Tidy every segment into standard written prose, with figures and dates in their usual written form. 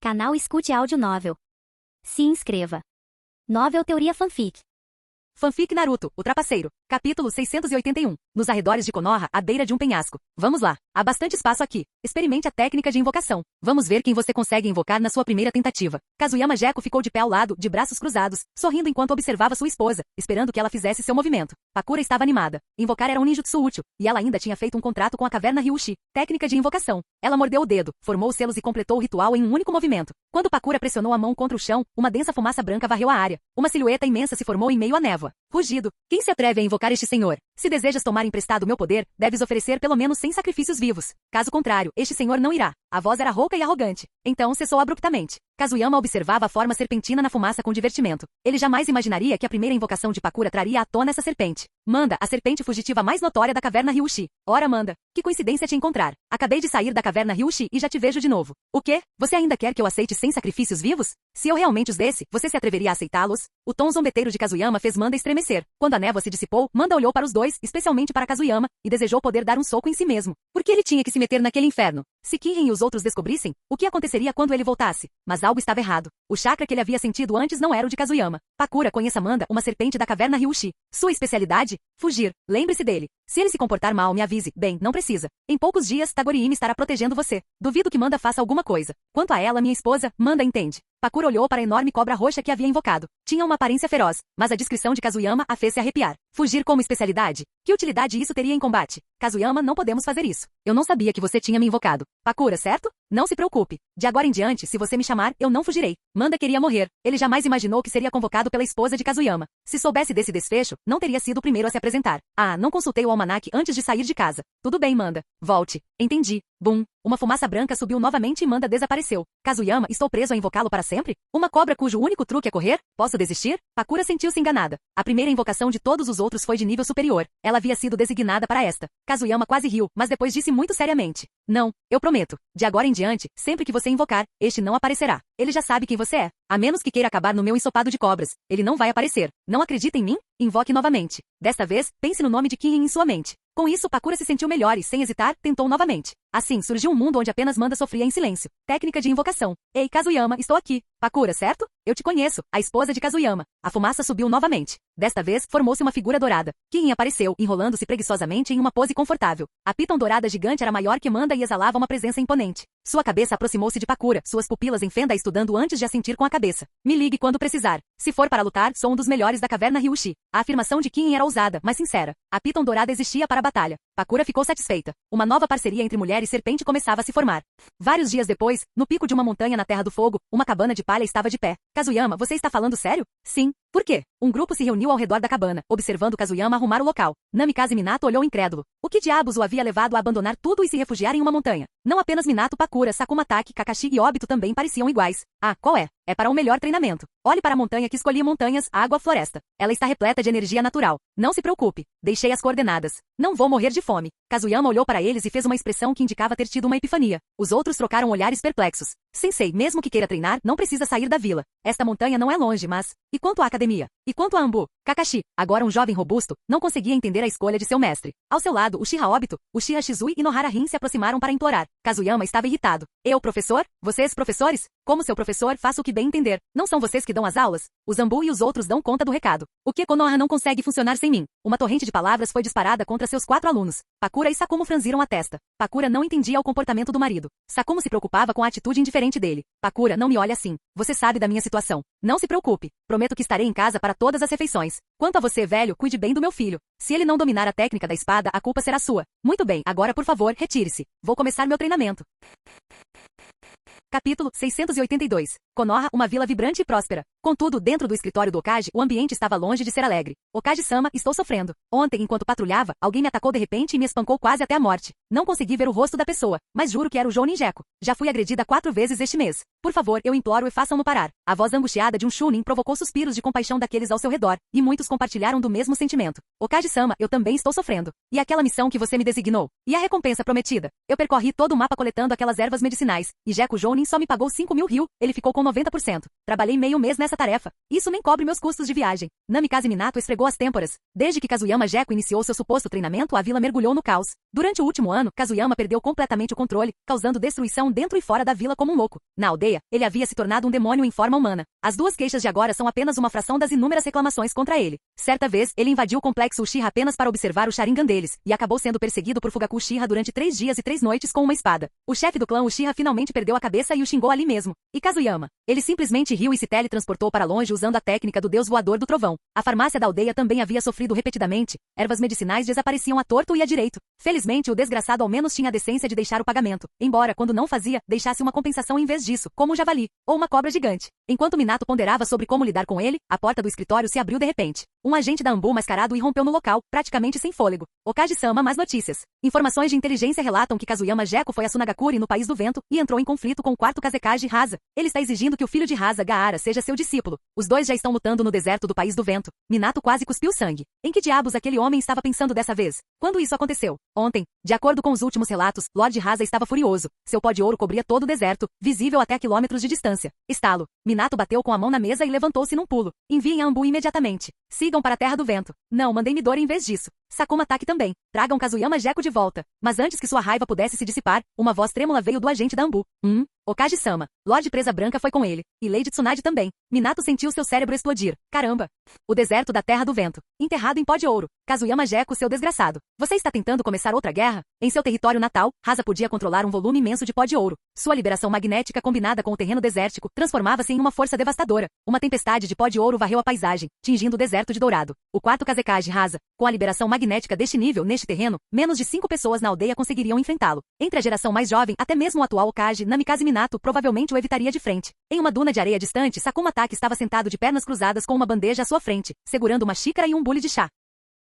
Canal Escute Áudio Novel. Se inscreva. Novel Teoria Fanfic. Fanfic Naruto, o Trapaceiro, capítulo 681. Nos arredores de Konoha, à beira de um penhasco. Vamos lá, há bastante espaço aqui. Experimente a técnica de invocação. Vamos ver quem você consegue invocar na sua primeira tentativa. Kazuyama Gecko ficou de pé ao lado, de braços cruzados, sorrindo enquanto observava sua esposa, esperando que ela fizesse seu movimento. Pakura estava animada. Invocar era um ninjutsu útil, e ela ainda tinha feito um contrato com a caverna Ryushi. Técnica de invocação. Ela mordeu o dedo, formou os selos e completou o ritual em um único movimento. Quando Pakura pressionou a mão contra o chão, uma densa fumaça branca varreu a área. Uma silhueta imensa se formou em meio à névoa. Rugido. Quem se atreve a invocar este senhor? Se desejas tomar emprestado meu poder, deves oferecer pelo menos 100 sacrifícios vivos. Caso contrário, este senhor não irá. A voz era rouca e arrogante. Então cessou abruptamente. Kazuyama observava a forma serpentina na fumaça com divertimento. Ele jamais imaginaria que a primeira invocação de Pakura traria à tona essa serpente. Manda, a serpente fugitiva mais notória da caverna Ryushi. Ora, Manda, que coincidência te encontrar. Acabei de sair da caverna Ryushi e já te vejo de novo. O quê? Você ainda quer que eu aceite 100 sacrifícios vivos? Se eu realmente os desse, você se atreveria a aceitá-los? O tom zombeteiro de Kazuyama fez Manda estremecer. Quando a névoa se dissipou, Manda olhou para os dois, especialmente para Kazuyama, e desejou poder dar um soco em si mesmo. Por que ele tinha que se meter naquele inferno? Se Kirin e os outros descobrissem, o que aconteceria quando ele voltasse? Mas algo estava errado. O chakra que ele havia sentido antes não era o de Kazuyama. Pakura conheça Manda, uma serpente da caverna Ryushi. Sua especialidade? Fugir. Lembre-se dele. Se ele se comportar mal, me avise. Bem, não precisa. Em poucos dias, Tagoriyama estará protegendo você. Duvido que Manda faça alguma coisa. Quanto a ela, minha esposa, Manda entende. Pakura olhou para a enorme cobra roxa que havia invocado. Tinha uma aparência feroz, mas a descrição de Kazuyama a fez se arrepiar. Fugir como especialidade? Que utilidade isso teria em combate? Kazuyama, não podemos fazer isso. Eu não sabia que você tinha me invocado. Pakura, certo? Não se preocupe. De agora em diante, se você me chamar, eu não fugirei. Manda queria morrer. Ele jamais imaginou que seria convocado pela esposa de Kazuyama. Se soubesse desse desfecho, não teria sido o primeiro a se apresentar. Ah, não consultei o almanaque antes de sair de casa. Tudo bem, Manda. Volte. Entendi. Bum. Uma fumaça branca subiu novamente e Manda desapareceu. Kazuyama, estou preso a invocá-lo para sempre? Uma cobra cujo único truque é correr? Posso desistir? Pakura sentiu-se enganada. A primeira invocação de todos os outros foi de nível superior. Ela havia sido designada para esta. Kazuyama quase riu, mas depois disse muito seriamente. Não, eu prometo. De agora em diante, sempre que você invocar, este não aparecerá. Ele já sabe quem você é. A menos que queira acabar no meu ensopado de cobras. Ele não vai aparecer. Não acredita em mim? Invoque novamente. Desta vez, pense no nome de Kirin em sua mente. Com isso, Pakura se sentiu melhor e, sem hesitar, tentou novamente. Assim, surgiu um mundo onde apenas Manda sofria em silêncio. Técnica de invocação. Ei, Kazuyama, estou aqui. Pakura, certo? Eu te conheço, a esposa de Kazuyama. A fumaça subiu novamente. Desta vez, formou-se uma figura dourada. Kirin apareceu, enrolando-se preguiçosamente em uma pose confortável. A piton dourada gigante era maior que Manda e exalava uma presença imponente. Sua cabeça aproximou-se de Pakura, suas pupilas em fenda estudando antes de assentir com a cabeça. Me ligue quando precisar. Se for para lutar, sou um dos melhores da caverna Ryushi. A afirmação de Kirin era ousada, mas sincera. A piton dourada existia para a batalha. Pakura ficou satisfeita. Uma nova parceria entre mulher e serpente começava a se formar. Vários dias depois, no pico de uma montanha na Terra do Fogo, uma cabana de palha estava de pé. Kazuyama, você está falando sério? Sim. Por quê? Um grupo se reuniu ao redor da cabana, observando Kazuyama arrumar o local. Namikaze Minato olhou incrédulo. O que diabos o havia levado a abandonar tudo e se refugiar em uma montanha? Não apenas Minato, Pakura, Sakuma Taki, Kakashi e Obito também pareciam iguais. Ah, qual é? É para um melhor treinamento. Olhe para a montanha que escolhi: montanhas, água, floresta. Ela está repleta de energia natural. Não se preocupe. Deixei as coordenadas. Não vou morrer de fome. Kazuyama olhou para eles e fez uma expressão que indicava ter tido uma epifania. Os outros trocaram olhares perplexos. Sensei, mesmo que queira treinar, não precisa sair da vila. Esta montanha não é longe, mas... E quanto à academia? E quanto a Anbu? Kakashi, agora um jovem robusto, não conseguia entender a escolha de seu mestre. Ao seu lado, Uchiha Obito, Uchiha Shizui e Nohara Rin se aproximaram para implorar. Kazuyama estava irritado. Eu, professor? Vocês, professores? Como seu professor, faço o que bem entender. Não são vocês que dão as aulas? O Zambu e os outros dão conta do recado. O que Konoha não consegue funcionar sem mim? Uma torrente de palavras foi disparada contra seus 4 alunos. Pakura e Sakumo franziram a testa. Pakura não entendia o comportamento do marido. Sakumo se preocupava com a atitude indiferente dele. Pakura, não me olhe assim. Você sabe da minha situação. Não se preocupe. Prometo que estarei em casa para todas as refeições. Quanto a você, velho, cuide bem do meu filho. Se ele não dominar a técnica da espada, a culpa será sua. Muito bem, agora por favor, retire-se. Vou começar meu treinamento. Capítulo 682. Konoha, uma vila vibrante e próspera. Contudo, dentro do escritório do Okage, o ambiente estava longe de ser alegre. Okage-sama, estou sofrendo. Ontem, enquanto patrulhava, alguém me atacou de repente e me espancou quase até a morte. Não consegui ver o rosto da pessoa, mas juro que era o Jounin Gecko. Já fui agredida 4 vezes este mês. Por favor, eu imploro e façam-no parar. A voz angustiada de um Chunin provocou suspiros de compaixão daqueles ao seu redor, e muitos compartilharam do mesmo sentimento. Okage-sama, eu também estou sofrendo. E aquela missão que você me designou? E a recompensa prometida? Eu percorri todo o mapa coletando aquelas ervas medicinais, e Gecko Jounin só me pagou 5.000 ryu. Ele ficou com 90%. Trabalhei meio mês nessa tarefa. Isso nem cobre meus custos de viagem. Namikaze Minato esfregou as têmporas. Desde que Kazuyama Gecko iniciou seu suposto treinamento, a vila mergulhou no caos. Durante o último ano, Kazuyama perdeu completamente o controle, causando destruição dentro e fora da vila como um louco. Na aldeia, ele havia se tornado um demônio em forma humana. As 2 queixas de agora são apenas uma fração das inúmeras reclamações contra ele. Certa vez, ele invadiu o complexo Uchiha apenas para observar o Sharingan deles, e acabou sendo perseguido por Fugaku Uchiha durante 3 dias e 3 noites com uma espada. O chefe do clã Uchiha finalmente perdeu a cabeça e o xingou ali mesmo. E Kazuyama? Ele simplesmente riu e se teletransportou para longe usando a técnica do deus voador do trovão. A farmácia da aldeia também havia sofrido repetidamente. Ervas medicinais desapareciam à torto e à direito. Felizmente, o desgraçado ao menos tinha a decência de deixar o pagamento. Embora, quando não fazia, deixasse uma compensação em vez disso, como um javali, ou uma cobra gigante. Enquanto Minato ponderava sobre como lidar com ele, a porta do escritório se abriu de repente. Um agente da Anbu mascarado irrompeu no local, praticamente sem fôlego. Okage-sama, mais notícias. Informações de inteligência relatam que Kazuyama Gecko foi a Sunagakure no País do Vento e entrou em conflito com o 4º Kazekage Hasa. Ele está exigindo que o filho de Hasa, Gaara, seja seu discípulo. Os dois já estão lutando no deserto do País do Vento. Minato quase cuspiu sangue. Em que diabos aquele homem estava pensando dessa vez? Quando isso aconteceu? Ontem. De acordo com os últimos relatos, Lord Hasa estava furioso. Seu pó de ouro cobria todo o deserto, visível até quilômetros de distância. Estalo. Minato bateu com a mão na mesa e levantou-se num pulo. Enviem a Anbu imediatamente. Sigam para a Terra do Vento. Não, mandei Midori em vez disso. Sakuma Taki também. Tragam Kazuyama Gecko de volta. Mas antes que sua raiva pudesse se dissipar, uma voz trêmula veio do agente da Anbu. Okage-sama. Lorde Presa Branca foi com ele. E Lady Tsunade também. Minato sentiu seu cérebro explodir. Caramba! O deserto da Terra do Vento. Enterrado em pó de ouro. Kazuyama Gecko, seu desgraçado. Você está tentando começar outra guerra? Em seu território natal, Hasa podia controlar um volume imenso de pó de ouro. Sua liberação magnética combinada com o terreno desértico transformava-se em uma força devastadora. Uma tempestade de pó de ouro varreu a paisagem, tingindo o deserto de dourado. O 4º Kazekage Hasa, com a liberação magnética deste nível neste terreno, menos de 5 pessoas na aldeia conseguiriam enfrentá-lo. Entre a geração mais jovem, até mesmo o atual Okage, Namikaze Minato, provavelmente o evitaria de frente. Em uma duna de areia distante, Sakuma Taki estava sentado de pernas cruzadas com uma bandeja à sua frente, segurando uma xícara e um bule de chá.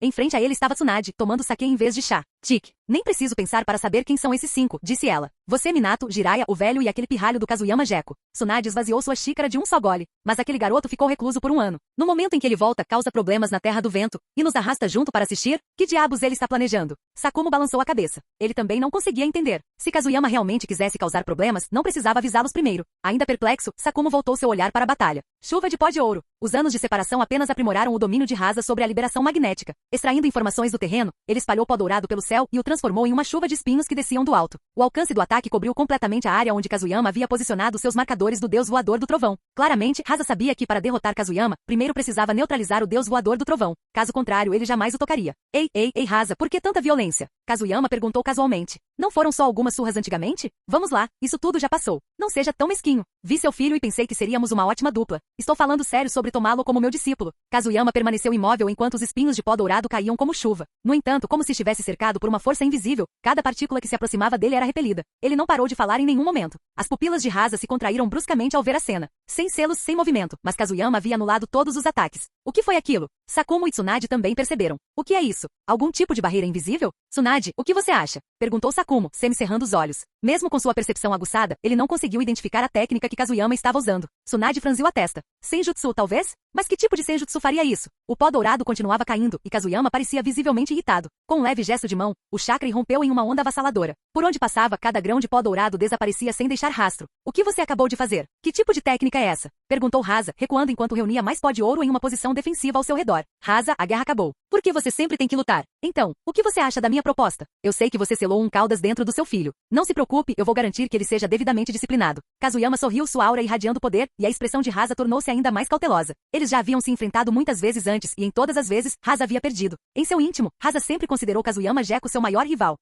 Em frente a ele estava Tsunade, tomando saquê em vez de chá. Tic. Nem preciso pensar para saber quem são esses 5, disse ela. Você, Minato, Jiraiya, o velho e aquele pirralho do Kazuyama Gecko. Tsunade esvaziou sua xícara de um só gole. Mas aquele garoto ficou recluso por 1 ano. No momento em que ele volta, causa problemas na Terra do Vento e nos arrasta junto para assistir? Que diabos ele está planejando? Sakumo balançou a cabeça. Ele também não conseguia entender. Se Kazuyama realmente quisesse causar problemas, não precisava avisá-los primeiro. Ainda perplexo, Sakumo voltou seu olhar para a batalha. Chuva de pó de ouro. Os anos de separação apenas aprimoraram o domínio de Hasa sobre a liberação magnética. Extraindo informações do terreno, ele espalhou pó dourado pelo céu e o transformou em uma chuva de espinhos que desciam do alto. O alcance do ataque cobriu completamente a área onde Kazuyama havia posicionado seus marcadores do deus voador do trovão. Claramente, Hasa sabia que para derrotar Kazuyama, primeiro precisava neutralizar o deus voador do trovão. Caso contrário, ele jamais o tocaria. Ei, Hasa, por que tanta violência? Kazuyama perguntou casualmente. Não foram só algumas surras antigamente? Vamos lá, isso tudo já passou. Não seja tão mesquinho. Vi seu filho e pensei que seríamos uma ótima dupla. Estou falando sério sobre tomá-lo como meu discípulo. Kazuyama permaneceu imóvel enquanto os espinhos de pó dourado caíam como chuva. No entanto, como se estivesse cercado por uma força invisível, cada partícula que se aproximava dele era repelida. Ele não parou de falar em nenhum momento. As pupilas de Hasa se contraíram bruscamente ao ver a cena. Sem selos, sem movimento, mas Kazuyama havia anulado todos os ataques. O que foi aquilo? Sakumo e Tsunade também perceberam. O que é isso? Algum tipo de barreira invisível? Tsunade, o que você acha? Perguntou Sakumo, semicerrando os olhos. Mesmo com sua percepção aguçada, ele não conseguiu identificar a técnica que Kazuyama estava usando. Tsunade franziu a testa. Senjutsu, talvez? Mas que tipo de senjutsu faria isso? O pó dourado continuava caindo, e Kazuyama parecia visivelmente irritado. Com um leve gesto de mão, o chakra irrompeu em uma onda avassaladora. Por onde passava, cada grão de pó dourado desaparecia sem deixar rastro. O que você acabou de fazer? Que tipo de técnica é essa? Perguntou Hasa, recuando enquanto reunia mais pó de ouro em uma posição defensiva ao seu redor. Hasa, a guerra acabou. Por que você sempre tem que lutar? Então, o que você acha da minha proposta? Eu sei que você selou um caudas dentro do seu filho. Não se preocupe, eu vou garantir que ele seja devidamente disciplinado. Kazuyama sorriu, sua aura irradiando poder, e a expressão de Hasa tornou-se ainda mais cautelosa. Eles já haviam se enfrentado muitas vezes antes, e em todas as vezes, Hasa havia perdido. Em seu íntimo, Hasa sempre considerou Kazuyama Gecko seu maior rival.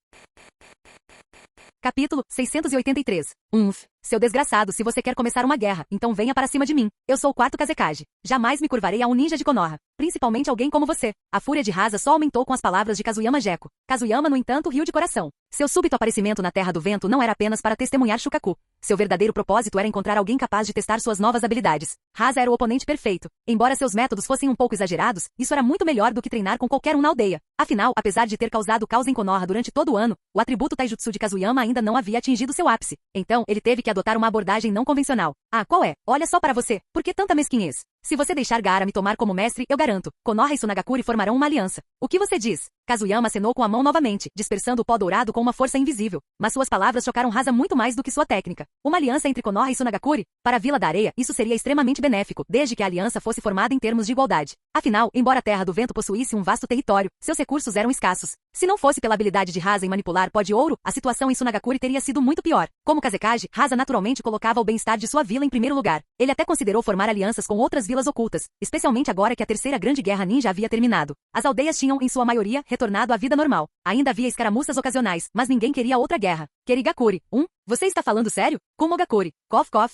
Capítulo 683. Seu desgraçado, se você quer começar uma guerra, então venha para cima de mim. Eu sou o 4º Kazekage. Jamais me curvarei a um ninja de Konoha. Principalmente alguém como você. A fúria de Hasa só aumentou com as palavras de Kazuyama Gecko. Kazuyama, no entanto, riu de coração. Seu súbito aparecimento na Terra do Vento não era apenas para testemunhar Shukaku. Seu verdadeiro propósito era encontrar alguém capaz de testar suas novas habilidades. Hasa era o oponente perfeito. Embora seus métodos fossem um pouco exagerados, isso era muito melhor do que treinar com qualquer um na aldeia. Afinal, apesar de ter causado caos em Konoha durante todo o ano, o atributo Taijutsu de Kazuyama ainda não havia atingido seu ápice. Então, ele teve que adotar uma abordagem não convencional. Ah, qual é? Olha só para você. Por que tanta mesquinhez? Se você deixar Gaara me tomar como mestre, eu garanto, Konoha e Tsunagakuri formarão uma aliança. O que você diz? Kazuyama acenou com a mão novamente, dispersando o pó dourado com uma força invisível. Mas suas palavras chocaram Rasa muito mais do que sua técnica. Uma aliança entre Konoha e Tsunagakuri? Para a Vila da Areia, isso seria extremamente benéfico, desde que a aliança fosse formada em termos de igualdade. Afinal, embora a Terra do Vento possuísse um vasto território, seus recursos eram escassos. Se não fosse pela habilidade de Rasa em manipular pó de ouro, a situação em Tsunagakuri teria sido muito pior. Como Kazekage, Rasa naturalmente colocava o bem-estar de sua vila em primeiro lugar. Ele até considerou formar alianças com outras vilas ocultas, especialmente agora que a terceira grande guerra ninja havia terminado. As aldeias tinham, em sua maioria, retornado à vida normal. Ainda havia escaramuças ocasionais, mas ninguém queria outra guerra. Kerigakuri, Você está falando sério? Kumogakuri, cough cough,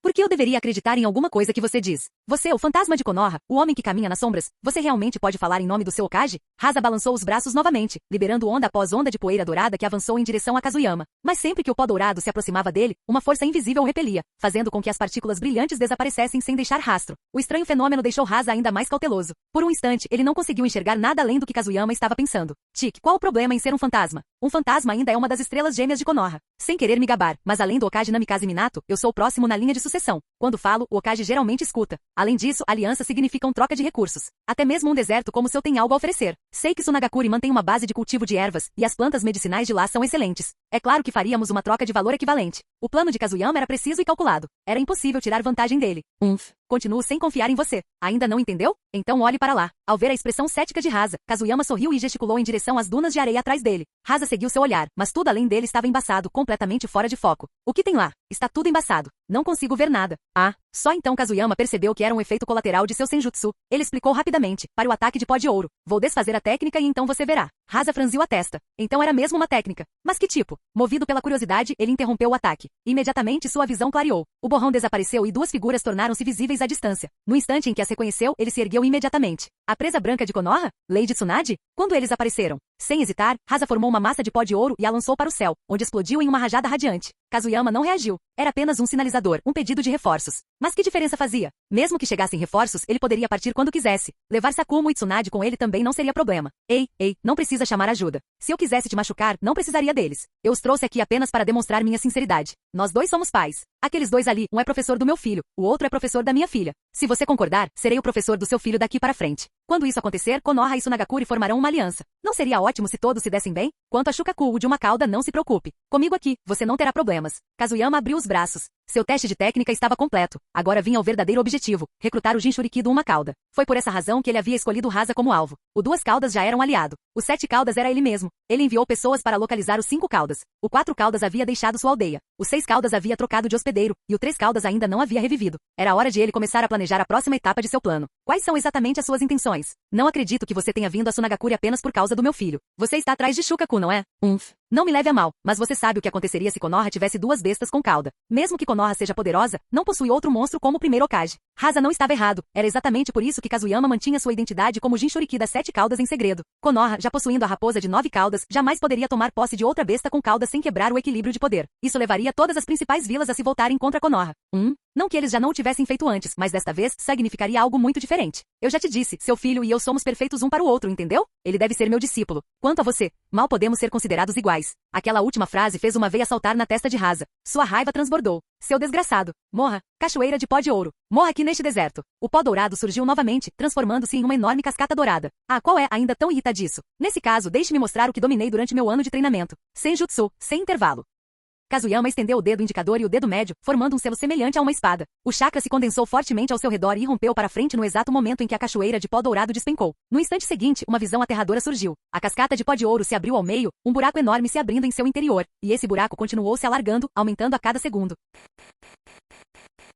Por que eu deveria acreditar em alguma coisa que você diz? Você, o fantasma de Konoha, o homem que caminha nas sombras, você realmente pode falar em nome do seu Hokage? Rasa balançou os braços novamente, liberando onda após onda de poeira dourada que avançou em direção a Kazuyama. Mas sempre que o pó dourado se aproximava dele, uma força invisível o repelia, fazendo com que as partículas brilhantes desaparecessem sem deixar rastro. O estranho fenômeno deixou Rasa ainda mais cauteloso. Por um instante, ele não conseguiu enxergar nada além do que Kazuyama estava pensando. Tik, qual o problema em ser um fantasma? Um fantasma ainda é uma das estrelas gêmeas de Konoha. Sem querer me gabar, mas além do Hokage Namikaze Minato, eu sou o próximo na linha de sucessão. Quando falo, o Hokage geralmente escuta. Além disso, aliança significam troca de recursos. Até mesmo um deserto como o seu tem algo a oferecer. Sei que Tsunagakuri mantém uma base de cultivo de ervas, e as plantas medicinais de lá são excelentes. É claro que faríamos uma troca de valor equivalente. O plano de Kazuyama era preciso e calculado. Era impossível tirar vantagem dele. Continuo sem confiar em você. Ainda não entendeu? Então olhe para lá. Ao ver a expressão cética de Rasa, Kazuyama sorriu e gesticulou em direção às dunas de areia atrás dele. Rasa seguiu seu olhar, mas tudo além dele estava embaçado, completamente fora de foco. O que tem lá? Está tudo embaçado. Não consigo ver nada. Só então Kazuyama percebeu que era um efeito colateral de seu senjutsu. Ele explicou rapidamente, para o ataque de pó de ouro. Vou desfazer a técnica e então você verá. Rasa franziu a testa. Então era mesmo uma técnica. Mas que tipo? Movido pela curiosidade, ele interrompeu o ataque. Imediatamente sua visão clareou. O borrão desapareceu e duas figuras tornaram-se visíveis à distância. No instante em que as reconheceu, ele se ergueu imediatamente. A presa branca de Konoha? Lady Tsunade? Quando eles apareceram? Sem hesitar, Rasa formou uma massa de pó de ouro e a lançou para o céu, onde explodiu em uma rajada radiante. Kazuyama não reagiu. Era apenas um sinalizador, um pedido de reforços. Mas que diferença fazia? Mesmo que chegassem reforços, ele poderia partir quando quisesse. Levar Sakumo e Tsunade com ele também não seria problema. Ei, não precisa chamar ajuda. Se eu quisesse te machucar, não precisaria deles. Eu os trouxe aqui apenas para demonstrar minha sinceridade. Nós dois somos pais. Aqueles dois ali, um é professor do meu filho, o outro é professor da minha filha. Se você concordar, serei o professor do seu filho daqui para frente. Quando isso acontecer, Konoha e Tsunagakuri formarão uma aliança. Não seria ótimo se todos se dessem bem? Quanto a Shukaku, o de uma cauda, não se preocupe. Comigo aqui, você não terá problemas. Kazuyama abriu os braços. Seu teste de técnica estava completo. Agora vinha o verdadeiro objetivo, recrutar o Jinchuriki do Uma Cauda. Foi por essa razão que ele havia escolhido Rasa como alvo. O Duas Caudas já era um aliado. O Sete Caudas era ele mesmo. Ele enviou pessoas para localizar os Cinco Caudas. O Quatro Caudas havia deixado sua aldeia. O Seis Caudas havia trocado de hospedeiro, e o Três Caudas ainda não havia revivido. Era hora de ele começar a planejar a próxima etapa de seu plano. Quais são exatamente as suas intenções? Não acredito que você tenha vindo a Tsunagakuri apenas por causa do meu filho. Você está atrás de Shukaku, não é? Não me leve a mal, mas você sabe o que aconteceria se Konoha tivesse duas bestas com cauda. Mesmo que Konoha seja poderosa, não possui outro monstro como o primeiro Hokage. Rasa não estava errado. Era exatamente por isso que Kazuyama mantinha sua identidade como Jinchuriki das Sete Caudas em segredo. Konoha, já possuindo a raposa de 9 caudas, jamais poderia tomar posse de outra besta com cauda sem quebrar o equilíbrio de poder. Isso levaria todas as principais vilas a se voltarem contra Konoha. Não que eles já não o tivessem feito antes, mas desta vez, significaria algo muito diferente. Eu já te disse, seu filho e eu somos perfeitos um para o outro, entendeu? Ele deve ser meu discípulo. Quanto a você, mal podemos ser considerados iguais. Aquela última frase fez uma veia saltar na testa de Rasa. Sua raiva transbordou. Seu desgraçado. Morra, cachoeira de pó de ouro. Morra aqui neste deserto. O pó dourado surgiu novamente, transformando-se em uma enorme cascata dourada. Qual é ainda tão irritadiço? Nesse caso, deixe-me mostrar o que dominei durante meu ano de treinamento. Senjutsu, sem intervalo. Kazuyama estendeu o dedo indicador e o dedo médio, formando um selo semelhante a uma espada. O chakra se condensou fortemente ao seu redor e rompeu para frente no exato momento em que a cachoeira de pó dourado despencou. No instante seguinte, uma visão aterradora surgiu. A cascata de pó de ouro se abriu ao meio, um buraco enorme se abrindo em seu interior, e esse buraco continuou se alargando, aumentando a cada segundo.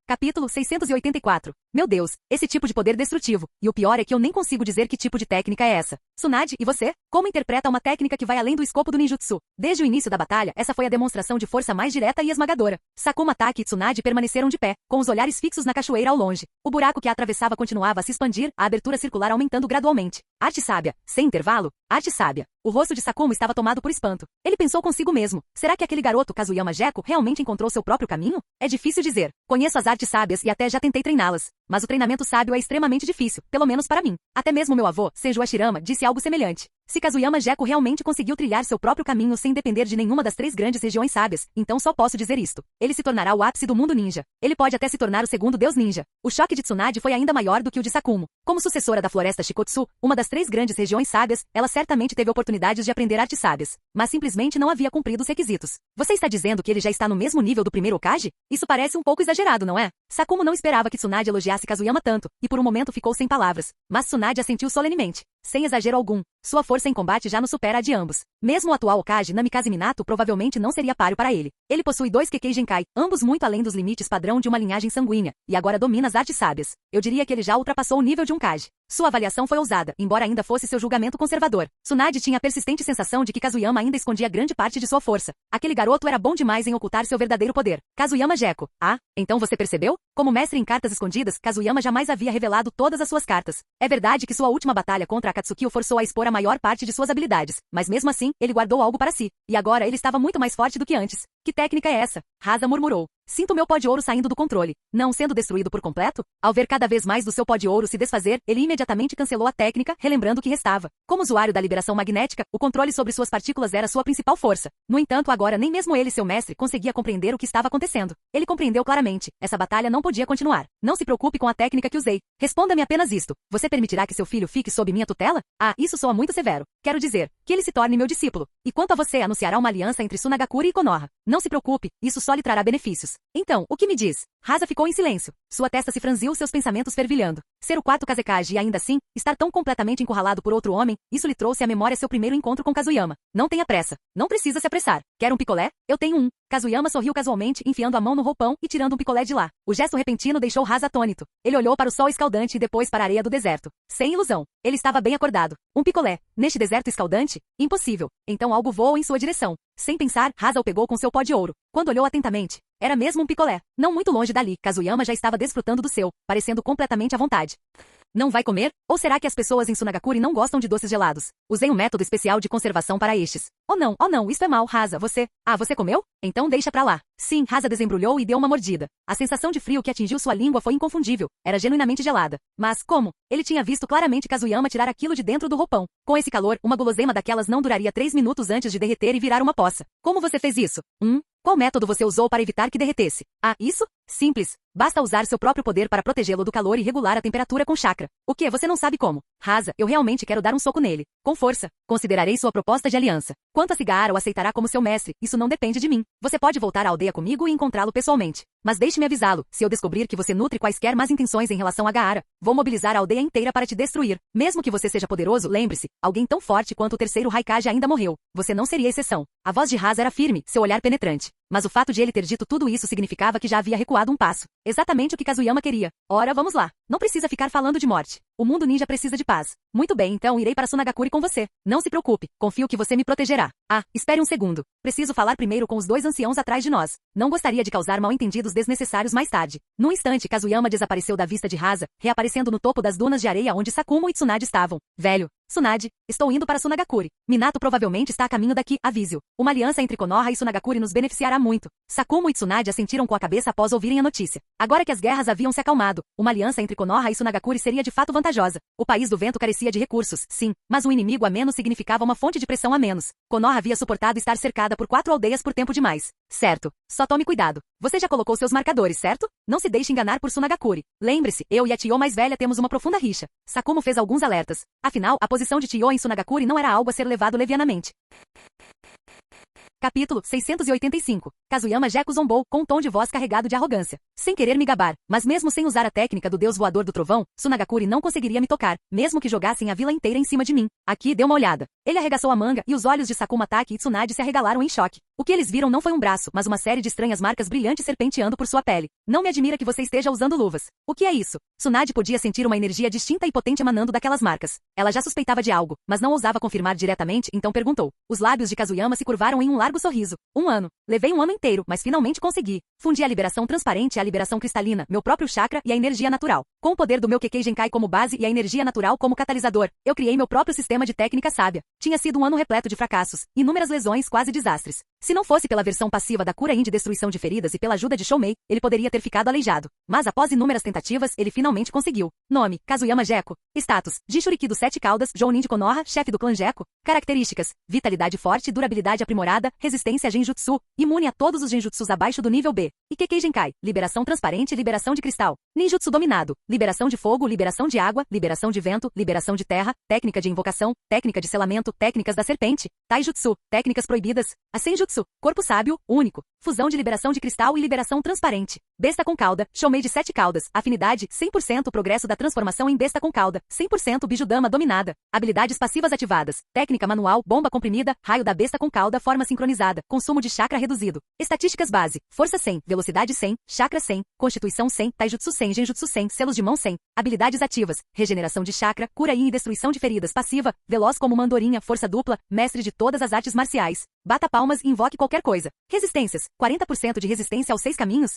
Capítulo 684. Meu Deus, esse tipo de poder destrutivo. E o pior é que eu nem consigo dizer que tipo de técnica é essa. Tsunade, e você? Como interpreta uma técnica que vai além do escopo do ninjutsu? Desde o início da batalha, essa foi a demonstração de força mais direta e esmagadora. Sakuma, Taki e Tsunade permaneceram de pé, com os olhares fixos na cachoeira ao longe. O buraco que a atravessava continuava a se expandir, a abertura circular aumentando gradualmente. Arte sábia. Sem intervalo? Arte sábia. O rosto de Sakuma estava tomado por espanto. Ele pensou consigo mesmo. Será que aquele garoto Kazuyama Jeko realmente encontrou seu próprio caminho? É difícil dizer. Conheço as artes sábias e até já tentei treiná-las. Mas o treinamento sábio é extremamente difícil, pelo menos para mim. Até mesmo meu avô, Seiju Hashirama, disse algo semelhante. Se Kazuyama Gekko realmente conseguiu trilhar seu próprio caminho sem depender de nenhuma das 3 grandes regiões sábias, então só posso dizer isto. Ele se tornará o ápice do mundo ninja. Ele pode até se tornar o segundo deus ninja. O choque de Tsunade foi ainda maior do que o de Sakumo. Como sucessora da floresta Shikotsu, uma das 3 grandes regiões sábias, ela certamente teve oportunidades de aprender artes sábias, mas simplesmente não havia cumprido os requisitos. Você está dizendo que ele já está no mesmo nível do primeiro Hokage? Isso parece um pouco exagerado, não é? Sakumo não esperava que Tsunade elogiasse Kazuyama tanto, e por um momento ficou sem palavras, mas Tsunade assentiu solenemente. Sem exagero algum, sua força em combate já nos supera a de ambos. Mesmo o atual Hokage Namikaze Minato provavelmente não seria páreo para ele. Ele possui 2 Kekkei Genkai, ambos muito além dos limites padrão de uma linhagem sanguínea, e agora domina as artes sábias. Eu diria que ele já ultrapassou o nível de um Kage. Sua avaliação foi ousada, embora ainda fosse seu julgamento conservador. Tsunade tinha a persistente sensação de que Kazuyama ainda escondia grande parte de sua força. Aquele garoto era bom demais em ocultar seu verdadeiro poder. Kazuyama Gekko. Ah, então você percebeu? Como mestre em cartas escondidas, Kazuyama jamais havia revelado todas as suas cartas. É verdade que sua última batalha contra Akatsuki o forçou a expor a maior parte de suas habilidades, mas mesmo assim, ele guardou algo para si. E agora ele estava muito mais forte do que antes. Que técnica é essa? Rasa murmurou. Sinto meu pó de ouro saindo do controle, não sendo destruído por completo? Ao ver cada vez mais do seu pó de ouro se desfazer, ele imediatamente cancelou a técnica, relembrando o que restava. Como usuário da liberação magnética, o controle sobre suas partículas era sua principal força. No entanto, agora nem mesmo ele, seu mestre, conseguia compreender o que estava acontecendo. Ele compreendeu claramente. Essa batalha não podia continuar. Não se preocupe com a técnica que usei. Responda-me apenas isto. Você permitirá que seu filho fique sob minha tutela? Ah, isso soa muito severo. Quero dizer, que ele se torne meu discípulo. E quanto a você, anunciará uma aliança entre Sunagakure e Konoha. Não se preocupe, isso só lhe trará benefícios. Então, o que me diz? Rasa ficou em silêncio. Sua testa se franziu, seus pensamentos fervilhando. Ser o 4 Kazekage e ainda assim, estar tão completamente encurralado por outro homem, isso lhe trouxe à memória seu primeiro encontro com Kazuyama. Não tenha pressa. Não precisa se apressar. Quer um picolé? Eu tenho um. Kazuyama sorriu casualmente, enfiando a mão no roupão e tirando um picolé de lá. O gesto repentino deixou Rasa atônito. Ele olhou para o sol escaldante e depois para a areia do deserto. Sem ilusão. Ele estava bem acordado. Um picolé. Neste deserto escaldante? Impossível. Então algo voou em sua direção. Sem pensar, Rasa o pegou com seu pó de ouro. Quando olhou atentamente, era mesmo um picolé. Não muito longe dali, Kazuyama já estava desfrutando do seu, parecendo completamente à vontade. Não vai comer? Ou será que as pessoas em Sunagakure não gostam de doces gelados? Usei um método especial de conservação para estes. Oh não, isso é mal, Rasa, você... Ah, você comeu? Então deixa pra lá. Sim, Rasa desembrulhou e deu uma mordida. A sensação de frio que atingiu sua língua foi inconfundível. Era genuinamente gelada. Mas como? Ele tinha visto claramente Kazuyama tirar aquilo de dentro do roupão. Com esse calor, uma guloseima daquelas não duraria 3 minutos antes de derreter e virar uma poça. Como você fez isso? Qual método você usou para evitar que derretesse? Ah, isso? Simples. Basta usar seu próprio poder para protegê-lo do calor e regular a temperatura com chakra. O que? Você não sabe como? Rasa, eu realmente quero dar um soco nele. Com força. Considerarei sua proposta de aliança. Quanto a Cigar o aceitará como seu mestre, isso não depende de mim. Você pode voltar à aldeia comigo e encontrá-lo pessoalmente. Mas deixe-me avisá-lo, se eu descobrir que você nutre quaisquer más intenções em relação a Gaara, vou mobilizar a aldeia inteira para te destruir. Mesmo que você seja poderoso, lembre-se, alguém tão forte quanto o terceiro Raikage ainda morreu. Você não seria exceção. A voz de Rasa era firme, seu olhar penetrante. Mas o fato de ele ter dito tudo isso significava que já havia recuado um passo. Exatamente o que Kazuyama queria. Ora, vamos lá. Não precisa ficar falando de morte. O mundo ninja precisa de paz. Muito bem, então irei para Sunagakure com você. Não se preocupe. Confio que você me protegerá. Ah, espere um segundo. Preciso falar primeiro com os 2 anciãos atrás de nós. Não gostaria de causar mal-entendidos desnecessários mais tarde. Num instante, Kazuyama desapareceu da vista de Rasa, reaparecendo no topo das dunas de areia onde Sakumo e Tsunade estavam. Velho. Tsunade, estou indo para Sunagakure. Minato provavelmente está a caminho daqui, avise-o. Uma aliança entre Konoha e Sunagakure nos beneficiará muito. Sakumo e Tsunade assentiram com a cabeça após ouvirem a notícia. Agora que as guerras haviam se acalmado, uma aliança entre Konoha e Sunagakure seria de fato vantajosa. O país do vento carecia de recursos, sim, mas um inimigo a menos significava uma fonte de pressão a menos. Konoha havia suportado estar cercada por 4 aldeias por tempo demais. Certo. Só tome cuidado. Você já colocou seus marcadores, certo? Não se deixe enganar por Sunagakure. Lembre-se, eu e a Tio mais velha temos uma profunda rixa. Sakumo fez alguns alertas. Afinal, a posição de Tio em Sunagakure não era algo a ser levado levianamente. Capítulo 685. Kazuyama Gekko zombou, com um tom de voz carregado de arrogância. Sem querer me gabar, mas mesmo sem usar a técnica do deus voador do trovão, Sunagakure não conseguiria me tocar, mesmo que jogassem a vila inteira em cima de mim. Aqui, dê uma olhada. Ele arregaçou a manga e os olhos de Sakuma Taki e Tsunade se arregalaram em choque. O que eles viram não foi um braço, mas uma série de estranhas marcas brilhantes serpenteando por sua pele. Não me admira que você esteja usando luvas. O que é isso? Tsunade podia sentir uma energia distinta e potente emanando daquelas marcas. Ela já suspeitava de algo, mas não ousava confirmar diretamente, então perguntou. Os lábios de Kazuyama se curvaram em um lado largo sorriso. 1 ano. Levei 1 ano inteiro, mas finalmente consegui. Fundi a liberação transparente e a liberação cristalina, meu próprio chakra e a energia natural. Com o poder do meu Kekkei Genkai como base e a energia natural como catalisador, eu criei meu próprio sistema de técnica sábia. Tinha sido um ano repleto de fracassos, inúmeras lesões, quase desastres. Se não fosse pela versão passiva da cura de destruição de feridas e pela ajuda de Shoumei, ele poderia ter ficado aleijado. Mas após inúmeras tentativas, ele finalmente conseguiu. Nome: Kazuyama Gekko. Status: Jinchuriki dos 7 caudas, Jounin de Konoha, chefe do clã Gekko. Características: vitalidade forte, durabilidade aprimorada, resistência a genjutsu, imune a todos os genjutsus abaixo do nível B. E Kekkei Genkai: liberação transparente, liberação de cristal. Ninjutsu dominado: liberação de fogo, liberação de água, liberação de vento, liberação de terra, técnica de invocação, técnica de selamento, técnicas da serpente, taijutsu, técnicas proibidas, a senjutsu, corpo sábio, único, fusão de liberação de cristal e liberação transparente. Besta com cauda, Shoumei de 7 caudas, afinidade, 100% progresso da transformação em besta com cauda, 100% bijudama dominada, habilidades passivas ativadas, técnica manual, bomba comprimida, raio da besta com cauda, forma sincronizada, consumo de chakra reduzido. Estatísticas base: força 100, velocidade 100, chakra 100, constituição 100, taijutsu 100, genjutsu 100, selos de mão 100. Habilidades ativas: regeneração de chakra, cura e destruição de feridas passiva, veloz como uma andorinha, força dupla, mestre de todas as artes marciais. Bata palmas e invoque qualquer coisa. Resistências: 40% de resistência aos 6 caminhos.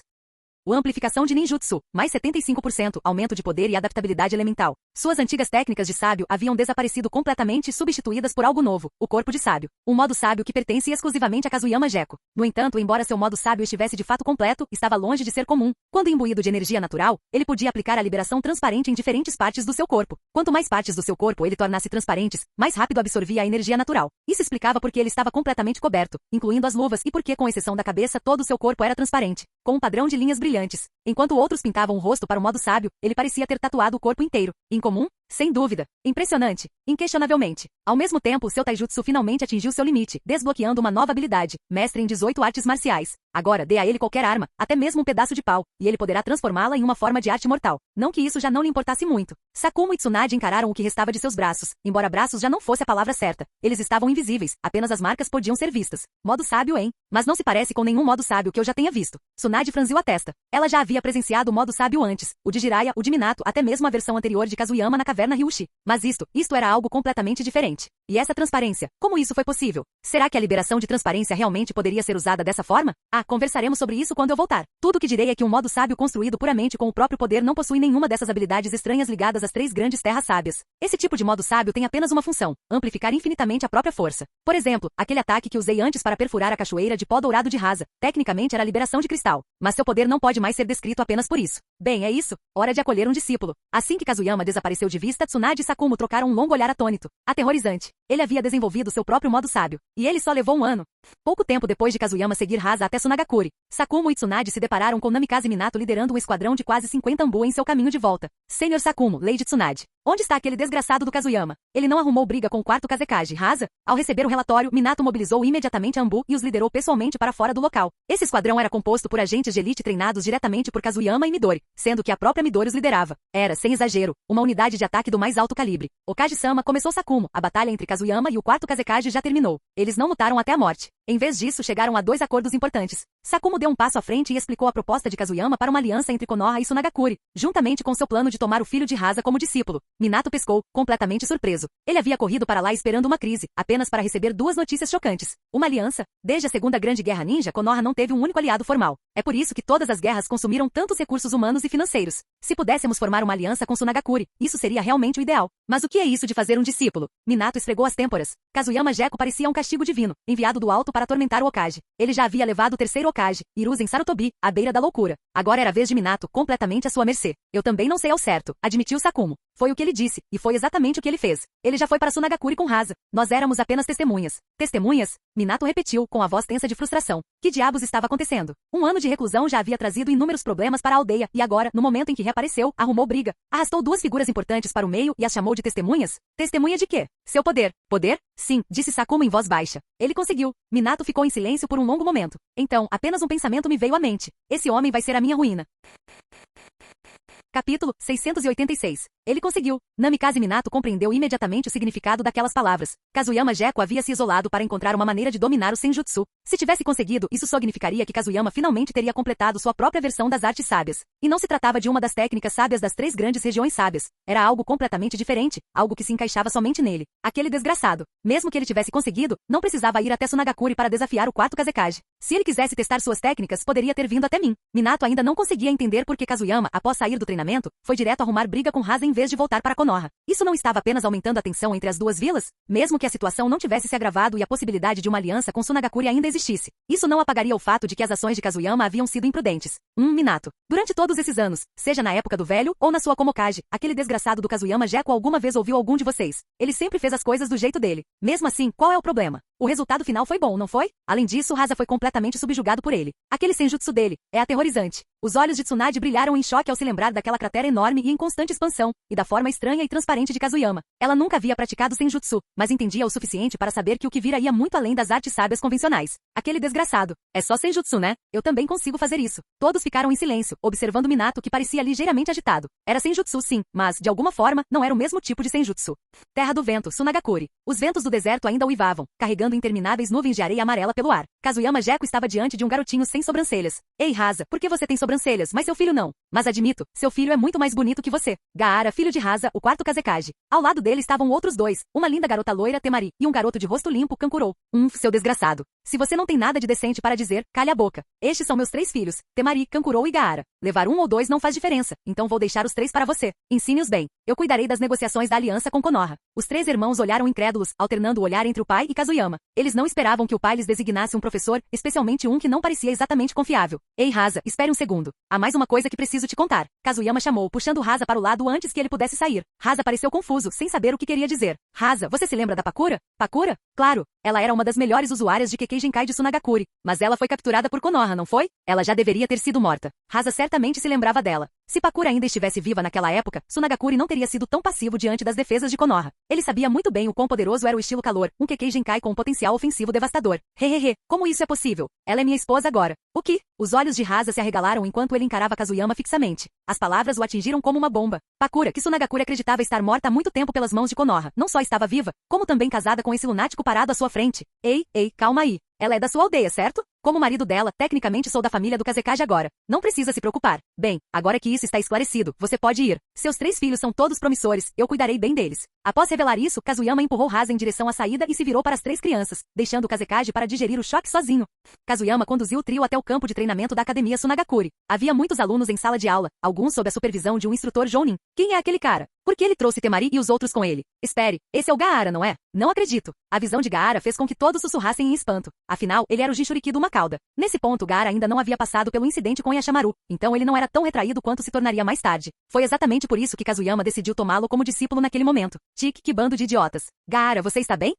Amplificação de ninjutsu, mais 75%, aumento de poder e adaptabilidade elemental. Suas antigas técnicas de sábio haviam desaparecido completamente e substituídas por algo novo, o corpo de sábio. Um modo sábio que pertence exclusivamente a Kazuyama Gekko. No entanto, embora seu modo sábio estivesse de fato completo, estava longe de ser comum. Quando imbuído de energia natural, ele podia aplicar a liberação transparente em diferentes partes do seu corpo. Quanto mais partes do seu corpo ele tornasse transparentes, mais rápido absorvia a energia natural. Isso explicava por que ele estava completamente coberto, incluindo as luvas, e por que, com exceção da cabeça, todo o seu corpo era transparente, com um padrão de linhas brilhantes. Enquanto outros pintavam o rosto para o modo sábio, ele parecia ter tatuado o corpo inteiro. Incomum? Sem dúvida. Impressionante. Inquestionavelmente. Ao mesmo tempo, seu taijutsu finalmente atingiu seu limite, desbloqueando uma nova habilidade, mestre em 18 artes marciais. Agora, dê a ele qualquer arma, até mesmo um pedaço de pau, e ele poderá transformá-la em uma forma de arte mortal. Não que isso já não lhe importasse muito. Sakumo e Tsunade encararam o que restava de seus braços, embora braços já não fosse a palavra certa. Eles estavam invisíveis, apenas as marcas podiam ser vistas. Modo sábio, hein? Mas não se parece com nenhum modo sábio que eu já tenha visto. Tsunade franziu a testa. Ela já havia presenciado o modo sábio antes, o de Jiraiya, o de Minato, até mesmo a versão anterior de Kazuyama na caverna Ryushi. Mas isto era algo completamente diferente. E essa transparência, como isso foi possível? Será que a liberação de transparência realmente poderia ser usada dessa forma? Conversaremos sobre isso quando eu voltar. Tudo o que direi é que um modo sábio construído puramente com o próprio poder não possui nenhuma dessas habilidades estranhas ligadas às 3 grandes terras sábias. Esse tipo de modo sábio tem apenas uma função: amplificar infinitamente a própria força. Por exemplo, aquele ataque que usei antes para perfurar a cachoeira de pó dourado de Rasa, tecnicamente era a liberação de cristal. Mas seu poder não pode mais ser descrito apenas por isso. Bem, é isso. Hora de acolher um discípulo. Assim que Kazuyama desapareceu de vista, Tsunade e Sakumo trocaram um longo olhar atônito. Aterrorizante. Ele havia desenvolvido seu próprio modo sábio. E ele só levou 1 ano. Pouco tempo depois de Kazuyama seguir Rasa até Sunagakure, Sakumo e Tsunade se depararam com Namikaze Minato liderando um esquadrão de quase 50 ambu em seu caminho de volta. Senhor Sakumo, Lady Tsunade. Onde está aquele desgraçado do Kazuyama? Ele não arrumou briga com o 4º Kazekage, Rasa? Ao receber o relatório, Minato mobilizou imediatamente a Ambu e os liderou pessoalmente para fora do local. Esse esquadrão era composto por agentes de elite treinados diretamente por Kazuyama e Midori, sendo que a própria Midori os liderava. Era, sem exagero, uma unidade de ataque do mais alto calibre. Okage-sama começou Sakumo. A batalha entre Kazuyama e o 4º Kazekage já terminou. Eles não lutaram até a morte. Em vez disso, chegaram a 2 acordos importantes. Sakumo deu um passo à frente e explicou a proposta de Kazuyama para uma aliança entre Konoha e Sunagakure, juntamente com seu plano de tomar o filho de Rasa como discípulo. Minato pescou, completamente surpreso. Ele havia corrido para lá esperando uma crise, apenas para receber 2 notícias chocantes. Uma aliança? Desde a Segunda Grande Guerra Ninja, Konoha não teve um único aliado formal. É por isso que todas as guerras consumiram tantos recursos humanos e financeiros. Se pudéssemos formar uma aliança com Sunagakure, isso seria realmente o ideal. Mas o que é isso de fazer um discípulo? Minato esfregou as têmporas. Kazuyama Gekko parecia um castigo divino, enviado do alto para atormentar o Okage. Ele já havia levado o 3º Okage, Hiruzen Sarutobi, à beira da loucura. Agora era a vez de Minato, completamente à sua mercê. Eu também não sei ao certo, admitiu Sakumo. Foi o que ele disse, e foi exatamente o que ele fez. Ele já foi para Sunagakure com Rasa. Nós éramos apenas testemunhas. Testemunhas? Minato repetiu, com a voz tensa de frustração. Que diabos estava acontecendo? 1 ano de reclusão já havia trazido inúmeros problemas para a aldeia, e agora, no momento em que reapareceu, arrumou briga. Arrastou 2 figuras importantes para o meio e as chamou de testemunhas? Testemunha de quê? Seu poder. Poder? Sim, disse Sakumo em voz baixa. Ele conseguiu. Minato ficou em silêncio por um longo momento. Então, apenas um pensamento me veio à mente. Esse homem vai ser a minha ruína. Capítulo 686. Ele conseguiu. Namikaze Minato compreendeu imediatamente o significado daquelas palavras. Kazuyama Gekko havia se isolado para encontrar uma maneira de dominar o Senjutsu. Se tivesse conseguido, isso significaria que Kazuyama finalmente teria completado sua própria versão das artes sábias. E não se tratava de uma das técnicas sábias das 3 grandes regiões sábias. Era algo completamente diferente, algo que se encaixava somente nele. Aquele desgraçado. Mesmo que ele tivesse conseguido, não precisava ir até Sunagakure para desafiar o 4º Kazekage. Se ele quisesse testar suas técnicas, poderia ter vindo até mim. Minato ainda não conseguia entender por que Kazuyama, após sair do treinamento, foi direto arrumar briga com Hasa em vez de voltar para Konoha. Isso não estava apenas aumentando a tensão entre as duas vilas? Mesmo que a situação não tivesse se agravado e a possibilidade de uma aliança com Sunagakure ainda existisse, isso não apagaria o fato de que as ações de Kazuyama haviam sido imprudentes. Minato. Durante todos esses anos, seja na época do velho ou na sua Komokage, aquele desgraçado do Kazuyama Gekko alguma vez ouviu algum de vocês. Ele sempre fez as coisas do jeito dele. Mesmo assim, qual é o problema? O resultado final foi bom, não foi? Além disso, Hasa foi completamente subjugado por ele. Aquele senjutsu dele é aterrorizante. Os olhos de Tsunade brilharam em choque ao se lembrar daquela cratera enorme e em constante expansão, e da forma estranha e transparente de Kazuyama. Ela nunca havia praticado senjutsu, mas entendia o suficiente para saber que o que vira ia muito além das artes sábias convencionais. Aquele desgraçado. É só senjutsu, né? Eu também consigo fazer isso. Todos ficaram em silêncio, observando Minato que parecia ligeiramente agitado. Era senjutsu sim, mas, de alguma forma, não era o mesmo tipo de senjutsu. Terra do Vento, Sunagakure. Os ventos do deserto ainda uivavam, carregando intermináveis nuvens de areia amarela pelo ar. Kazuyama Gekko estava diante de um garotinho sem sobrancelhas. Ei, Hasa, por que você tem sobrancelhas, mas seu filho não? Mas admito, seu filho é muito mais bonito que você. Gaara, filho de Hasa, o 4º Kazekage. Ao lado dele estavam outros 2, uma linda garota loira Temari, e um garoto de rosto limpo Kankuro. Seu desgraçado. Se você não tem nada de decente para dizer, calhe a boca. Estes são meus 3 filhos, Temari, Kankuro e Gaara. Levar 1 ou 2 não faz diferença, então vou deixar os 3 para você. Ensine-os bem. Eu cuidarei das negociações da aliança com Konoha. Os 3 irmãos olharam incrédulos, alternando o olhar entre o pai e Kazuyama. Eles não esperavam que o pai lhes designasse um professor, especialmente um que não parecia exatamente confiável. Ei, Hasa, espere um segundo. Há mais uma coisa que preciso te contar. Kazuyama chamou, puxando Hasa para o lado antes que ele pudesse sair. Hasa pareceu confuso, sem saber o que queria dizer. Hasa, você se lembra da Pakura? Pakura? Claro. Ela era uma das melhores usuárias de Kekkei Genkai de Sunagakure. Mas ela foi capturada por Konoha, não foi? Ela já deveria ter sido morta. Hasa certamente se lembrava dela. Se Pakura ainda estivesse viva naquela época, Sunagakure não teria sido tão passivo diante das defesas de Konoha. Ele sabia muito bem o quão poderoso era o estilo calor, um Kekkei Genkai com um potencial ofensivo devastador. Hehehe, como isso é possível? Ela é minha esposa agora. O que? Os olhos de Hasa se arregalaram enquanto ele encarava Kazuyama fixamente. As palavras o atingiram como uma bomba. Pakura, que Sunagakure acreditava estar morta há muito tempo pelas mãos de Konoha, não só estava viva, como também casada com esse lunático parado à sua frente. Ei, calma aí. Ela é da sua aldeia, certo? Como marido dela, tecnicamente sou da família do Kazekage agora. Não precisa se preocupar. Bem, agora que isso está esclarecido, você pode ir. Seus 3 filhos são todos promissores, eu cuidarei bem deles. Após revelar isso, Kazuyama empurrou Hasa em direção à saída e se virou para as 3 crianças, deixando o Kazekage para digerir o choque sozinho. Kazuyama conduziu o trio até o campo de treinamento da Academia Sunagakure. Havia muitos alunos em sala de aula, alguns sob a supervisão de um instrutor jounin. Quem é aquele cara? Por que ele trouxe Temari e os outros com ele? Espere, esse é o Gaara, não é? Não acredito. A visão de Gaara fez com que todos sussurrassem em espanto. Afinal, ele era o Jinchuriki do Makauda. Nesse ponto, Gaara ainda não havia passado pelo incidente com Yashamaru, então ele não era tão retraído quanto se tornaria mais tarde. Foi exatamente por isso que Kazuyama decidiu tomá-lo como discípulo naquele momento. Tique, que bando de idiotas. Gaara, você está bem?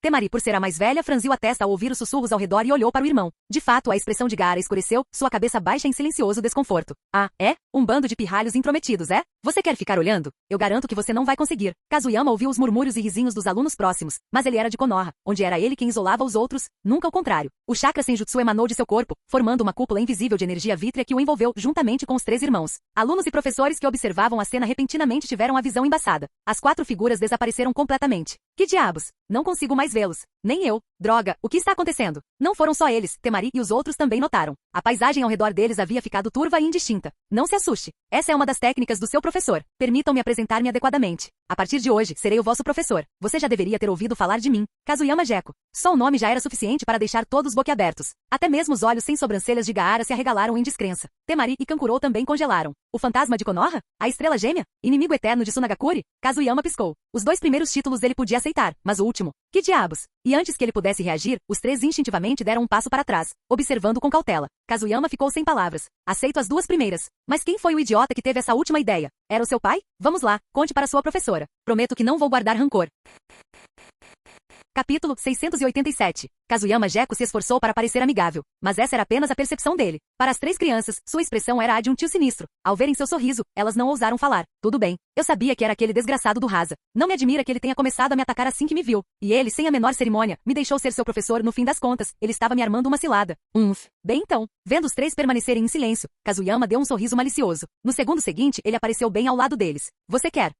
Temari, por ser a mais velha, franziu a testa ao ouvir os sussurros ao redor e olhou para o irmão. De fato, a expressão de Gaara escureceu, sua cabeça baixa em silencioso desconforto. Ah, é? Um bando de pirralhos intrometidos, é? Você quer ficar olhando? Eu garanto que você não vai conseguir. Kazuyama ouviu os murmúrios e risinhos dos alunos próximos, mas ele era de Konoha, onde era ele quem isolava os outros, nunca o contrário. O chakra senjutsu emanou de seu corpo, formando uma cúpula invisível de energia vítrea que o envolveu, juntamente com os 3 irmãos. Alunos e professores que observavam a cena repentinamente tiveram a visão embaçada. As 4 figuras desapareceram completamente. Que diabos? Não consigo mais vê-los. Nem eu. Droga, o que está acontecendo? Não foram só eles, Temari e os outros também notaram. A paisagem ao redor deles havia ficado turva e indistinta. Não se assuste. Essa é uma das técnicas do seu professor. Permitam-me apresentar-me adequadamente. A partir de hoje, serei o vosso professor. Você já deveria ter ouvido falar de mim, Kazuyama Gekko. Só o nome já era suficiente para deixar todos boquiabertos. Até mesmo os olhos sem sobrancelhas de Gaara se arregalaram em descrença. Temari e Kankuro também congelaram. O fantasma de Konoha? A estrela gêmea? Inimigo eterno de Sunagakure? Kazuyama piscou. Os 2 primeiros títulos ele podia aceitar, mas o último? Que diabos? E antes que ele pudesse reagir, os 3 instintivamente deram um passo para trás, observando com cautela. Kazuyama ficou sem palavras. Aceito as 2 primeiras. Mas quem foi o idiota que teve essa última ideia? Era o seu pai? Vamos lá, conte para sua professora. Prometo que não vou guardar rancor. Capítulo 687. Kazuyama Gecko se esforçou para parecer amigável, mas essa era apenas a percepção dele. Para as três crianças, sua expressão era a de um tio sinistro. Ao verem seu sorriso, elas não ousaram falar. Tudo bem. Eu sabia que era aquele desgraçado do Rasa. Não me admira que ele tenha começado a me atacar assim que me viu. E ele, sem a menor cerimônia, me deixou ser seu professor. No fim das contas, ele estava me armando uma cilada. Bem então. Vendo os três permanecerem em silêncio, Kazuyama deu um sorriso malicioso. No segundo seguinte, ele apareceu bem ao lado deles. Você quer?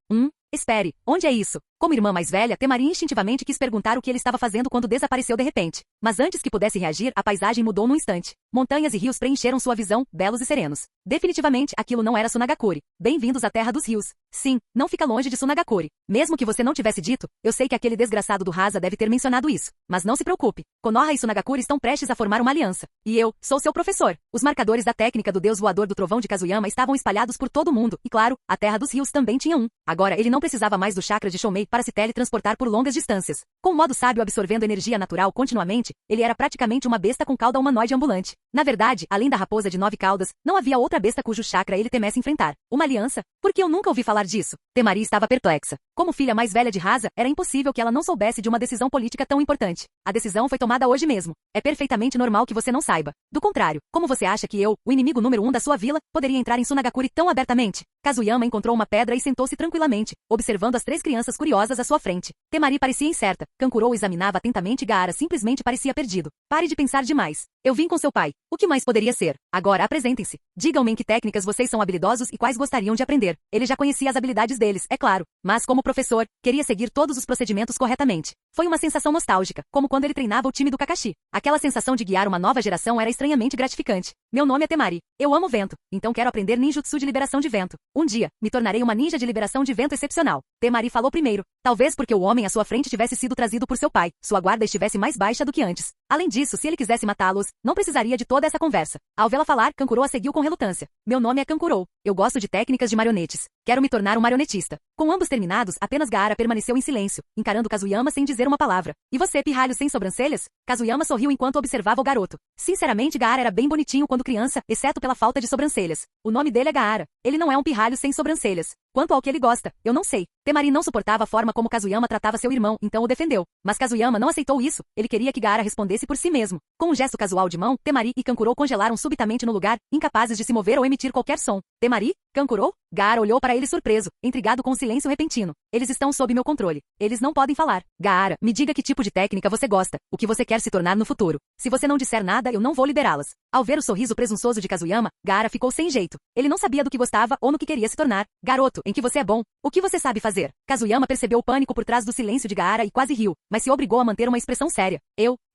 Espere, onde é isso? Como irmã mais velha, Temari instintivamente quis perguntar o que ele estava fazendo quando desapareceu de repente. Mas antes que pudesse reagir, a paisagem mudou num instante. Montanhas e rios preencheram sua visão, belos e serenos. Definitivamente, aquilo não era Sunagakure. Bem-vindos à Terra dos Rios. Sim, não fica longe de Sunagakure. Mesmo que você não tivesse dito, eu sei que aquele desgraçado do Rasa deve ter mencionado isso. Mas não se preocupe. Konoha e Sunagakure estão prestes a formar uma aliança. E eu, sou seu professor. Os marcadores da técnica do deus voador do trovão de Kazuyama estavam espalhados por todo o mundo. E claro, a Terra dos Rios também tinha um. Agora ele não precisava mais do chakra de Shoumei para se teletransportar por longas distâncias. Com um modo sábio absorvendo energia natural continuamente, ele era praticamente uma besta com cauda humanoide ambulante. Na verdade, além da raposa de 9 caudas, não havia outra besta cujo chakra ele temesse enfrentar. Uma aliança? Por que eu nunca ouvi falar disso? Temari estava perplexa. Como filha mais velha de Rasa, era impossível que ela não soubesse de uma decisão política tão importante. A decisão foi tomada hoje mesmo. É perfeitamente normal que você não saiba. Do contrário, como você acha que eu, o inimigo número 1 da sua vila, poderia entrar em Sunagakure tão abertamente? Kazuyama encontrou uma pedra e sentou-se tranquilamente, observando as três crianças curiosas à sua frente. Temari parecia incerta. Kankuro o examinava atentamente e Gaara simplesmente parecia perdido. Pare de pensar demais. Eu vim com seu pai. O que mais poderia ser? Agora apresentem-se. Digam-me em que técnicas vocês são habilidosos e quais gostariam de aprender. Ele já conhecia as habilidades deles, é claro. Mas como professor, queria seguir todos os procedimentos corretamente. Foi uma sensação nostálgica, como quando ele treinava o time do Kakashi. Aquela sensação de guiar uma nova geração era estranhamente gratificante. Meu nome é Temari. Eu amo vento, então quero aprender ninjutsu de liberação de vento. Um dia, me tornarei uma ninja de liberação de vento excepcional. Temari falou primeiro. Talvez porque o homem à sua frente tivesse sido trazido por seu pai, sua guarda estivesse mais baixa do que antes. Além disso, se ele quisesse matá-los, não precisaria de toda essa conversa. Ao vê-la falar, Kankuro a seguiu com relutância. Meu nome é Kankuro. Eu gosto de técnicas de marionetes. Quero me tornar um marionetista. Com ambos terminados, apenas Gaara permaneceu em silêncio, encarando Kazuyama sem dizer uma palavra. E você, pirralho sem sobrancelhas? Kazuyama sorriu enquanto observava o garoto. Sinceramente, Gaara era bem bonitinho quando criança, exceto pela falta de sobrancelhas. O nome dele é Gaara. Ele não é um pirralho sem sobrancelhas. Quanto ao que ele gosta, eu não sei. Temari não suportava a forma como Kazuyama tratava seu irmão, então o defendeu. Mas Kazuyama não aceitou isso. Ele queria que Gaara respondesse por si mesmo. Com um gesto casual de mão, Temari e Kankuro congelaram subitamente no lugar, incapazes de se mover ou emitir qualquer som. Temari? Kankuro? Gaara olhou para ele surpreso, intrigado com o silêncio repentino. Eles estão sob meu controle. Eles não podem falar. Gaara, me diga que tipo de técnica você gosta, o que você quer se tornar no futuro. Se você não disser nada, eu não vou liberá-las. Ao ver o sorriso presunçoso de Kazuyama, Gaara ficou sem jeito. Ele não sabia do que gostava ou no que queria se tornar. Garoto, em que você é bom? O que você sabe fazer? Kazuyama percebeu o pânico por trás do silêncio de Gaara e quase riu, mas se obrigou a manter uma expressão séria.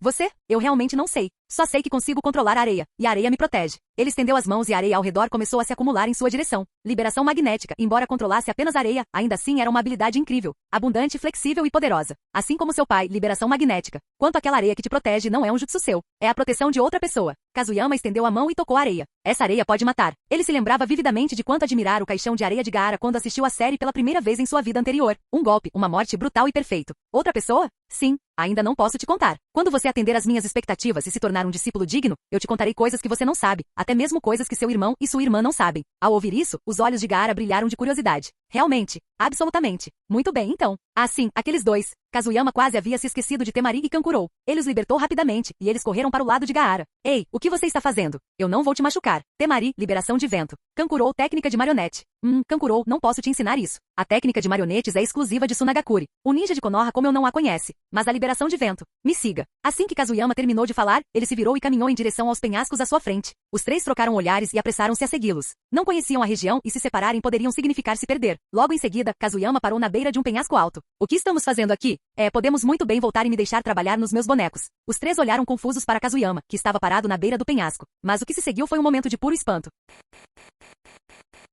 Você? Eu realmente não sei. Só sei que consigo controlar a areia, e a areia me protege. Ele estendeu as mãos e a areia ao redor começou a se acumular em sua direção. Liberação magnética, embora controlasse apenas a areia, ainda assim era uma habilidade incrível, abundante, flexível e poderosa. Assim como seu pai, liberação magnética. Quanto àquela areia que te protege não é um jutsu seu, é a proteção de outra pessoa. Kazuyama estendeu a mão e tocou a areia. Essa areia pode matar. Ele se lembrava vividamente de quanto admirar o caixão de areia de Gaara quando assistiu a série pela primeira vez em sua vida anterior. Um golpe, uma morte brutal e perfeito. Outra pessoa? Sim. Ainda não posso te contar. Quando você atender às minhas expectativas e se tornar um discípulo digno, eu te contarei coisas que você não sabe, até mesmo coisas que seu irmão e sua irmã não sabem. Ao ouvir isso, os olhos de Gaara brilharam de curiosidade. Realmente? Absolutamente. Muito bem, então. Ah, sim, aqueles dois. Kazuyama quase havia se esquecido de Temari e Kankuro. Ele os libertou rapidamente, e eles correram para o lado de Gaara. Ei, o que você está fazendo? Eu não vou te machucar. Temari, liberação de vento. Kankuro, técnica de marionete. Kankuro, não posso te ensinar isso. A técnica de marionetes é exclusiva de Sunagakure. O ninja de Konoha como eu não a conhece. Mas a liberação de vento. Me siga. Assim que Kazuyama terminou de falar, ele se virou e caminhou em direção aos penhascos à sua frente. Os três trocaram olhares e apressaram-se a segui-los. Não conheciam a região e se separarem poderiam significar se perder. Logo em seguida, Kazuyama parou na beira de um penhasco alto. O que estamos fazendo aqui? Podemos muito bem voltar e me deixar trabalhar nos meus bonecos. Os três olharam confusos para Kazuyama, que estava parado na beira do penhasco. Mas o que se seguiu foi um momento de puro espanto.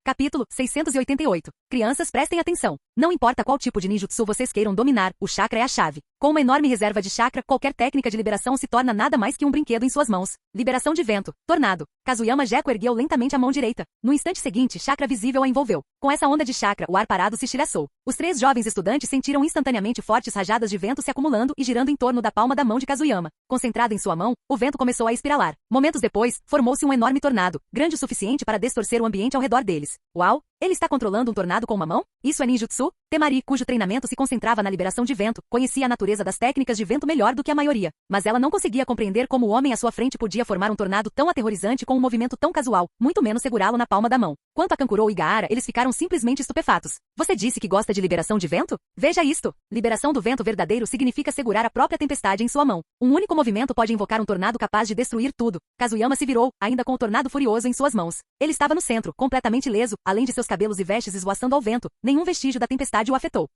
Capítulo 688. Crianças, prestem atenção. Não importa qual tipo de ninjutsu vocês queiram dominar, o chakra é a chave. Com uma enorme reserva de chakra, qualquer técnica de liberação se torna nada mais que um brinquedo em suas mãos. Liberação de vento. Tornado. Kazuyama Gecko ergueu lentamente a mão direita. No instante seguinte, chakra visível a envolveu. Com essa onda de chakra, o ar parado se estilhaçou. Os três jovens estudantes sentiram instantaneamente fortes rajadas de vento se acumulando e girando em torno da palma da mão de Kazuyama. Concentrado em sua mão, o vento começou a espiralar. Momentos depois, formou-se um enorme tornado, grande o suficiente para distorcer o ambiente ao redor deles. Uau! Ele está controlando um tornado com uma mão? Isso é ninjutsu? Temari, cujo treinamento se concentrava na liberação de vento, conhecia a natureza das técnicas de vento melhor do que a maioria, mas ela não conseguia compreender como o homem à sua frente podia formar um tornado tão aterrorizante com um movimento tão casual, muito menos segurá-lo na palma da mão. Quanto a Kankuro e Gaara, eles ficaram simplesmente estupefatos. Você disse que gosta de liberação de vento? Veja isto. Liberação do vento verdadeiro significa segurar a própria tempestade em sua mão. Um único movimento pode invocar um tornado capaz de destruir tudo. Kazuyama se virou, ainda com o tornado furioso em suas mãos. Ele estava no centro, completamente ileso, além de seus cabelos e vestes esvoaçando ao vento. Nenhum vestígio da tempestade o afetou.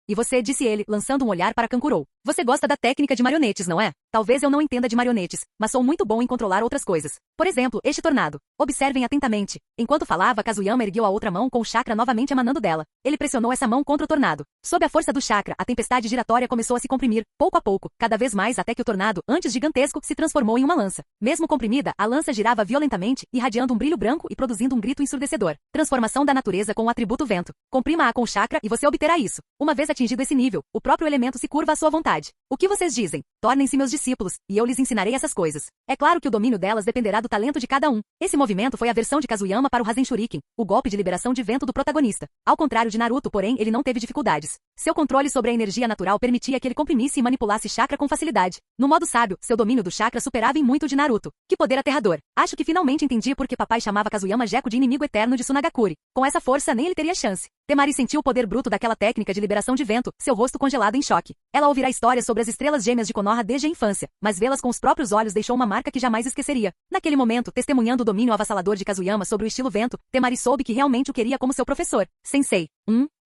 E você, disse ele, lançando um olhar para Kankuro. Você gosta da técnica de marionetes, não é? Talvez eu não entenda de marionetes, mas sou muito bom em controlar outras coisas. Por exemplo, este tornado. Observem atentamente. Enquanto falava, Kazuyama ergueu a outra mão com o chakra novamente emanando dela. Ele pressionou essa mão contra o tornado. Sob a força do chakra, a tempestade giratória começou a se comprimir, pouco a pouco, cada vez mais até que o tornado, antes gigantesco, se transformou em uma lança. Mesmo comprimida, a lança girava violentamente, irradiando um brilho branco e produzindo um grito ensurdecedor. Transformação da natureza com o atributo vento. Comprima-a com o chakra e você obterá isso. Uma vez atingido esse nível, o próprio elemento se curva à sua vontade. O que vocês dizem? Tornem-se meus discípulos, e eu lhes ensinarei essas coisas. É claro que o domínio delas dependerá do talento de cada um. Esse movimento foi a versão de Kazuyama para o Rasen Shuriken, o golpe de liberação de vento do protagonista. Ao contrário de Naruto, porém, ele não teve dificuldades. Seu controle sobre a energia natural permitia que ele comprimisse e manipulasse chakra com facilidade. No modo sábio, seu domínio do chakra superava em muito o de Naruto. Que poder aterrador! Acho que finalmente entendi por que papai chamava Kazuyama Gekko de inimigo eterno de Tsunagakure. Com essa força, nem ele teria chance. Temari sentiu o poder bruto daquela técnica de liberação de vento, seu rosto congelado em choque. Ela ouvirá histórias sobre as estrelas gêmeas de Konoha desde a infância, mas vê-las com os próprios olhos deixou uma marca que jamais esqueceria. Naquele momento, testemunhando o domínio avassalador de Kazuyama sobre o estilo vento, Temari soube que realmente o queria como seu professor. Sensei.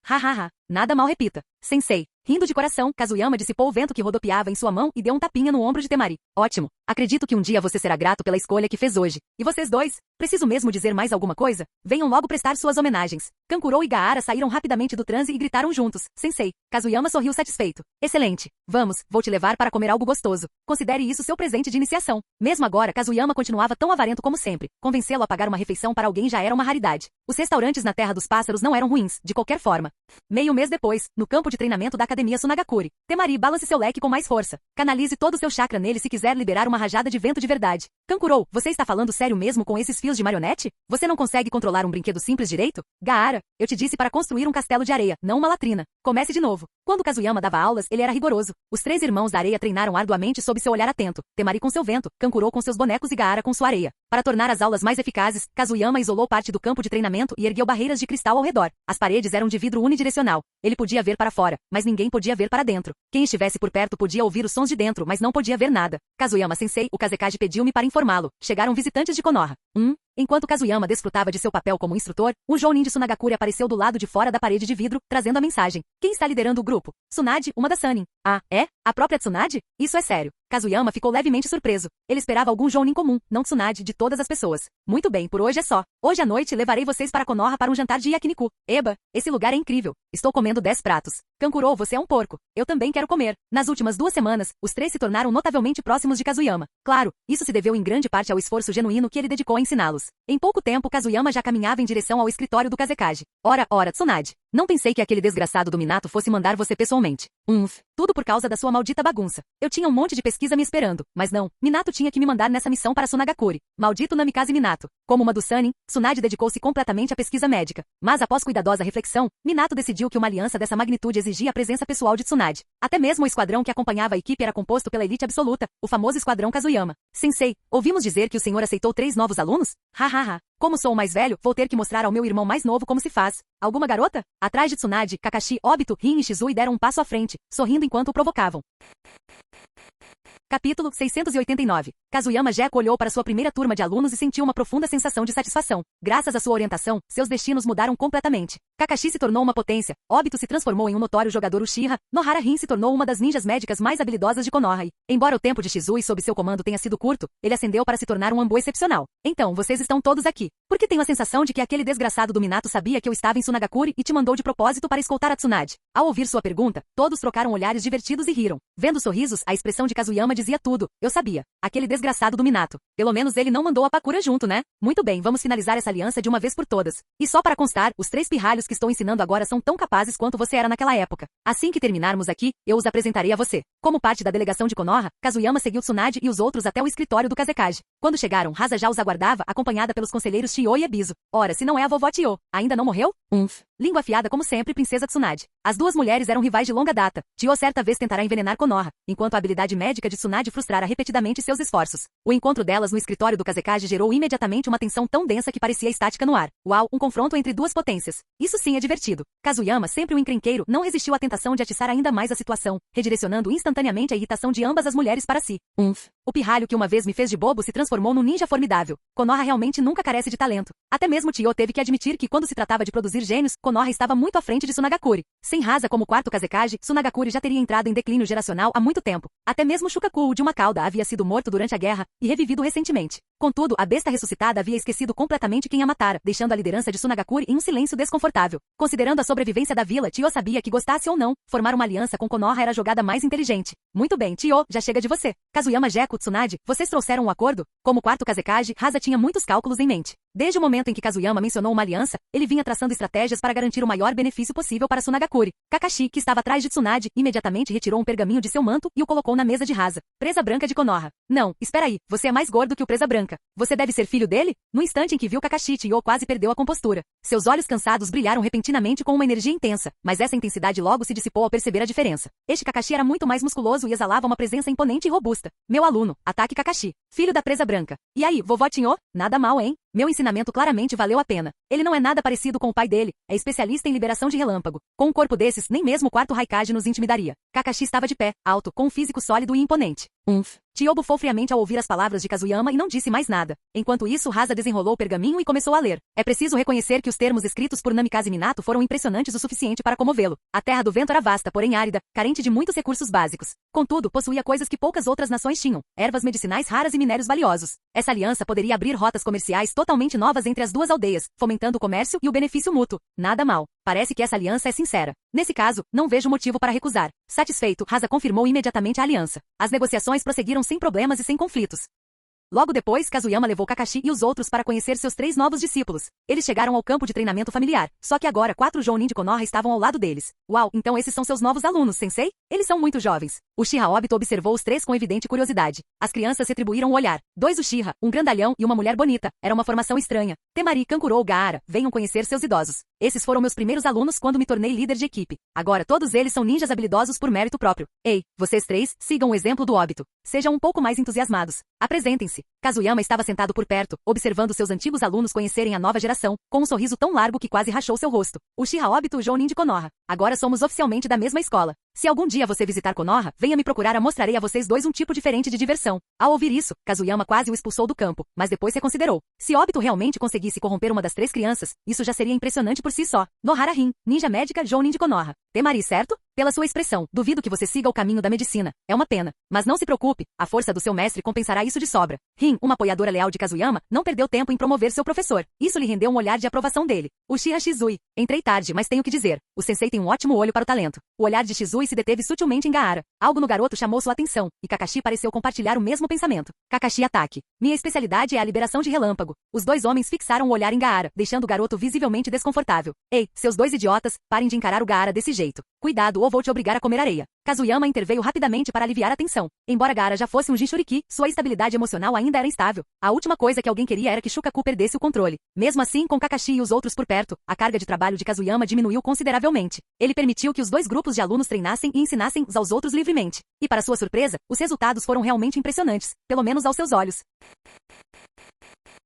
Hahaha. Nada mal repita. Sensei. Rindo de coração, Kazuyama dissipou o vento que rodopiava em sua mão e deu um tapinha no ombro de Temari. Ótimo. Acredito que um dia você será grato pela escolha que fez hoje. E vocês dois? Preciso mesmo dizer mais alguma coisa? Venham logo prestar suas homenagens. Kankuro e Gaara saíram rapidamente do transe e gritaram juntos. Sensei. Kazuyama sorriu satisfeito. Excelente. Vamos, vou te levar para comer algo gostoso. Considere isso seu presente de iniciação. Mesmo agora, Kazuyama continuava tão avarento como sempre. Convencê-lo a pagar uma refeição para alguém já era uma raridade. Os restaurantes na Terra dos Pássaros não eram ruins, de qualquer forma. Meio mês depois, no campo de treinamento da Academia Tsunagakure, Temari, balance seu leque com mais força. Canalize todo o seu chakra nele se quiser liberar uma rajada de vento de verdade. Kankuro, você está falando sério mesmo com esses fios de marionete? Você não consegue controlar um brinquedo simples direito? Gaara, eu te disse para construir um castelo de areia, não uma latrina. Comece de novo. Quando Kazuyama dava aulas, ele era rigoroso. Os três irmãos da areia treinaram arduamente sob seu olhar atento. Temari com seu vento, Kankuro com seus bonecos e Gaara com sua areia. Para tornar as aulas mais eficazes, Kazuyama isolou parte do campo de treinamento e ergueu barreiras de cristal ao redor. As paredes eram de vidro unidirecional. Ele podia ver para fora, mas ninguém podia ver para dentro. Quem estivesse por perto podia ouvir os sons de dentro, mas não podia ver nada. Kazuyama-sensei, o Kazekage pediu-me para informá-lo. Chegaram visitantes de Konoha. Enquanto Kazuyama desfrutava de seu papel como instrutor, um Jounin de Tsunagakure apareceu do lado de fora da parede de vidro, trazendo a mensagem. Quem está liderando o grupo? Tsunade, uma da Sanin. Ah, é? A própria Tsunade? Isso é sério. Kazuyama ficou levemente surpreso. Ele esperava algum Jounin comum, não Tsunade, de todas as pessoas. Muito bem, por hoje é só. Hoje à noite levarei vocês para Konoha para um jantar de yakiniku. Eba, esse lugar é incrível. Estou comendo 10 pratos. Kankuro, você é um porco. Eu também quero comer. Nas últimas 2 semanas, os três se tornaram notavelmente próximos de Kazuyama. Claro, isso se deveu em grande parte ao esforço genuíno que ele dedicou a ensiná-los. Em pouco tempo, Kazuyama já caminhava em direção ao escritório do Kazekage. Ora, Tsunade. Não pensei que aquele desgraçado do Minato fosse mandar você pessoalmente. Tudo por causa da sua maldita bagunça. Eu tinha um monte de pesquisa me esperando, mas não. Minato tinha que me mandar nessa missão para Tsunagakure. Maldito Namikaze Minato. Como uma do Sanin, Tsunade dedicou-se completamente à pesquisa médica. Mas após cuidadosa reflexão, Minato decidiu que uma aliança dessa magnitude exigia a presença pessoal de Tsunade. Até mesmo o esquadrão que acompanhava a equipe era composto pela elite absoluta, o famoso esquadrão Kazuyama. Sensei, ouvimos dizer que o senhor aceitou 3 novos alunos? Hahaha. Como sou o mais velho, vou ter que mostrar ao meu irmão mais novo como se faz. Alguma garota? Atrás de Tsunade, Kakashi, Obito, Rin e Shizui deram um passo à frente, sorrindo enquanto o provocavam. Capítulo 689. Kazuyama Gekko olhou para sua primeira turma de alunos e sentiu uma profunda sensação de satisfação. Graças à sua orientação, seus destinos mudaram completamente. Kakashi se tornou uma potência, Obito se transformou em um notório jogador Uchiha, Nohara Rin se tornou uma das ninjas médicas mais habilidosas de Konoha e, embora o tempo de Shizui sob seu comando tenha sido curto, ele ascendeu para se tornar um Anbo excepcional. Então, vocês estão todos aqui. Porque tenho a sensação de que aquele desgraçado do Minato sabia que eu estava em Tsunagakure e te mandou de propósito para escoltar a Tsunade. Ao ouvir sua pergunta, todos trocaram olhares divertidos e riram. Vendo sorrisos, a expressão de Kazuyama dizia tudo. Eu sabia. Aquele desgraçado do Minato. Pelo menos ele não mandou a Pakura junto, né? Muito bem, vamos finalizar essa aliança de uma vez por todas. E só para constar, os 3 pirralhos que estou ensinando agora são tão capazes quanto você era naquela época. Assim que terminarmos aqui, eu os apresentarei a você. Como parte da delegação de Konoha, Kazuyama seguiu Tsunade e os outros até o escritório do Kazekage. Quando chegaram, Hasa já os aguardava, acompanhada pelos conselheiros Chiyo e Ebisu. Ora, se não é a vovó Chiyo, ainda não morreu? Língua afiada como sempre, princesa Tsunade. As duas mulheres eram rivais de longa data. Chiyo certa vez tentará envenenar Konoha, enquanto a habilidade médica de Tsunade frustrara repetidamente seus esforços. O encontro delas no escritório do Kazekage gerou imediatamente uma tensão tão densa que parecia estática no ar. Uau, um confronto entre duas potências. Isso sim é divertido. Kazuyama, sempre um encrenqueiro, não resistiu à tentação de atiçar ainda mais a situação, redirecionando instantaneamente a irritação de ambas as mulheres para si. O pirralho que uma vez me fez de bobo se transformou num ninja formidável. Konoha realmente nunca carece de talento. Até mesmo Chiyo teve que admitir que quando se tratava de produzir gênios, Konoha estava muito à frente de Tsunagakuri. Sem Hasa como quarto Kazekage, Tsunagakuri já teria entrado em declínio geracional há muito tempo. Até mesmo Shukaku, o de uma cauda, havia sido morto durante a guerra e revivido recentemente. Contudo, a besta ressuscitada havia esquecido completamente quem a matara, deixando a liderança de Tsunagakuri em um silêncio desconfortável. Considerando a sobrevivência da vila, Chiyo sabia que gostasse ou não, formar uma aliança com Konoha era a jogada mais inteligente. Muito bem, Chiyo, já chega de você. Kazuyama Jeko Tsunade, vocês trouxeram um acordo? Como quarto Kazekage, Hasa tinha muitos cálculos em mente. Desde o momento em que Kazuyama mencionou uma aliança, ele vinha traçando estratégias para garantir o maior benefício possível para Tsunagakuri. Kakashi, que estava atrás de Tsunade, imediatamente retirou um pergaminho de seu manto e o colocou na mesa de Hasa. Presa branca de Konoha. Não, espera aí, você é mais gordo que o presa branca. Você deve ser filho dele? No instante em que viu Kakashi, Chiyo quase perdeu a compostura. Seus olhos cansados brilharam repentinamente com uma energia intensa, mas essa intensidade logo se dissipou ao perceber a diferença. Este Kakashi era muito mais musculoso e exalava uma presença imponente e robusta. Meu aluno, ataque Kakashi, filho da presa branca. E aí, vovó Chiyo? Nada mal, hein? Meu ensinamento claramente valeu a pena. Ele não é nada parecido com o pai dele, é especialista em liberação de relâmpago. Com um corpo desses, nem mesmo o quarto Raikage nos intimidaria. Kakashi estava de pé, alto, com um físico sólido e imponente. Chiyo bufou friamente ao ouvir as palavras de Kazuyama e não disse mais nada. Enquanto isso, Hasa desenrolou o pergaminho e começou a ler. É preciso reconhecer que os termos escritos por Namikaze Minato foram impressionantes o suficiente para comovê-lo. A Terra do Vento era vasta, porém árida, carente de muitos recursos básicos. Contudo, possuía coisas que poucas outras nações tinham: ervas medicinais raras e minérios valiosos. Essa aliança poderia abrir rotas comerciais totalmente novas entre as duas aldeias, fomentando o comércio e o benefício mútuo. Nada mal. Parece que essa aliança é sincera. Nesse caso, não vejo motivo para recusar. Satisfeito, Hasa confirmou imediatamente a aliança. As negociações prosseguiram sem problemas e sem conflitos. Logo depois, Kazuyama levou Kakashi e os outros para conhecer seus 3 novos discípulos. Eles chegaram ao campo de treinamento familiar, só que agora 4 Jounin de Konoha estavam ao lado deles. Uau, então esses são seus novos alunos, sensei? Eles são muito jovens. Uchiha Obito observou os 3 com evidente curiosidade. As crianças retribuíram o olhar. 2 Uchiha, um grandalhão e uma mulher bonita. Era uma formação estranha. Temari Kankuro Gaara, venham conhecer seus idosos. Esses foram meus primeiros alunos quando me tornei líder de equipe. Agora todos eles são ninjas habilidosos por mérito próprio. Ei, vocês 3, sigam o exemplo do Obito. Sejam um pouco mais entusiasmados. Apresentem-se. Kazuyama estava sentado por perto, observando seus antigos alunos conhecerem a nova geração, com um sorriso tão largo que quase rachou seu rosto. Uchiha Obito Jounin de Konoha. Agora somos oficialmente da mesma escola. Se algum dia você visitar Konoha, venha me procurar, mostrarei a vocês 2 um tipo diferente de diversão. Ao ouvir isso, Kazuyama quase o expulsou do campo, mas depois reconsiderou. Se Obito realmente conseguisse corromper uma das 3 crianças, isso já seria impressionante por si só. Nohara Rin, ninja médica Jounin de Konoha. Temari, certo? Pela sua expressão, duvido que você siga o caminho da medicina. É uma pena. Mas não se preocupe, a força do seu mestre compensará isso de sobra. Rin, uma apoiadora leal de Kazuyama, não perdeu tempo em promover seu professor. Isso lhe rendeu um olhar de aprovação dele. Uchiha Shizui. Entrei tarde, mas tenho que dizer. O sensei tem um ótimo olho para o talento. O olhar de Shizui se deteve sutilmente em Gaara. Algo no garoto chamou sua atenção, e Kakashi pareceu compartilhar o mesmo pensamento. Kakashi ataque. Minha especialidade é a liberação de relâmpago. Os 2 homens fixaram o olhar em Gaara, deixando o garoto visivelmente desconfortável. Ei, seus 2 idiotas, parem de encarar o Gaara desse jeito. Cuidado ou vou te obrigar a comer areia. Kazuyama interveio rapidamente para aliviar a tensão. Embora Gaara já fosse um Jinchuriki, sua estabilidade emocional ainda era instável. A última coisa que alguém queria era que Shukaku perdesse o controle. Mesmo assim, com Kakashi e os outros por perto, a carga de trabalho de Kazuyama diminuiu consideravelmente. Ele permitiu que os 2 grupos de alunos treinassem e ensinassem uns aos outros livremente. E para sua surpresa, os resultados foram realmente impressionantes, pelo menos aos seus olhos.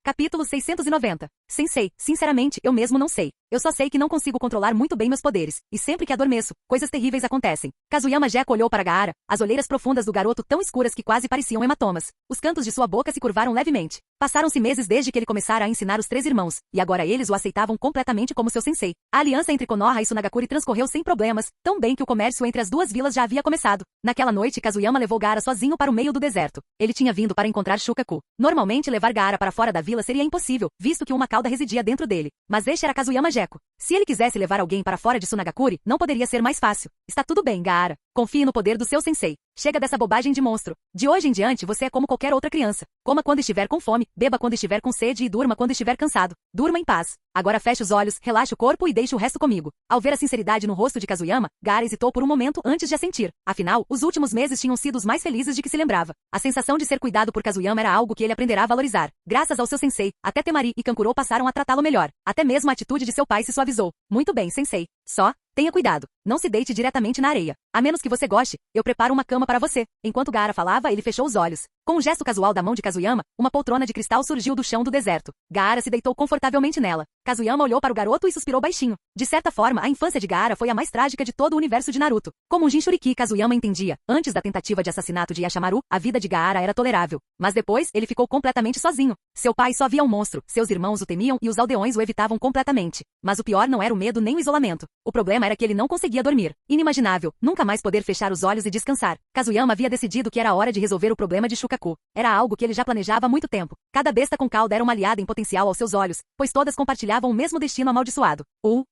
Capítulo 690. Sensei, sinceramente, eu mesmo não sei. Eu só sei que não consigo controlar muito bem meus poderes, e sempre que adormeço, coisas terríveis acontecem. Kazuyama Jeko olhou para Gaara, as olheiras profundas do garoto tão escuras que quase pareciam hematomas. Os cantos de sua boca se curvaram levemente. Passaram-se meses desde que ele começara a ensinar os 3 irmãos, e agora eles o aceitavam completamente como seu sensei. A aliança entre Konoha e Tsunagakuri transcorreu sem problemas, tão bem que o comércio entre as 2 vilas já havia começado. Naquela noite, Kazuyama levou Gaara sozinho para o meio do deserto. Ele tinha vindo para encontrar Shukaku. Normalmente, levar Gaara para fora da vila seria impossível, visto que uma cauda residia dentro dele. Mas este era Kazuyama Jeko. Se ele quisesse levar alguém para fora de Tsunagakuri, não poderia ser mais fácil. Está tudo bem, Gaara. Confie no poder do seu sensei. Chega dessa bobagem de monstro. De hoje em diante você é como qualquer outra criança. Coma quando estiver com fome, beba quando estiver com sede e durma quando estiver cansado. Durma em paz. Agora feche os olhos, relaxe o corpo e deixe o resto comigo. Ao ver a sinceridade no rosto de Kazuyama, Gaara hesitou por um momento antes de assentir. Afinal, os últimos meses tinham sido os mais felizes de que se lembrava. A sensação de ser cuidado por Kazuyama era algo que ele aprenderá a valorizar. Graças ao seu sensei, até Temari e Kankuro passaram a tratá-lo melhor. Até mesmo a atitude de seu pai se suavizou. Muito bem, sensei. Só tenha cuidado. Não se deite diretamente na areia. A menos que você goste, eu preparo uma cama para você. Enquanto Gaara falava, ele fechou os olhos. Com um gesto casual da mão de Kazuyama, uma poltrona de cristal surgiu do chão do deserto. Gaara se deitou confortavelmente nela. Kazuyama olhou para o garoto e suspirou baixinho. De certa forma, a infância de Gaara foi a mais trágica de todo o universo de Naruto. Como um Jinchuriki, Kazuyama entendia. Antes da tentativa de assassinato de Yashamaru, a vida de Gaara era tolerável. Mas depois, ele ficou completamente sozinho. Seu pai só via um monstro, seus irmãos o temiam e os aldeões o evitavam completamente. Mas o pior não era o medo nem o isolamento. O problema era que ele não conseguia dormir. Inimaginável, nunca mais poder fechar os olhos e descansar. Kazuyama havia decidido que era hora de resolver o problema de Shukaku. Era algo que ele já planejava há muito tempo. Cada besta com cauda era uma aliada em potencial aos seus olhos, pois todas compartilhavam o mesmo destino amaldiçoado.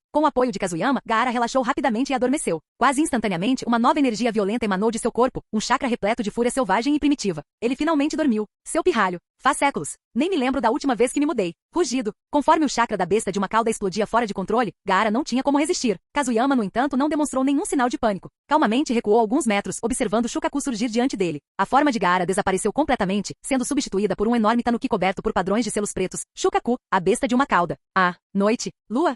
Com o apoio de Kazuyama, Gaara relaxou rapidamente e adormeceu. Quase instantaneamente, uma nova energia violenta emanou de seu corpo, um chakra repleto de fúria selvagem e primitiva. Ele finalmente dormiu. Seu pirralho. Faz séculos. Nem me lembro da última vez que me mudei. Rugido. Conforme o chakra da besta de uma cauda explodia fora de controle, Gaara não tinha como resistir. Kazuyama, no entanto, não demonstrou nenhum sinal de pânico. Calmamente recuou alguns metros, observando Shukaku surgir diante dele. A forma de Gaara desapareceu completamente, sendo substituída por um enorme tanuki coberto por padrões de selos pretos. Shukaku, a besta de uma cauda. Noite. Lua.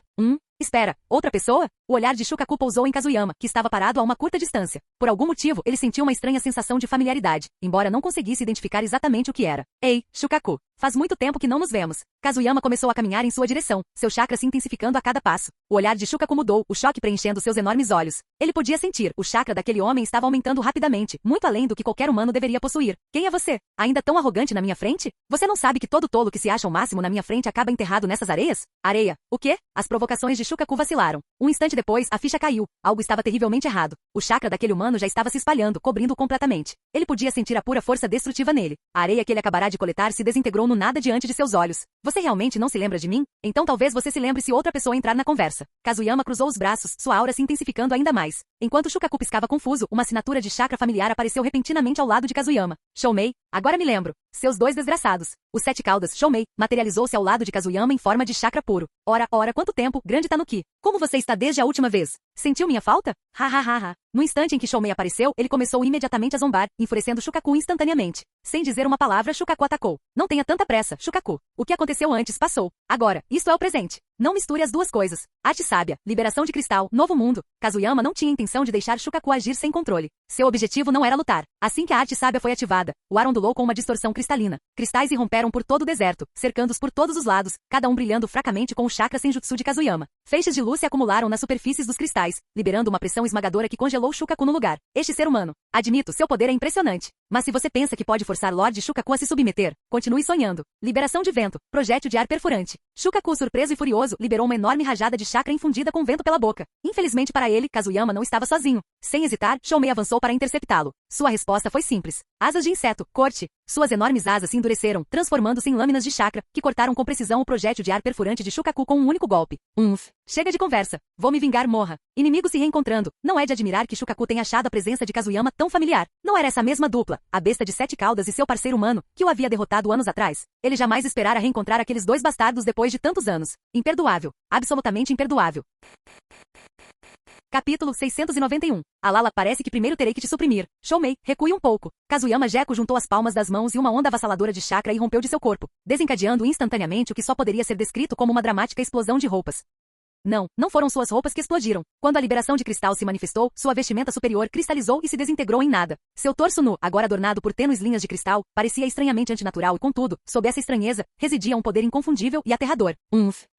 Espera, outra pessoa? O olhar de Shukaku pousou em Kazuyama, que estava parado a uma curta distância. Por algum motivo, ele sentiu uma estranha sensação de familiaridade, embora não conseguisse identificar exatamente o que era. Ei, Shukaku, faz muito tempo que não nos vemos. Kazuyama começou a caminhar em sua direção, seu chakra se intensificando a cada passo. O olhar de Shukaku mudou, o choque preenchendo seus enormes olhos. Ele podia sentir, o chakra daquele homem estava aumentando rapidamente, muito além do que qualquer humano deveria possuir. Quem é você? Ainda tão arrogante na minha frente? Você não sabe que todo tolo que se acha o máximo na minha frente acaba enterrado nessas areias? Areia. O quê? As provocações de Shukaku vacilaram. Um instante depois, a ficha caiu. Algo estava terrivelmente errado. O chakra daquele humano já estava se espalhando, cobrindo-o completamente. Ele podia sentir a pura força destrutiva nele. A areia que ele acabará de coletar se desintegrou no nada diante de seus olhos. Você realmente não se lembra de mim? Então talvez você se lembre se outra pessoa entrar na conversa. Kazuyama cruzou os braços, sua aura se intensificando ainda mais. Enquanto Shukaku piscava confuso, uma assinatura de chakra familiar apareceu repentinamente ao lado de Kazuyama. Shoumei, agora me lembro. Seus dois desgraçados. Os sete caudas, Shoumei, materializou-se ao lado de Kazuyama em forma de chakra puro. Ora, quanto tempo, grande tanuki. Como você está desde a última vez? Sentiu minha falta? Ha. No instante em que Shoumei apareceu, ele começou imediatamente a zombar, enfurecendo Shukaku instantaneamente. Sem dizer uma palavra, Shukaku atacou. Não tenha tanta pressa, Shukaku. O que aconteceu antes passou. Agora, isto é o presente. Não misture as duas coisas. Arte sábia, liberação de cristal, novo mundo. Kazuyama não tinha intenção de deixar Shukaku agir sem controle. Seu objetivo não era lutar. Assim que a arte sábia foi ativada, o ar ondulou com uma distorção cristalina. Cristais irromperam por todo o deserto, cercando-os por todos os lados, cada um brilhando fracamente com o chakra senjutsu de Kazuyama. Feixes de luz se acumularam nas superfícies dos cristais, liberando uma pressão esmagadora que congelou Shukaku no lugar. Este ser humano. Admito, seu poder é impressionante. Mas se você pensa que pode forçar Lord Shukaku a se submeter, continue sonhando. Liberação de vento, projétil de ar perfurante. Shukaku, surpreso e furioso, liberou uma enorme rajada de chakra infundida com vento pela boca. Infelizmente para ele, Kazuyama não estava sozinho. Sem hesitar, Shoumei avançou para interceptá-lo. Sua resposta foi simples. Asas de inseto, corte. Suas enormes asas se endureceram, transformando-se em lâminas de chakra, que cortaram com precisão o projétil de ar perfurante de Shukaku com um único golpe. Chega de conversa. Vou me vingar, morra. Inimigos se reencontrando. Não é de admirar que Shukaku tenha achado a presença de Kazuyama tão familiar. Não era essa mesma dupla, a besta de sete caudas e seu parceiro humano, que o havia derrotado anos atrás. Ele jamais esperara reencontrar aqueles dois bastardos depois de tantos anos. Imperdoável. Absolutamente imperdoável. Capítulo 691. Alala, parece que primeiro terei que te suprimir. Shoumei, recue um pouco. Kazuyama Jeko juntou as palmas das mãos e uma onda avassaladora de chakra irrompeu de seu corpo, desencadeando instantaneamente o que só poderia ser descrito como uma dramática explosão de roupas. Não foram suas roupas que explodiram. Quando a liberação de cristal se manifestou, sua vestimenta superior cristalizou e se desintegrou em nada. Seu torso nu, agora adornado por tênues linhas de cristal, parecia estranhamente antinatural e, contudo, sob essa estranheza, residia um poder inconfundível e aterrador.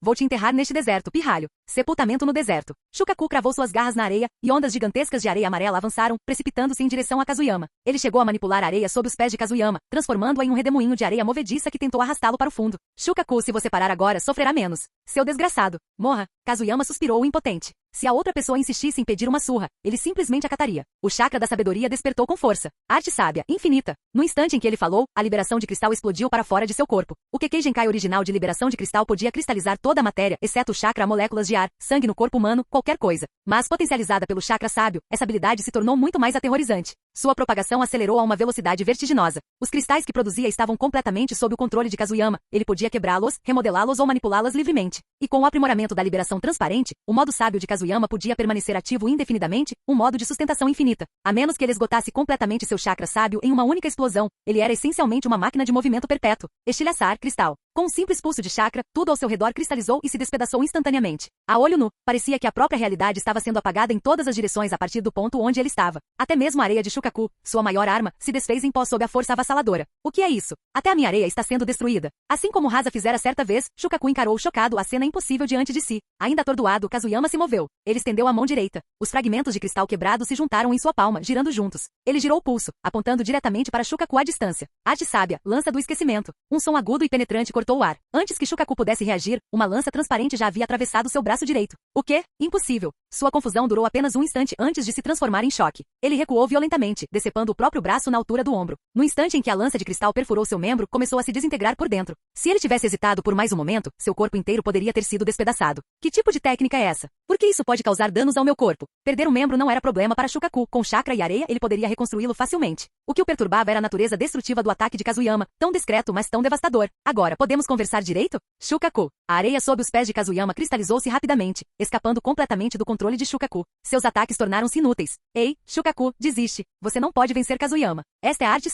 Vou te enterrar neste deserto, pirralho. Sepultamento no deserto. Shukaku cravou suas garras na areia, e ondas gigantescas de areia amarela avançaram, precipitando-se em direção a Kazuyama. Ele chegou a manipular a areia sob os pés de Kazuyama, transformando-a em um redemoinho de areia movediça que tentou arrastá-lo para o fundo. Shukaku, se você parar agora, sofrerá menos. Seu desgraçado. Morra. Kazuyama suspirou impotente. Se a outra pessoa insistisse em pedir uma surra, ele simplesmente acataria. O chakra da sabedoria despertou com força. Arte sábia, infinita. No instante em que ele falou, a liberação de cristal explodiu para fora de seu corpo. O Kekkei Genkai original de liberação de cristal podia cristalizar toda a matéria, exceto o chakra, moléculas de ar, sangue no corpo humano, qualquer coisa. Mas potencializada pelo chakra sábio, essa habilidade se tornou muito mais aterrorizante. Sua propagação acelerou a uma velocidade vertiginosa. Os cristais que produzia estavam completamente sob o controle de Kazuyama. Ele podia quebrá-los, remodelá-los ou manipulá-las livremente. E com o aprimoramento da liberação transparente, o modo sábio de Kazuyama podia permanecer ativo indefinidamente, um modo de sustentação infinita. A menos que ele esgotasse completamente seu chakra sábio em uma única explosão, ele era essencialmente uma máquina de movimento perpétuo. Estilhaçar, cristal. Com um simples pulso de chakra, tudo ao seu redor cristalizou e se despedaçou instantaneamente. A olho nu, parecia que a própria realidade estava sendo apagada em todas as direções a partir do ponto onde ele estava. Até mesmo a areia de Shukaku, sua maior arma, se desfez em pó sob a força avassaladora. O que é isso? Até a minha areia está sendo destruída. Assim como Rasa fizera certa vez, Shukaku encarou chocado a cena impossível diante de si. Ainda atordoado, Kazuyama se moveu. Ele estendeu a mão direita. Os fragmentos de cristal quebrado se juntaram em sua palma, girando juntos. Ele girou o pulso, apontando diretamente para Shukaku à distância. Arte sábia, lança do esquecimento. Um som agudo e penetrante cortou o ar. Antes que Shukaku pudesse reagir, uma lança transparente já havia atravessado seu braço direito. O quê? Impossível. Sua confusão durou apenas um instante antes de se transformar em choque. Ele recuou violentamente, decepando o próprio braço na altura do ombro. No instante em que a lança de cristal perfurou seu membro, começou a se desintegrar por dentro. Se ele tivesse hesitado por mais um momento, seu corpo inteiro poderia ter sido despedaçado. Que tipo de técnica é essa? Por que isso pode causar danos ao meu corpo? Perder um membro não era problema para Shukaku. Com chakra e areia, ele poderia reconstruí-lo facilmente. O que o perturbava era a natureza destrutiva do ataque de Kazuyama, tão discreto mas tão devastador. Agora, podemos conversar direito? Shukaku. A areia sob os pés de Kazuyama cristalizou-se rapidamente, escapando completamente do controle de Shukaku. Seus ataques tornaram-se inúteis. Ei, Shukaku, desiste. Você não pode vencer Kazuyama. Esta é a arte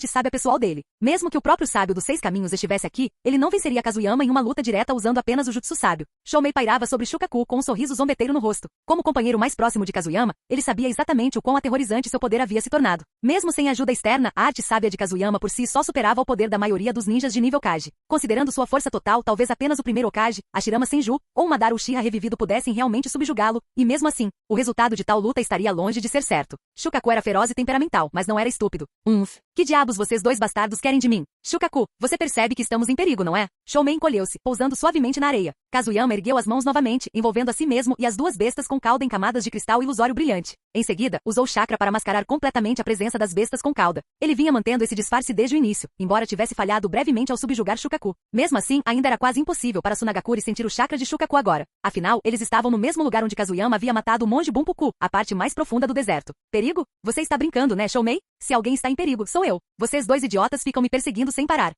sábia pessoal dele. Mesmo que o próprio sábio dos 6 caminhos estivesse aqui, ele não venceria Kazuyama em uma luta direta usando apenas o jutsu sábio. Shoumei pairava sobre Shukaku com um sorriso zombeteiro no rosto. Como companheiro mais próximo de Kazuyama, ele sabia exatamente o quão aterrorizante seu poder havia se tornado. Mesmo sem ajuda externa, a arte sábia de Kazuyama por si só superava o poder da maioria dos ninjas de nível Kage. Considerando sua força total, talvez apenas o primeiro Hokage, Hashirama Senju, ou Madara Uchiha revivido pudessem realmente subjugá-lo, e mesmo assim, o resultado de tal luta estaria longe de ser certo. Shukaku era feroz e temperamental, mas não era estúpido. Que diabos vocês dois bastardos querem de mim? Shukaku, você percebe que estamos em perigo, não é? Shoumei encolheu-se, pousando suavemente na areia. Kazuyama ergueu as mãos novamente, envolvendo a si mesmo e as duas bestas com cauda em camadas de cristal ilusório brilhante. Em seguida, usou chakra para mascarar completamente a presença das bestas com cauda. Ele vinha mantendo esse disfarce desde o início, embora tivesse falhado brevemente ao subjugar Shukaku. Mesmo assim, ainda era quase impossível para Tsunagakure sentir o chakra de Shukaku agora. Afinal, eles estavam no mesmo lugar onde Kazuyama havia matado o monge Bunpuku, a parte mais profunda do deserto. Perigo? Você está brincando, né, Shoumei? Se alguém está em perigo, sou eu. Vocês dois idiotas ficam me perseguindo sem parar.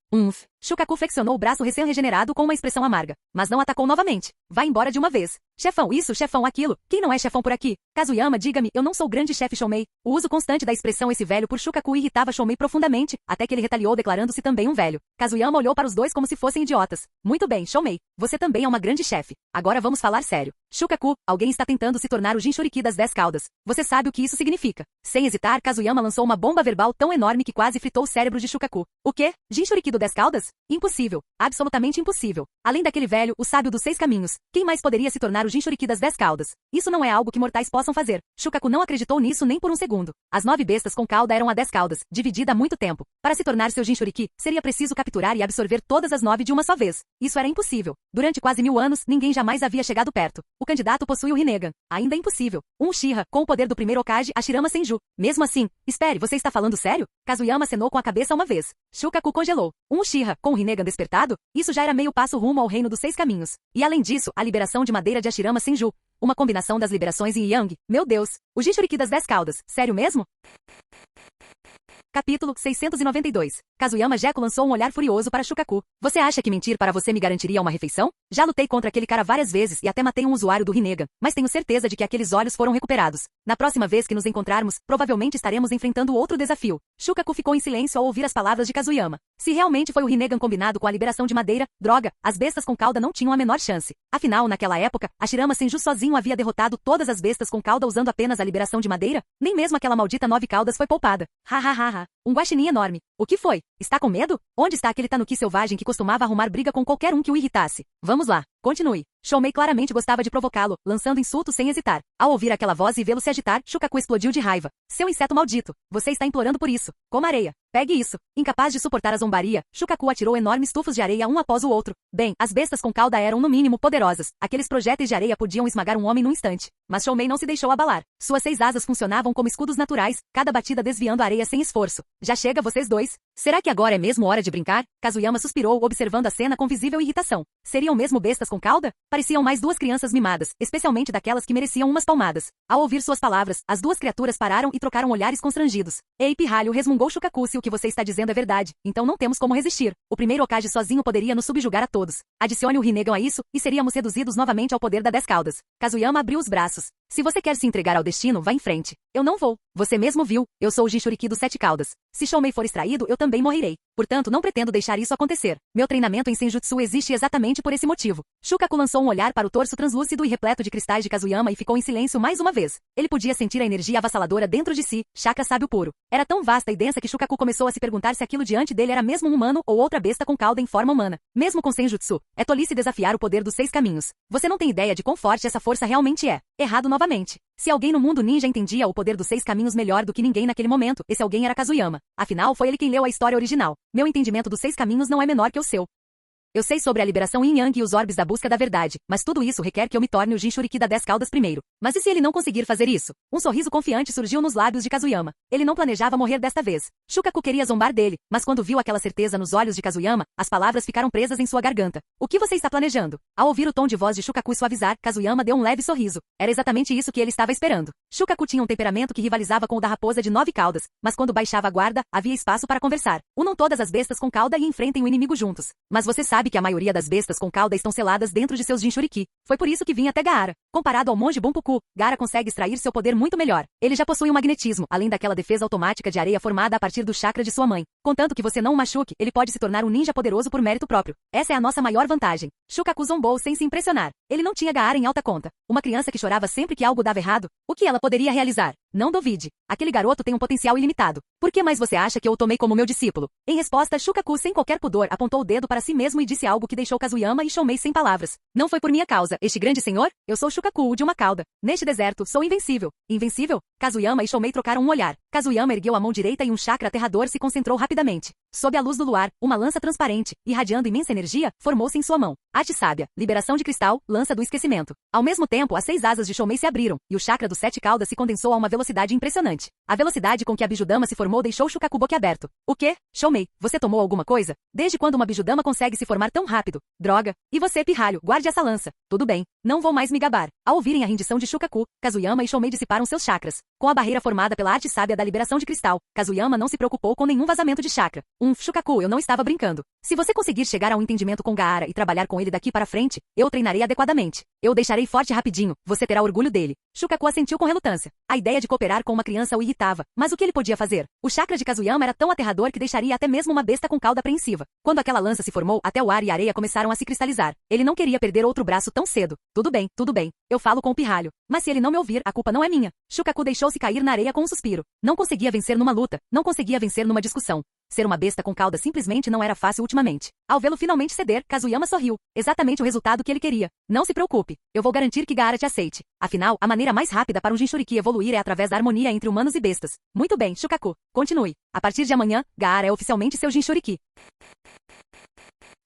Shukaku flexionou o braço recém-regenerado com uma expressão amarga, mas não atacou novamente. Vá embora de uma vez. Chefão isso, chefão aquilo. Quem não é chefão por aqui? Kazuyama, diga-me, eu não sou grande chefe Shoumei. O uso constante da expressão esse velho por Shukaku irritava Shoumei profundamente, até que ele retaliou declarando-se também um velho. Kazuyama olhou para os dois como se fossem idiotas. Muito bem, Shoumei. Você também é uma grande chefe. Agora vamos falar sério. Shukaku, alguém está tentando se tornar o Jinchuriki das 10 caudas. Você sabe o que isso significa. Sem hesitar, Kazuyama lançou uma bomba verbal tão enorme que quase fritou o cérebro de Shukaku. O quê? Jinchuriki do 10 caudas? Impossível. Absolutamente impossível. Além daquele velho, o sábio dos 6 caminhos, quem mais poderia se tornar o Jinchuriki das 10 caudas? Isso não é algo que mortais possam fazer. Shukaku não acreditou nisso nem por um segundo. As 9 bestas com cauda eram a 10 caudas, dividida há muito tempo. Para se tornar seu Jinchuriki, seria preciso capturar e absorver todas as 9 de uma só vez. Isso era impossível. Durante quase 1000 anos, ninguém jamais havia chegado perto. O candidato possui o Rinnegan. Ainda é impossível. Um Uchiha, com o poder do primeiro Hokage, Hashirama Senju. Mesmo assim, espere, você está falando sério? Kazuyama acenou com a cabeça uma vez. Shukaku congelou. Um Uchiha, com o Rinnegan despertado? Isso já era meio passo rumo ao reino dos 6 caminhos. E além disso, a liberação de madeira de Hashirama Senju. Uma combinação das liberações Yin e Yang. Meu Deus! O Jinchuriki das 10 caudas. Sério mesmo? Capítulo 692. Kazuyama Jeko lançou um olhar furioso para Shukaku. Você acha que mentir para você me garantiria uma refeição? Já lutei contra aquele cara várias vezes e até matei um usuário do Rinnegan, mas tenho certeza de que aqueles olhos foram recuperados. Na próxima vez que nos encontrarmos, provavelmente estaremos enfrentando outro desafio. Shukaku ficou em silêncio ao ouvir as palavras de Kazuyama. Se realmente foi o Rinnegan combinado com a liberação de madeira, droga, as bestas com cauda não tinham a menor chance. Afinal, naquela época, Hashirama Senju sozinho havia derrotado todas as bestas com cauda usando apenas a liberação de madeira? Nem mesmo aquela maldita 9 caudas foi poupada. Ha. Um guaxinim enorme. O que foi? Está com medo? Onde está aquele tanuki selvagem que costumava arrumar briga com qualquer um que o irritasse? Vamos lá. Continue. Shoumei claramente gostava de provocá-lo, lançando insultos sem hesitar. Ao ouvir aquela voz e vê-lo se agitar, Shukaku explodiu de raiva. Seu inseto maldito! Você está implorando por isso. Coma areia. Pegue isso. Incapaz de suportar a zombaria, Shukaku atirou enormes tufos de areia um após o outro. Bem, as bestas com cauda eram no mínimo poderosas. Aqueles projéteis de areia podiam esmagar um homem num instante. Mas Shoumei não se deixou abalar. Suas 6 asas funcionavam como escudos naturais, cada batida desviando a areia sem esforço. Já chega vocês dois? Será que agora é mesmo hora de brincar? Kazuyama suspirou, observando a cena com visível irritação. Seriam mesmo bestas com cauda? Pareciam mais 2 crianças mimadas, especialmente daquelas que mereciam umas palmadas. Ao ouvir suas palavras, as 2 criaturas pararam e trocaram olhares constrangidos. Ei, pirralho, resmungou Shukaku, se o que você está dizendo é verdade, então não temos como resistir. O primeiro Hokage sozinho poderia nos subjugar a todos. Adicione o Rinnegan a isso, e seríamos reduzidos novamente ao poder da 10 caudas. Kazuyama abriu os braços. Se você quer se entregar ao destino, vá em frente. Eu não vou. Você mesmo viu, eu sou o Jinchuriki dos 7 caudas. Se Shoumei for extraído, eu também morrerei. Portanto, não pretendo deixar isso acontecer. Meu treinamento em Senjutsu existe exatamente por esse motivo. Shukaku lançou um olhar para o torso translúcido e repleto de cristais de Kazuyama e ficou em silêncio mais uma vez. Ele podia sentir a energia avassaladora dentro de si, chakra sábio puro. Era tão vasta e densa que Shukaku começou a se perguntar se aquilo diante dele era mesmo um humano ou outra besta com cauda em forma humana. Mesmo com Senjutsu, é tolice desafiar o poder dos 6 caminhos. Você não tem ideia de quão forte essa força realmente é. Errado novamente. Se alguém no mundo ninja entendia o poder dos 6 caminhos melhor do que ninguém naquele momento, esse alguém era Kazuyama. Afinal, foi ele quem leu a história original. Meu entendimento dos 6 caminhos não é menor que o seu. Eu sei sobre a liberação Yin Yang e os orbes da busca da verdade, mas tudo isso requer que eu me torne o Jinchuriki da 10 caudas primeiro. Mas e se ele não conseguir fazer isso? Um sorriso confiante surgiu nos lábios de Kazuyama. Ele não planejava morrer desta vez. Shukaku queria zombar dele, mas quando viu aquela certeza nos olhos de Kazuyama, as palavras ficaram presas em sua garganta. O que você está planejando? Ao ouvir o tom de voz de Shukaku suavizar, Kazuyama deu um leve sorriso. Era exatamente isso que ele estava esperando. Shukaku tinha um temperamento que rivalizava com o da raposa de 9 caudas, mas quando baixava a guarda, havia espaço para conversar. Unam todas as bestas com cauda e enfrentem o inimigo juntos. Mas você sabe que a maioria das bestas com cauda estão seladas dentro de seus Jinchuriki. Foi por isso que vim até Gaara. Comparado ao monge Bunpuku, Gaara consegue extrair seu poder muito melhor. Ele já possui um magnetismo, além daquela defesa automática de areia formada a partir do chakra de sua mãe. Contanto que você não o machuque, ele pode se tornar um ninja poderoso por mérito próprio. Essa é a nossa maior vantagem. Shukaku zombou sem se impressionar. Ele não tinha Gaara em alta conta. Uma criança que chorava sempre que algo dava errado. O que ela poderia realizar? Não duvide. Aquele garoto tem um potencial ilimitado. Por que mais você acha que eu o tomei como meu discípulo? Em resposta, Shukaku, sem qualquer pudor, apontou o dedo para si mesmo e disse algo que deixou Kazuyama e Shoumei sem palavras. Não foi por minha causa, este grande senhor? Eu sou Shukaku, o de uma cauda. Neste deserto, sou invencível. Invencível? Kazuyama e Shoumei trocaram um olhar. Kazuyama ergueu a mão direita e um chakra aterrador se concentrou rapidamente. Sob a luz do luar, uma lança transparente, irradiando imensa energia, formou-se em sua mão. Arte sábia, liberação de cristal, lança do esquecimento. Ao mesmo tempo, as 6 asas de Shoumei se abriram, e o chakra dos 7 caudas se condensou a uma velocidade impressionante. A velocidade com que a Bijudama se formou deixou Shukaku boquiaberto. O quê? Shoumei, você tomou alguma coisa? Desde quando uma Bijudama consegue se formar tão rápido? Droga! E você, pirralho, guarde essa lança. Tudo bem, não vou mais me gabar. Ao ouvirem a rendição de Shukaku, Kazuyama e Shoumei dissiparam seus chakras. Com a barreira formada pela arte sábia da liberação de cristal, Kazuyama não se preocupou com nenhum vazamento de chakra. Shukaku, eu não estava brincando. Se você conseguir chegar a um entendimento com Gaara e trabalhar com ele daqui para frente, eu o treinarei adequadamente. Eu o deixarei forte rapidinho, você terá orgulho dele. Shukaku assentiu com relutância. A ideia de cooperar com uma criança o irritava, mas o que ele podia fazer? O chakra de Kazuyama era tão aterrador que deixaria até mesmo uma besta com cauda apreensiva. Quando aquela lança se formou, até o ar e a areia começaram a se cristalizar. Ele não queria perder outro braço tão cedo. Tudo bem, eu falo com o pirralho. Mas se ele não me ouvir, a culpa não é minha. Shukaku deixou-se cair na areia com um suspiro. Não conseguia vencer numa luta, não conseguia vencer numa discussão. Ser uma besta com cauda simplesmente não era fácil ultimamente. Ao vê-lo finalmente ceder, Kazuyama sorriu. Exatamente o resultado que ele queria. Não se preocupe. Eu vou garantir que Gaara te aceite. Afinal, a maneira mais rápida para um Jinchuriki evoluir é através da harmonia entre humanos e bestas. Muito bem, Shukaku. Continue. A partir de amanhã, Gaara é oficialmente seu Jinchuriki.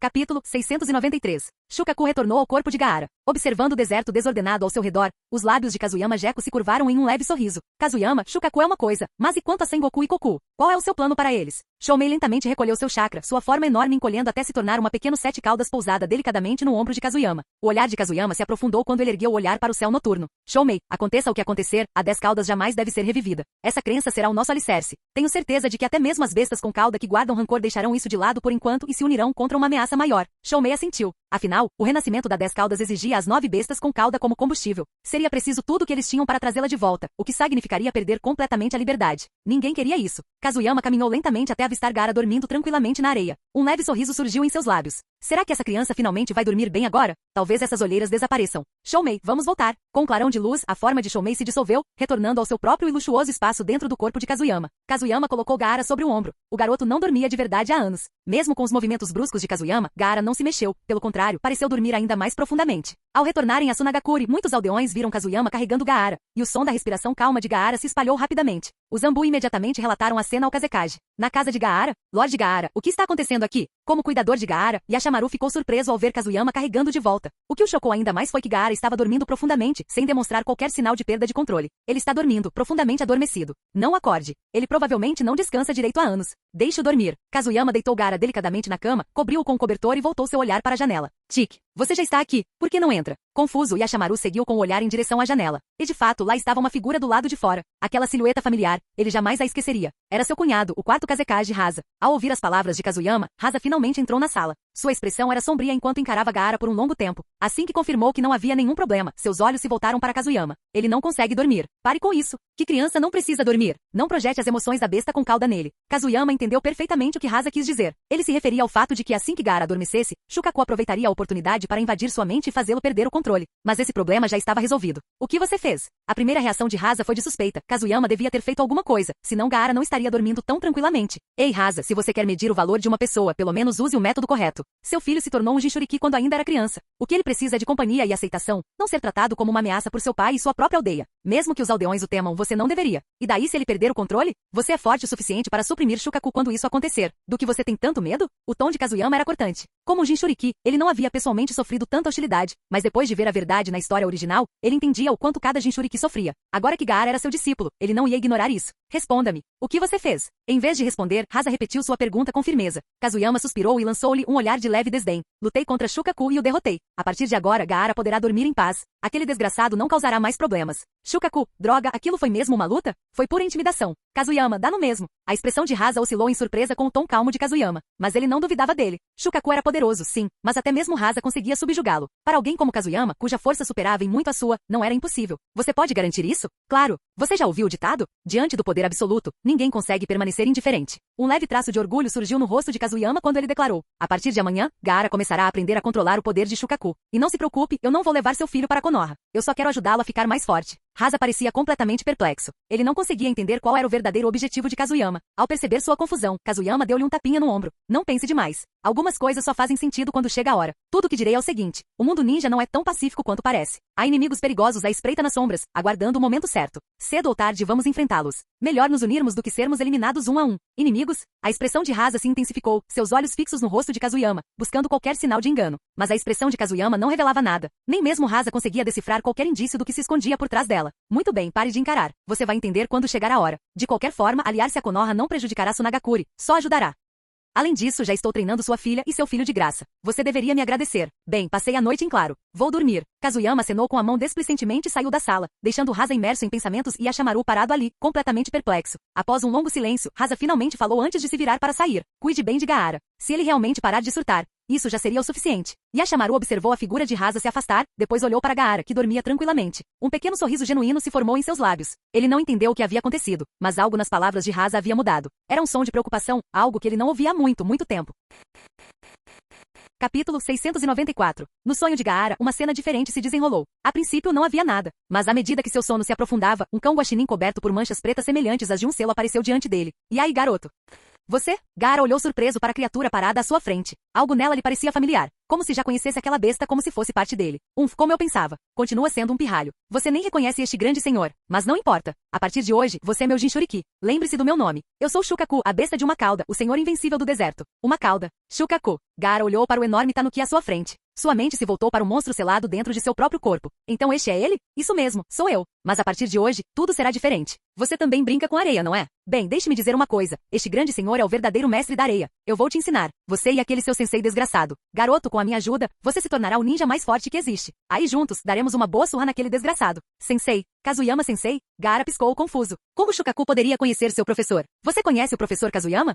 Capítulo 693. Shukaku retornou ao corpo de Gaara. Observando o deserto desordenado ao seu redor, os lábios de Kazuyama Geko se curvaram em um leve sorriso. Kazuyama, Shukaku é uma coisa, mas e quanto a Sengoku e Koku? Qual é o seu plano para eles? Shoumei lentamente recolheu seu chakra, sua forma enorme encolhendo até se tornar uma pequena 7 caudas pousada delicadamente no ombro de Kazuyama. O olhar de Kazuyama se aprofundou quando ele ergueu o olhar para o céu noturno. Shoumei, aconteça o que acontecer, a 10 caudas jamais deve ser revivida. Essa crença será o nosso alicerce. Tenho certeza de que até mesmo as bestas com cauda que guardam rancor deixarão isso de lado por enquanto e se unirão contra uma ameaça maior. Shoumei assentiu. Afinal, o renascimento da 10 caudas exigia as 9 bestas com cauda como combustível. Seria preciso tudo o que eles tinham para trazê-la de volta, o que significaria perder completamente a liberdade. Ninguém queria isso. Kazuyama caminhou lentamente até avistar Gaara dormindo tranquilamente na areia. Um leve sorriso surgiu em seus lábios. Será que essa criança finalmente vai dormir bem agora? Talvez essas olheiras desapareçam. Shoumei, vamos voltar. Com um clarão de luz, a forma de Shoumei se dissolveu, retornando ao seu próprio e luxuoso espaço dentro do corpo de Kazuyama. Kazuyama colocou Gaara sobre o ombro. O garoto não dormia de verdade há anos. Mesmo com os movimentos bruscos de Kazuyama, Gaara não se mexeu. Pelo contrário, pareceu dormir ainda mais profundamente. Ao retornarem a Sunagakure, muitos aldeões viram Kazuyama carregando Gaara, e o som da respiração calma de Gaara se espalhou rapidamente. Os Zambu imediatamente relataram a cena ao Kazekage. Na casa de Gaara, Lorde Gaara, o que está acontecendo aqui? Como cuidador de Gaara, Yashamaru ficou surpreso ao ver Kazuyama carregando de volta. O que o chocou ainda mais foi que Gaara estava dormindo profundamente, sem demonstrar qualquer sinal de perda de controle. Ele está dormindo, profundamente adormecido. Não acorde. Ele provavelmente não descansa direito há anos. Deixe-o dormir. Kazuyama deitou Gaara delicadamente na cama, cobriu-o com um cobertor e voltou seu olhar para a janela. Tic, você já está aqui. Por que não entra? Confuso, Yashamaru seguiu com o olhar em direção à janela. E de fato, lá estava uma figura do lado de fora. Aquela silhueta familiar, ele jamais a esqueceria. Era seu cunhado, o quarto Kazekage Hasa. Ao ouvir as palavras de Kazuyama, Hasa finalmente entrou na sala. Sua expressão era sombria enquanto encarava Gaara por um longo tempo. Assim que confirmou que não havia nenhum problema, seus olhos se voltaram para Kazuyama. Ele não consegue dormir. Pare com isso. Que criança não precisa dormir? Não projete as emoções da besta com cauda nele. Kazuyama entendeu perfeitamente o que Hasa quis dizer. Ele se referia ao fato de que assim que Gaara adormecesse, Shukaku aproveitaria a oportunidade para invadir sua mente e fazê-lo perder o controle. Mas esse problema já estava resolvido. O que você fez? A primeira reação de Hasa foi de suspeita. Kazuyama devia ter feito alguma coisa, senão Gaara não estaria dormindo tão tranquilamente. Ei Hasa, se você quer medir o valor de uma pessoa, pelo menos use o método correto. Seu filho se tornou um Jinchuriki quando ainda era criança. O que ele precisa é de companhia e aceitação, não ser tratado como uma ameaça por seu pai e sua própria aldeia. Mesmo que os aldeões o temam, você não deveria. E daí se ele perder o controle? Você é forte o suficiente para suprimir Shukaku quando isso acontecer. Do que você tem tanto medo? O tom de Kazuyama era cortante. Como um Jinchuriki, ele não havia pessoalmente sofrido tanta hostilidade, mas depois de ver a verdade na história original, ele entendia o quanto cada Jinchuriki sofria. Agora que Gaara era seu discípulo, ele não ia ignorar isso. Responda-me. O que você fez? Em vez de responder, Hasa repetiu sua pergunta com firmeza. Kazuyama suspirou e lançou-lhe um olhar de leve desdém. Lutei contra Shukaku e o derrotei. A partir de agora, Gaara poderá dormir em paz. Aquele desgraçado não causará mais problemas. Shukaku, droga, aquilo foi mesmo uma luta? Foi pura intimidação. Kazuyama, dá no mesmo. A expressão de Hasa oscilou em surpresa com o tom calmo de Kazuyama. Mas ele não duvidava dele. Shukaku era poderoso, sim, mas até mesmo Hasa conseguia subjugá-lo. Para alguém como Kazuyama, cuja força superava em muito a sua, não era impossível. Você pode garantir isso? Claro. Você já ouviu o ditado? Diante do poder absoluto, ninguém consegue permanecer indiferente. Um leve traço de orgulho surgiu no rosto de Kazuyama quando ele declarou. A partir de amanhã, Gaara começará a aprender a controlar o poder de Shukaku. E não se preocupe, eu não vou levar seu filho para Konoha. Eu só quero ajudá-lo a ficar mais forte. Hasa parecia completamente perplexo. Ele não conseguia entender qual era o verdadeiro objetivo de Kazuyama. Ao perceber sua confusão, Kazuyama deu-lhe um tapinha no ombro. Não pense demais. Algumas coisas só fazem sentido quando chega a hora. Tudo o que direi é o seguinte. O mundo ninja não é tão pacífico quanto parece. Há inimigos perigosos à espreita nas sombras, aguardando o momento certo. Cedo ou tarde vamos enfrentá-los. Melhor nos unirmos do que sermos eliminados um a um. Inimigos? A expressão de Hasa se intensificou, seus olhos fixos no rosto de Kazuyama, buscando qualquer sinal de engano. Mas a expressão de Kazuyama não revelava nada. Nem mesmo Hasa conseguia decifrar qualquer indício do que se escondia por trás dela. Muito bem, pare de encarar. Você vai entender quando chegar a hora. De qualquer forma, aliar-se a Konoha não prejudicará Sunagakure, só ajudará. Além disso, já estou treinando sua filha e seu filho de graça. Você deveria me agradecer. Bem, passei a noite em claro. Vou dormir. Kazuyama acenou com a mão desplicentemente e saiu da sala, deixando Hasa imerso em pensamentos e Yashamaru parado ali, completamente perplexo. Após um longo silêncio, Hasa finalmente falou antes de se virar para sair. Cuide bem de Gaara. Se ele realmente parar de surtar, isso já seria o suficiente. Yashamaru observou a figura de Hasa se afastar, depois olhou para Gaara, que dormia tranquilamente. Um pequeno sorriso genuíno se formou em seus lábios. Ele não entendeu o que havia acontecido, mas algo nas palavras de Hasa havia mudado. Era um som de preocupação, algo que ele não ouvia há muito tempo. Capítulo 694. No sonho de Gaara, uma cena diferente se desenrolou. A princípio não havia nada, mas à medida que seu sono se aprofundava, um cão guaxinim coberto por manchas pretas semelhantes às de um selo apareceu diante dele. E aí, garoto? Você? Gaara olhou surpreso para a criatura parada à sua frente. Algo nela lhe parecia familiar, como se já conhecesse aquela besta como se fosse parte dele. Como eu pensava. Continua sendo um pirralho. Você nem reconhece este grande senhor, mas não importa. A partir de hoje, você é meu Jinchuriki. Lembre-se do meu nome. Eu sou Shukaku, a besta de uma cauda, o senhor invencível do deserto. Uma cauda. Shukaku. Gaara olhou para o enorme tanuki à sua frente. Sua mente se voltou para o monstro selado dentro de seu próprio corpo. Então este é ele? Isso mesmo, sou eu. Mas a partir de hoje, tudo será diferente. Você também brinca com areia, não é? Bem, deixe-me dizer uma coisa. Este grande senhor é o verdadeiro mestre da areia. Eu vou te ensinar. Você e aquele seu sensei desgraçado. Garoto, com a minha ajuda, você se tornará o ninja mais forte que existe. Aí juntos, daremos uma boa surra naquele desgraçado. Sensei, Kazuyama-sensei? Gaara piscou confuso. Como Shukaku poderia conhecer seu professor? Você conhece o professor Kazuyama?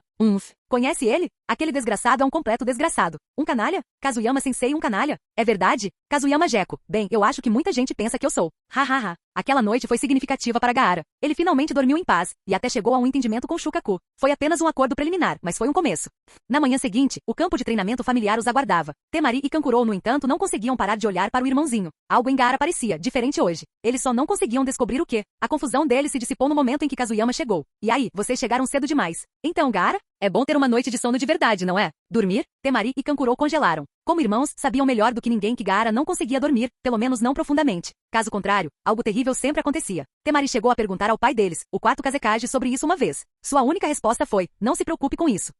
Conhece ele? Aquele desgraçado é um completo desgraçado. Um canalha? Kazuyama-sensei um canalha? É verdade? Kazuyama Jeko. Bem, eu acho que muita gente pensa que eu sou. Hahaha. Aquela noite foi significativa para Gaara. Ele finalmente dormiu em paz, e até chegou a um entendimento com Shukaku. Foi apenas um acordo preliminar, mas foi um começo. Na manhã seguinte, o campo de treinamento familiar os aguardava. Temari e Kankuro, no entanto, não conseguiam parar de olhar para o irmãozinho. Algo em Gaara parecia diferente hoje. Eles só não conseguiam descobrir o que. A confusão deles se dissipou no momento em que Kazuyama chegou. E aí, vocês chegaram cedo demais. Então, Gaara? É bom ter uma noite de sono de verdade, não é? Dormir? Temari e Kankuro congelaram. Como irmãos, sabiam melhor do que ninguém que Gaara não conseguia dormir, pelo menos não profundamente. Caso contrário, algo terrível sempre acontecia. Temari chegou a perguntar ao pai deles, o quarto Kazekage, sobre isso uma vez. Sua única resposta foi, não se preocupe com isso.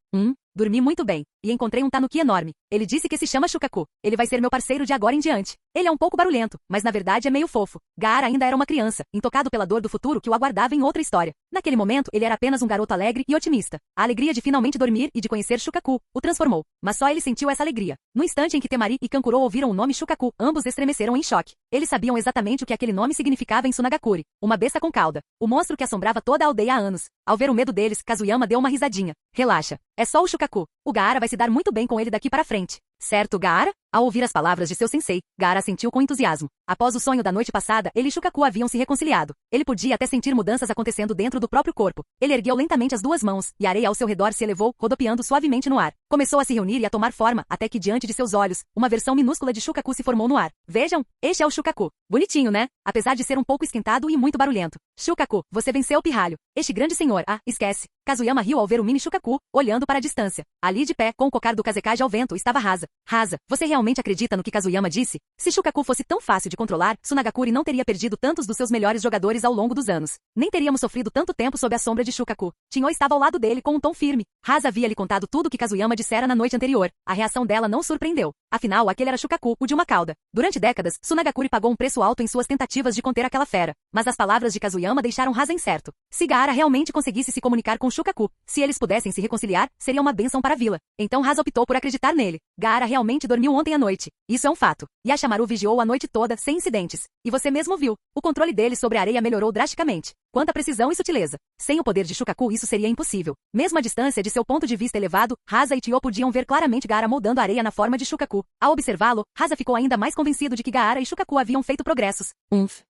Dormi muito bem, e encontrei um tanuki enorme. Ele disse que se chama Shukaku. Ele vai ser meu parceiro de agora em diante. Ele é um pouco barulhento, mas na verdade é meio fofo. Gaara ainda era uma criança, intocado pela dor do futuro que o aguardava em outra história. Naquele momento, ele era apenas um garoto alegre e otimista. A alegria de finalmente dormir e de conhecer Shukaku o transformou. Mas só ele sentiu essa alegria. No instante em que Temari e Kankuro ouviram o nome Shukaku, ambos estremeceram em choque. Eles sabiam exatamente o que aquele nome significava em Sunagakure. Uma besta com cauda. O monstro que assombrava toda a aldeia há anos. Ao ver o medo deles, Kazuyama deu uma risadinha. Relaxa. É só o Shukaku. O Gaara vai se dar muito bem com ele daqui para frente. Certo, Gaara? Ao ouvir as palavras de seu sensei, Gaara sentiu com entusiasmo. Após o sonho da noite passada, ele e Shukaku haviam se reconciliado. Ele podia até sentir mudanças acontecendo dentro do próprio corpo. Ele ergueu lentamente as duas mãos, e a areia ao seu redor se elevou, rodopiando suavemente no ar. Começou a se reunir e a tomar forma, até que diante de seus olhos, uma versão minúscula de Shukaku se formou no ar. Vejam, este é o Shukaku. Bonitinho, né? Apesar de ser um pouco esquentado e muito barulhento. Shukaku, você venceu o pirralho. Este grande senhor, esquece. Kazuyama riu ao ver o mini Shukaku, olhando para a distância. Ali de pé, com o cocar do Kazekage ao vento, estava Rasa. Rasa, você realmente acredita no que Kazuyama disse? Se Shukaku fosse tão fácil de controlar, Sunagakure não teria perdido tantos dos seus melhores jogadores ao longo dos anos. Nem teríamos sofrido tanto tempo sob a sombra de Shukaku. Tinho estava ao lado dele com um tom firme. Rasa havia lhe contado tudo o que Kazuyama dissera na noite anterior. A reação dela não surpreendeu. Afinal, aquele era Shukaku, o de uma cauda. Durante décadas, Sunagakure pagou um preço alto em suas tentativas de conter aquela fera. Mas as palavras de Kazuyama deixaram Rasa incerto. Se Gaara realmente conseguisse se comunicar com Shukaku, se eles pudessem se reconciliar, seria uma bênção para a vila. Então Rasa optou por acreditar nele. Gaara realmente dormiu ontem à noite. Isso é um fato. Yashamaru vigiou a noite toda, sem incidentes. E você mesmo viu. O controle dele sobre a areia melhorou drasticamente. Quanta precisão e sutileza. Sem o poder de Shukaku isso seria impossível. Mesmo à distância de seu ponto de vista elevado, Rasa e Tio podiam ver claramente Gaara moldando a areia na forma de Shukaku. Ao observá-lo, Rasa ficou ainda mais convencido de que Gaara e Shukaku haviam feito progressos.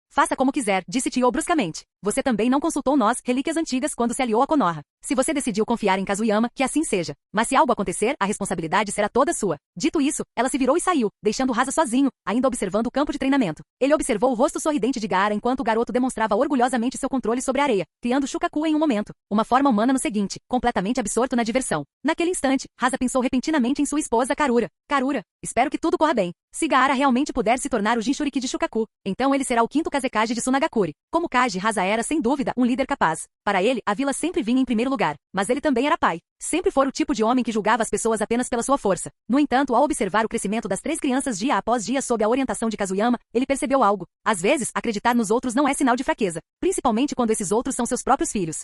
Faça como quiser, disse Tio bruscamente. Você também não consultou nós, relíquias antigas, quando se aliou a Konoha. Se você decidiu confiar em Kazuyama, que assim seja. Mas se algo acontecer, a responsabilidade será toda sua. Dito isso, ela se virou e saiu, deixando Rasa sozinho, ainda observando o campo de treinamento. Ele observou o rosto sorridente de Gaara enquanto o garoto demonstrava orgulhosamente seu controle sobre a areia, criando Shukaku em um momento. Uma forma humana no seguinte, completamente absorto na diversão. Naquele instante, Rasa pensou repentinamente em sua esposa Karura. Karura, espero que tudo corra bem. Se Gaara realmente puder se tornar o Jinchuriki de Shukaku, então ele será o quinto Kazekage de Sunagakure. Como Kage, Rasa era, sem dúvida, um líder capaz. Para ele, a vila sempre vinha em primeiro lugar. Mas ele também era pai. Sempre foi o tipo de homem que julgava as pessoas apenas pela sua força. No entanto, ao observar o crescimento das três crianças dia após dia sob a orientação de Kazuyama, ele percebeu algo. Às vezes, acreditar nos outros não é sinal de fraqueza. Principalmente quando esses outros são seus próprios filhos.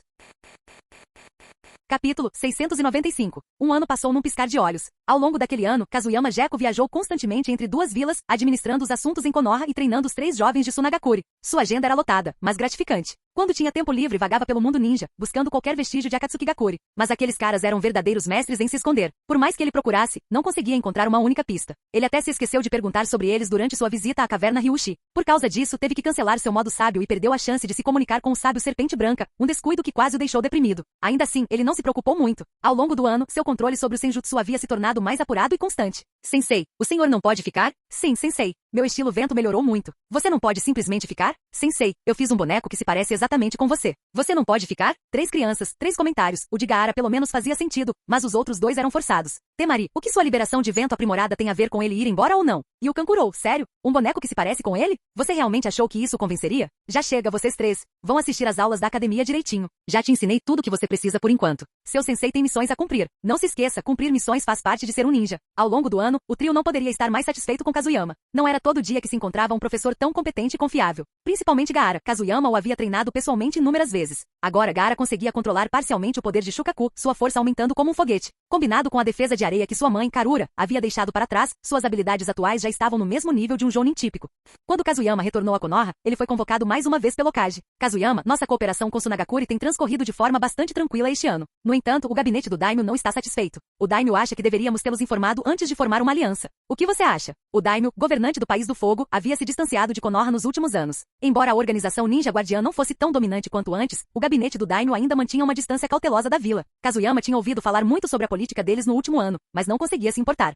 Capítulo 695. Um ano passou num piscar de olhos. Ao longo daquele ano, Kazuyama Jeko viajou constantemente entre duas vilas, administrando os assuntos em Konoha e treinando os 3 jovens de Sunagakure. Sua agenda era lotada, mas gratificante. Quando tinha tempo livre, vagava pelo mundo ninja, buscando qualquer vestígio de Akatsukigakure. Mas aqueles caras eram verdadeiros mestres em se esconder. Por mais que ele procurasse, não conseguia encontrar uma única pista. Ele até se esqueceu de perguntar sobre eles durante sua visita à caverna Ryushi. Por causa disso, teve que cancelar seu modo sábio e perdeu a chance de se comunicar com o sábio Serpente Branca, um descuido que quase o deixou deprimido. Ainda assim, ele não se preocupou muito. Ao longo do ano, seu controle sobre o Senjutsu havia se tornado mais apurado e constante. Sensei, o senhor não pode ficar? Sim, sensei. Meu estilo vento melhorou muito. Você não pode simplesmente ficar? Sensei, eu fiz um boneco que se parece exatamente com você. Você não pode ficar? 3 crianças, 3 comentários. O de Gaara pelo menos fazia sentido, mas os outros 2 eram forçados. Temari, o que sua liberação de vento aprimorada tem a ver com ele ir embora ou não? E o Kankuro, sério? Um boneco que se parece com ele? Você realmente achou que isso o convenceria? Já chega, vocês 3. Vão assistir às aulas da academia direitinho. Já te ensinei tudo que você precisa por enquanto. Seu sensei tem missões a cumprir. Não se esqueça, cumprir missões faz parte de ser um ninja. Ao longo do ano, ano, o trio não poderia estar mais satisfeito com Kazuyama. Não era todo dia que se encontrava um professor tão competente e confiável. Principalmente Gaara. Kazuyama o havia treinado pessoalmente inúmeras vezes. Agora Gaara conseguia controlar parcialmente o poder de Shukaku, sua força aumentando como um foguete. Combinado com a defesa de areia que sua mãe, Karura, havia deixado para trás, suas habilidades atuais já estavam no mesmo nível de um jounin típico. Quando Kazuyama retornou a Konoha, ele foi convocado mais uma vez pelo Hokage. Kazuyama, nossa cooperação com Tsunagakure tem transcorrido de forma bastante tranquila este ano. No entanto, o gabinete do Daimyo não está satisfeito. O Daimyo acha que deveríamos tê-los informado antes de formar uma aliança. O que você acha? O Daimyo, governante do País do Fogo, havia se distanciado de Konoha nos últimos anos. Embora a organização Ninja Guardiã não fosse tão dominante quanto antes, o gabinete do Daimyo ainda mantinha uma distância cautelosa da vila. Kazuyama tinha ouvido falar muito sobre a política deles no último ano, mas não conseguia se importar.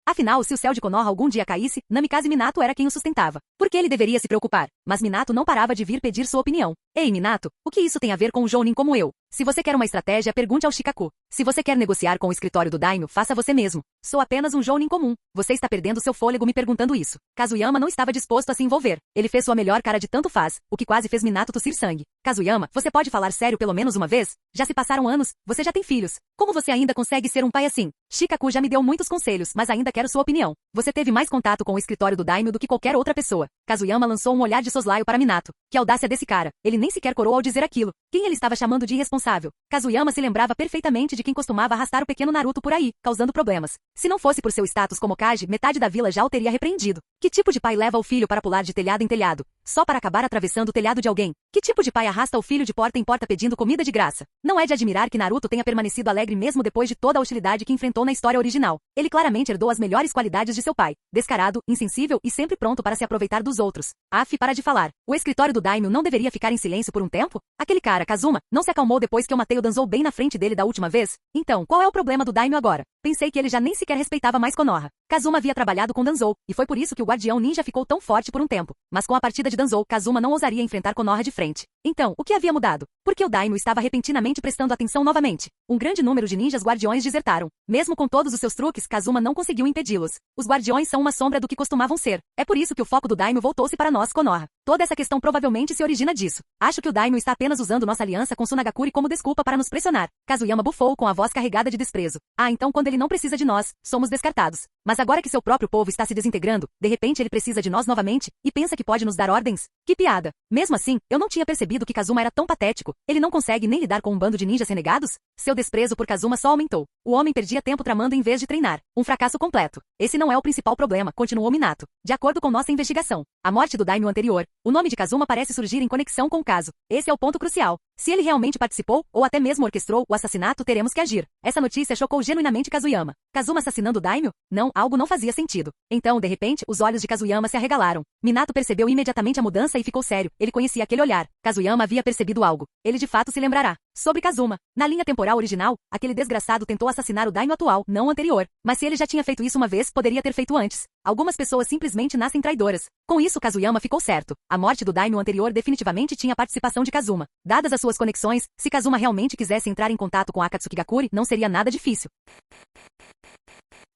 Afinal, se o céu de Konoha algum dia caísse, Namikaze Minato era quem o sustentava. Por que ele deveria se preocupar? Mas Minato não parava de vir pedir sua opinião. Ei, Minato, o que isso tem a ver com um jounin como eu? Se você quer uma estratégia, pergunte ao Shikaku. Se você quer negociar com o escritório do Daimyo, faça você mesmo. Sou apenas um jounin comum. Você está perdendo seu fôlego me perguntando isso. Kazuyama não estava disposto a se envolver. Ele fez sua melhor cara de tanto faz, o que quase fez Minato tossir sangue. Kazuyama, você pode falar sério pelo menos uma vez? Já se passaram anos, você já tem filhos. Como você ainda consegue ser um pai assim? Shikaku já me deu muitos conselhos, mas ainda quero sua opinião. Você teve mais contato com o escritório do Daimyo do que qualquer outra pessoa. Kazuyama lançou um olhar de soslaio para Minato. Que audácia desse cara. Ele nem sequer corou ao dizer aquilo. Quem ele estava chamando de irresponsável? Kazuyama se lembrava perfeitamente de quem costumava arrastar o pequeno Naruto por aí, causando problemas. Se não fosse por seu status como Hokage, metade da vila já o teria repreendido. Que tipo de pai leva o filho para pular de telhado em telhado, só para acabar atravessando o telhado de alguém? Que tipo de pai arrasta o filho de porta em porta pedindo comida de graça? Não é de admirar que Naruto tenha permanecido alegre mesmo depois de toda a hostilidade que enfrentou na história original. Ele claramente herdou as melhores qualidades de seu pai. Descarado, insensível e sempre pronto para se aproveitar dos outros. Aff, para de falar. O escritório do Daimyo não deveria ficar em silêncio por um tempo? Aquele cara, Kazuma, não se acalmou depois que eu matei o Danzou bem na frente dele da última vez? Então, qual é o problema do Daimyo agora? Pensei que ele já nem sequer respeitava mais Konoha. Kazuma havia trabalhado com Danzou, e foi por isso que o Guardião Ninja ficou tão forte por um tempo. Mas com a partida de Danzou, Kazuma não ousaria enfrentar Konoha de frente. Então, o que havia mudado? Por que o Daimyo estava repentinamente prestando atenção novamente? Um grande número de ninjas guardiões desertaram. Mesmo com todos os seus truques, Kazuma não conseguiu impedi-los. Os guardiões são uma sombra do que costumavam ser. É por isso que o foco do Daimyo voltou-se para nós, Konoha. Toda essa questão provavelmente se origina disso. Acho que o Daimyo está apenas usando nossa aliança com Tsunagakure como desculpa para nos pressionar. Kazuyama bufou com a voz carregada de desprezo. Ah, então quando ele não precisa de nós, somos descartados. Mas agora que seu próprio povo está se desintegrando, de repente ele precisa de nós novamente, e pensa que pode nos dar ordens? Que piada. Mesmo assim, eu não tinha percebido que Kazuma era tão patético. Ele não consegue nem lidar com um bando de ninjas renegados? Seu desprezo por Kazuma só aumentou. O homem perdia tempo tramando em vez de treinar. Um fracasso completo. Esse não é o principal problema, continuou Minato. De acordo com nossa investigação, a morte do Daimyo anterior, o nome de Kazuma parece surgir em conexão com o caso. Esse é o ponto crucial. Se ele realmente participou, ou até mesmo orquestrou o assassinato, teremos que agir. Essa notícia chocou genuinamente Kazuyama. Kazuma assassinando Daimyo? Não, algo não fazia sentido. Então, de repente, os olhos de Kazuyama se arregalaram. Minato percebeu imediatamente a mudança e ficou sério. Ele conhecia aquele olhar. Kazuyama havia percebido algo. Ele de fato se lembrará. Sobre Kazuma. Na linha temporal original, aquele desgraçado tentou assassinar o Daimyo atual, não o anterior. Mas se ele já tinha feito isso uma vez, poderia ter feito antes. Algumas pessoas simplesmente nascem traidoras. Com isso, Kazuyama ficou certo. A morte do Daimyo anterior definitivamente tinha participação de Kazuma. Dadas as suas conexões, se Kazuma realmente quisesse entrar em contato com Akatsuki Gakure, não seria nada difícil.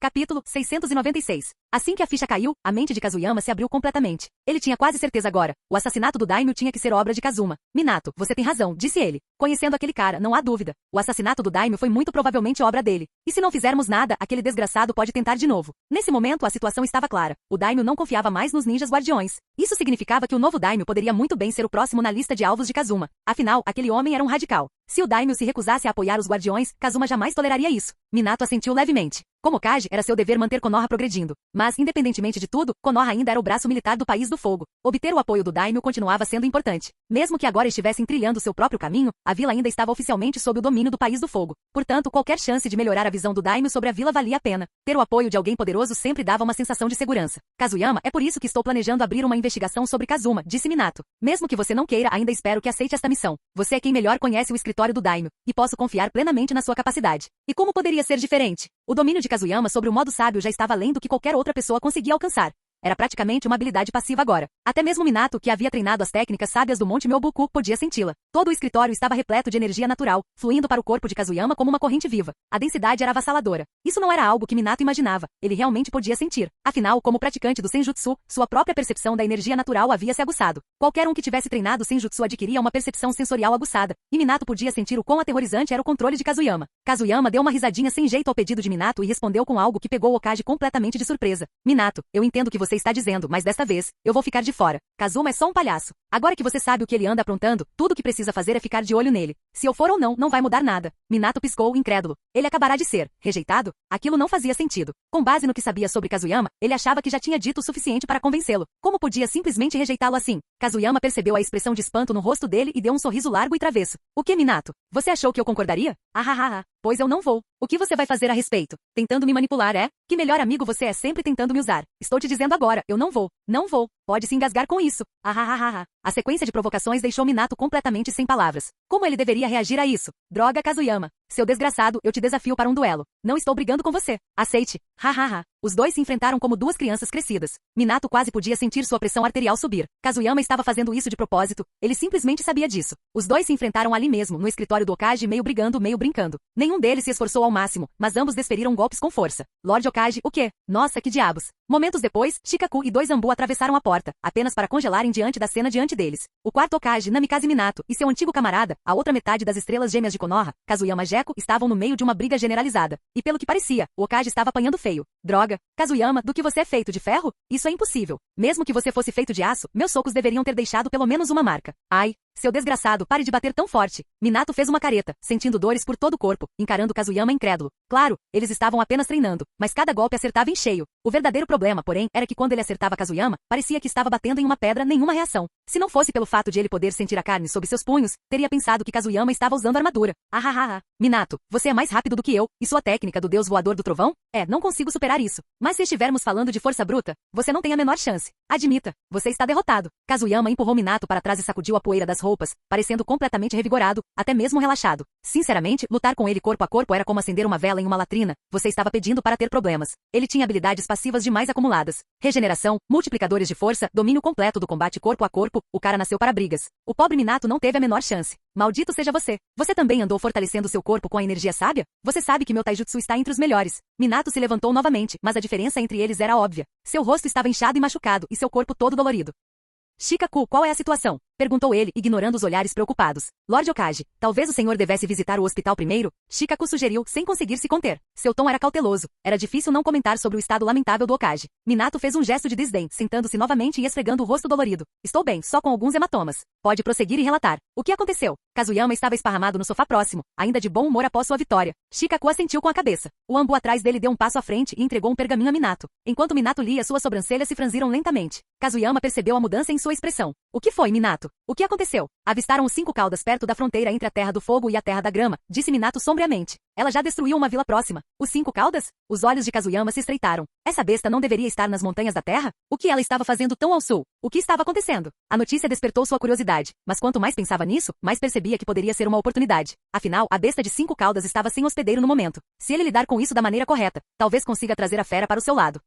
Capítulo 696. Assim que a ficha caiu, a mente de Kazuyama se abriu completamente. Ele tinha quase certeza agora. O assassinato do Daimyo tinha que ser obra de Kazuma. Minato, você tem razão, disse ele. Conhecendo aquele cara, não há dúvida. O assassinato do Daimyo foi muito provavelmente obra dele. E se não fizermos nada, aquele desgraçado pode tentar de novo. Nesse momento, a situação estava clara. O Daimyo não confiava mais nos ninjas guardiões. Isso significava que o novo Daimyo poderia muito bem ser o próximo na lista de alvos de Kazuma. Afinal, aquele homem era um radical. Se o Daimyo se recusasse a apoiar os guardiões, Kazuma jamais toleraria isso. Minato assentiu levemente. Como Hokage, era seu dever manter Konoha progredindo. Mas, independentemente de tudo, Konoha ainda era o braço militar do País do Fogo. Obter o apoio do Daimyo continuava sendo importante. Mesmo que agora estivessem trilhando seu próprio caminho, a vila ainda estava oficialmente sob o domínio do País do Fogo. Portanto, qualquer chance de melhorar a visão do Daimyo sobre a vila valia a pena. Ter o apoio de alguém poderoso sempre dava uma sensação de segurança. Kazuyama, é por isso que estou planejando abrir uma investigação sobre Kazuma, disse Minato. Mesmo que você não queira, ainda espero que aceite esta missão. Você é quem melhor conhece o escritório do Daimyo, e posso confiar plenamente na sua capacidade. E como poderia ser diferente? O domínio de Kazuyama sobre o modo sábio já estava além do que qualquer outra pessoa conseguia alcançar. Era praticamente uma habilidade passiva agora. Até mesmo Minato, que havia treinado as técnicas sábias do Monte Myoboku, podia senti-la. Todo o escritório estava repleto de energia natural, fluindo para o corpo de Kazuyama como uma corrente viva. A densidade era avassaladora. Isso não era algo que Minato imaginava. Ele realmente podia sentir. Afinal, como praticante do Senjutsu, sua própria percepção da energia natural havia se aguçado. Qualquer um que tivesse treinado Senjutsu adquiria uma percepção sensorial aguçada, e Minato podia sentir o quão aterrorizante era o controle de Kazuyama. Kazuyama deu uma risadinha sem jeito ao pedido de Minato e respondeu com algo que pegou o Hokage completamente de surpresa. Minato, eu entendo o que você está dizendo, mas desta vez, eu vou ficar de fora. Kazuma é só um palhaço. Agora que você sabe o que ele anda aprontando, tudo o que precisa fazer é ficar de olho nele. Se eu for ou não, não vai mudar nada. Minato piscou, incrédulo. Ele acabará de ser rejeitado? Aquilo não fazia sentido. Com base no que sabia sobre Kazuyama, ele achava que já tinha dito o suficiente para convencê-lo. Como podia simplesmente rejeitá-lo assim? Kazuyama percebeu a expressão de espanto no rosto dele e deu um sorriso largo e travesso. O que, Minato? Você achou que eu concordaria? Ah, pois eu não vou. O que você vai fazer a respeito? Tentando me manipular, é? Que melhor amigo você é sempre tentando me usar. Estou te dizendo agora, eu não vou. Não vou. Pode se engasgar com isso. Ah. A sequência de provocações deixou Minato completamente sem palavras. Como ele deveria reagir a isso? Droga, Kazuyama. Seu desgraçado, eu te desafio para um duelo. Não estou brigando com você. Aceite. Os dois se enfrentaram como duas crianças crescidas. Minato quase podia sentir sua pressão arterial subir. Kazuyama estava fazendo isso de propósito. Ele simplesmente sabia disso. Os dois se enfrentaram ali mesmo, no escritório do Hokage, meio brigando, meio brincando. Nenhum deles se esforçou ao máximo, mas ambos desferiram golpes com força. Lord Hokage, o quê? Nossa, que diabos. Momentos depois, Shikaku e dois Anbu atravessaram a porta, apenas para congelarem diante da cena diante deles. O quarto Hokage, Namikaze Minato, e seu antigo camarada, a outra metade das estrelas gêmeas de Konoha, Kazuyama Gecko, estavam no meio de uma briga generalizada. E pelo que parecia, o Hokage estava apanhando feio. Droga. Kazuyama, do que você é feito de ferro? Isso é impossível. Mesmo que você fosse feito de aço, meus socos deveriam ter deixado pelo menos uma marca. Ai. Seu desgraçado, pare de bater tão forte. Minato fez uma careta, sentindo dores por todo o corpo, encarando Kazuyama incrédulo. Claro, eles estavam apenas treinando, mas cada golpe acertava em cheio. O verdadeiro problema, porém, era que quando ele acertava Kazuyama, parecia que estava batendo em uma pedra, nenhuma reação. Se não fosse pelo fato de ele poder sentir a carne sob seus punhos, teria pensado que Kazuyama estava usando armadura. Minato, você é mais rápido do que eu, e sua técnica do deus voador do trovão? Não consigo superar isso. Mas se estivermos falando de força bruta, você não tem a menor chance. Admita, você está derrotado. Kazuyama empurrou Minato para trás e sacudiu a poeira das roupas, parecendo completamente revigorado, até mesmo relaxado. Sinceramente, lutar com ele corpo a corpo era como acender uma vela em uma latrina. Você estava pedindo para ter problemas. Ele tinha habilidades passivas demais acumuladas. Regeneração, multiplicadores de força, domínio completo do combate corpo a corpo, o cara nasceu para brigas. O pobre Minato não teve a menor chance. Maldito seja você. Você também andou fortalecendo seu corpo com a energia sábia? Você sabe que meu taijutsu está entre os melhores. Minato se levantou novamente, mas a diferença entre eles era óbvia. Seu rosto estava inchado e machucado, e seu corpo todo dolorido. Shikaku, qual é a situação? Perguntou ele, ignorando os olhares preocupados. Lord Hokage, talvez o senhor devesse visitar o hospital primeiro? Shikaku sugeriu, sem conseguir se conter. Seu tom era cauteloso. Era difícil não comentar sobre o estado lamentável do Hokage. Minato fez um gesto de desdém, sentando-se novamente e esfregando o rosto dolorido. Estou bem, só com alguns hematomas. Pode prosseguir e relatar. O que aconteceu? Kazuyama estava esparramado no sofá próximo, ainda de bom humor após sua vitória. Shikaku assentiu com a cabeça. O Anbu atrás dele deu um passo à frente e entregou um pergaminho a Minato. Enquanto Minato lia, suas sobrancelhas se franziram lentamente. Kazuyama percebeu a mudança em sua expressão. O que foi, Minato? O que aconteceu? Avistaram os 5 caudas perto da fronteira entre a Terra do Fogo e a Terra da Grama, disse Minato sombriamente. Ela já destruiu uma vila próxima. Os 5 caudas? Os olhos de Kazuyama se estreitaram. Essa besta não deveria estar nas montanhas da Terra? O que ela estava fazendo tão ao sul? O que estava acontecendo? A notícia despertou sua curiosidade, mas quanto mais pensava nisso, mais percebia que poderia ser uma oportunidade. Afinal, a besta de 5 caudas estava sem hospedeiro no momento. Se ele lidar com isso da maneira correta, talvez consiga trazer a fera para o seu lado.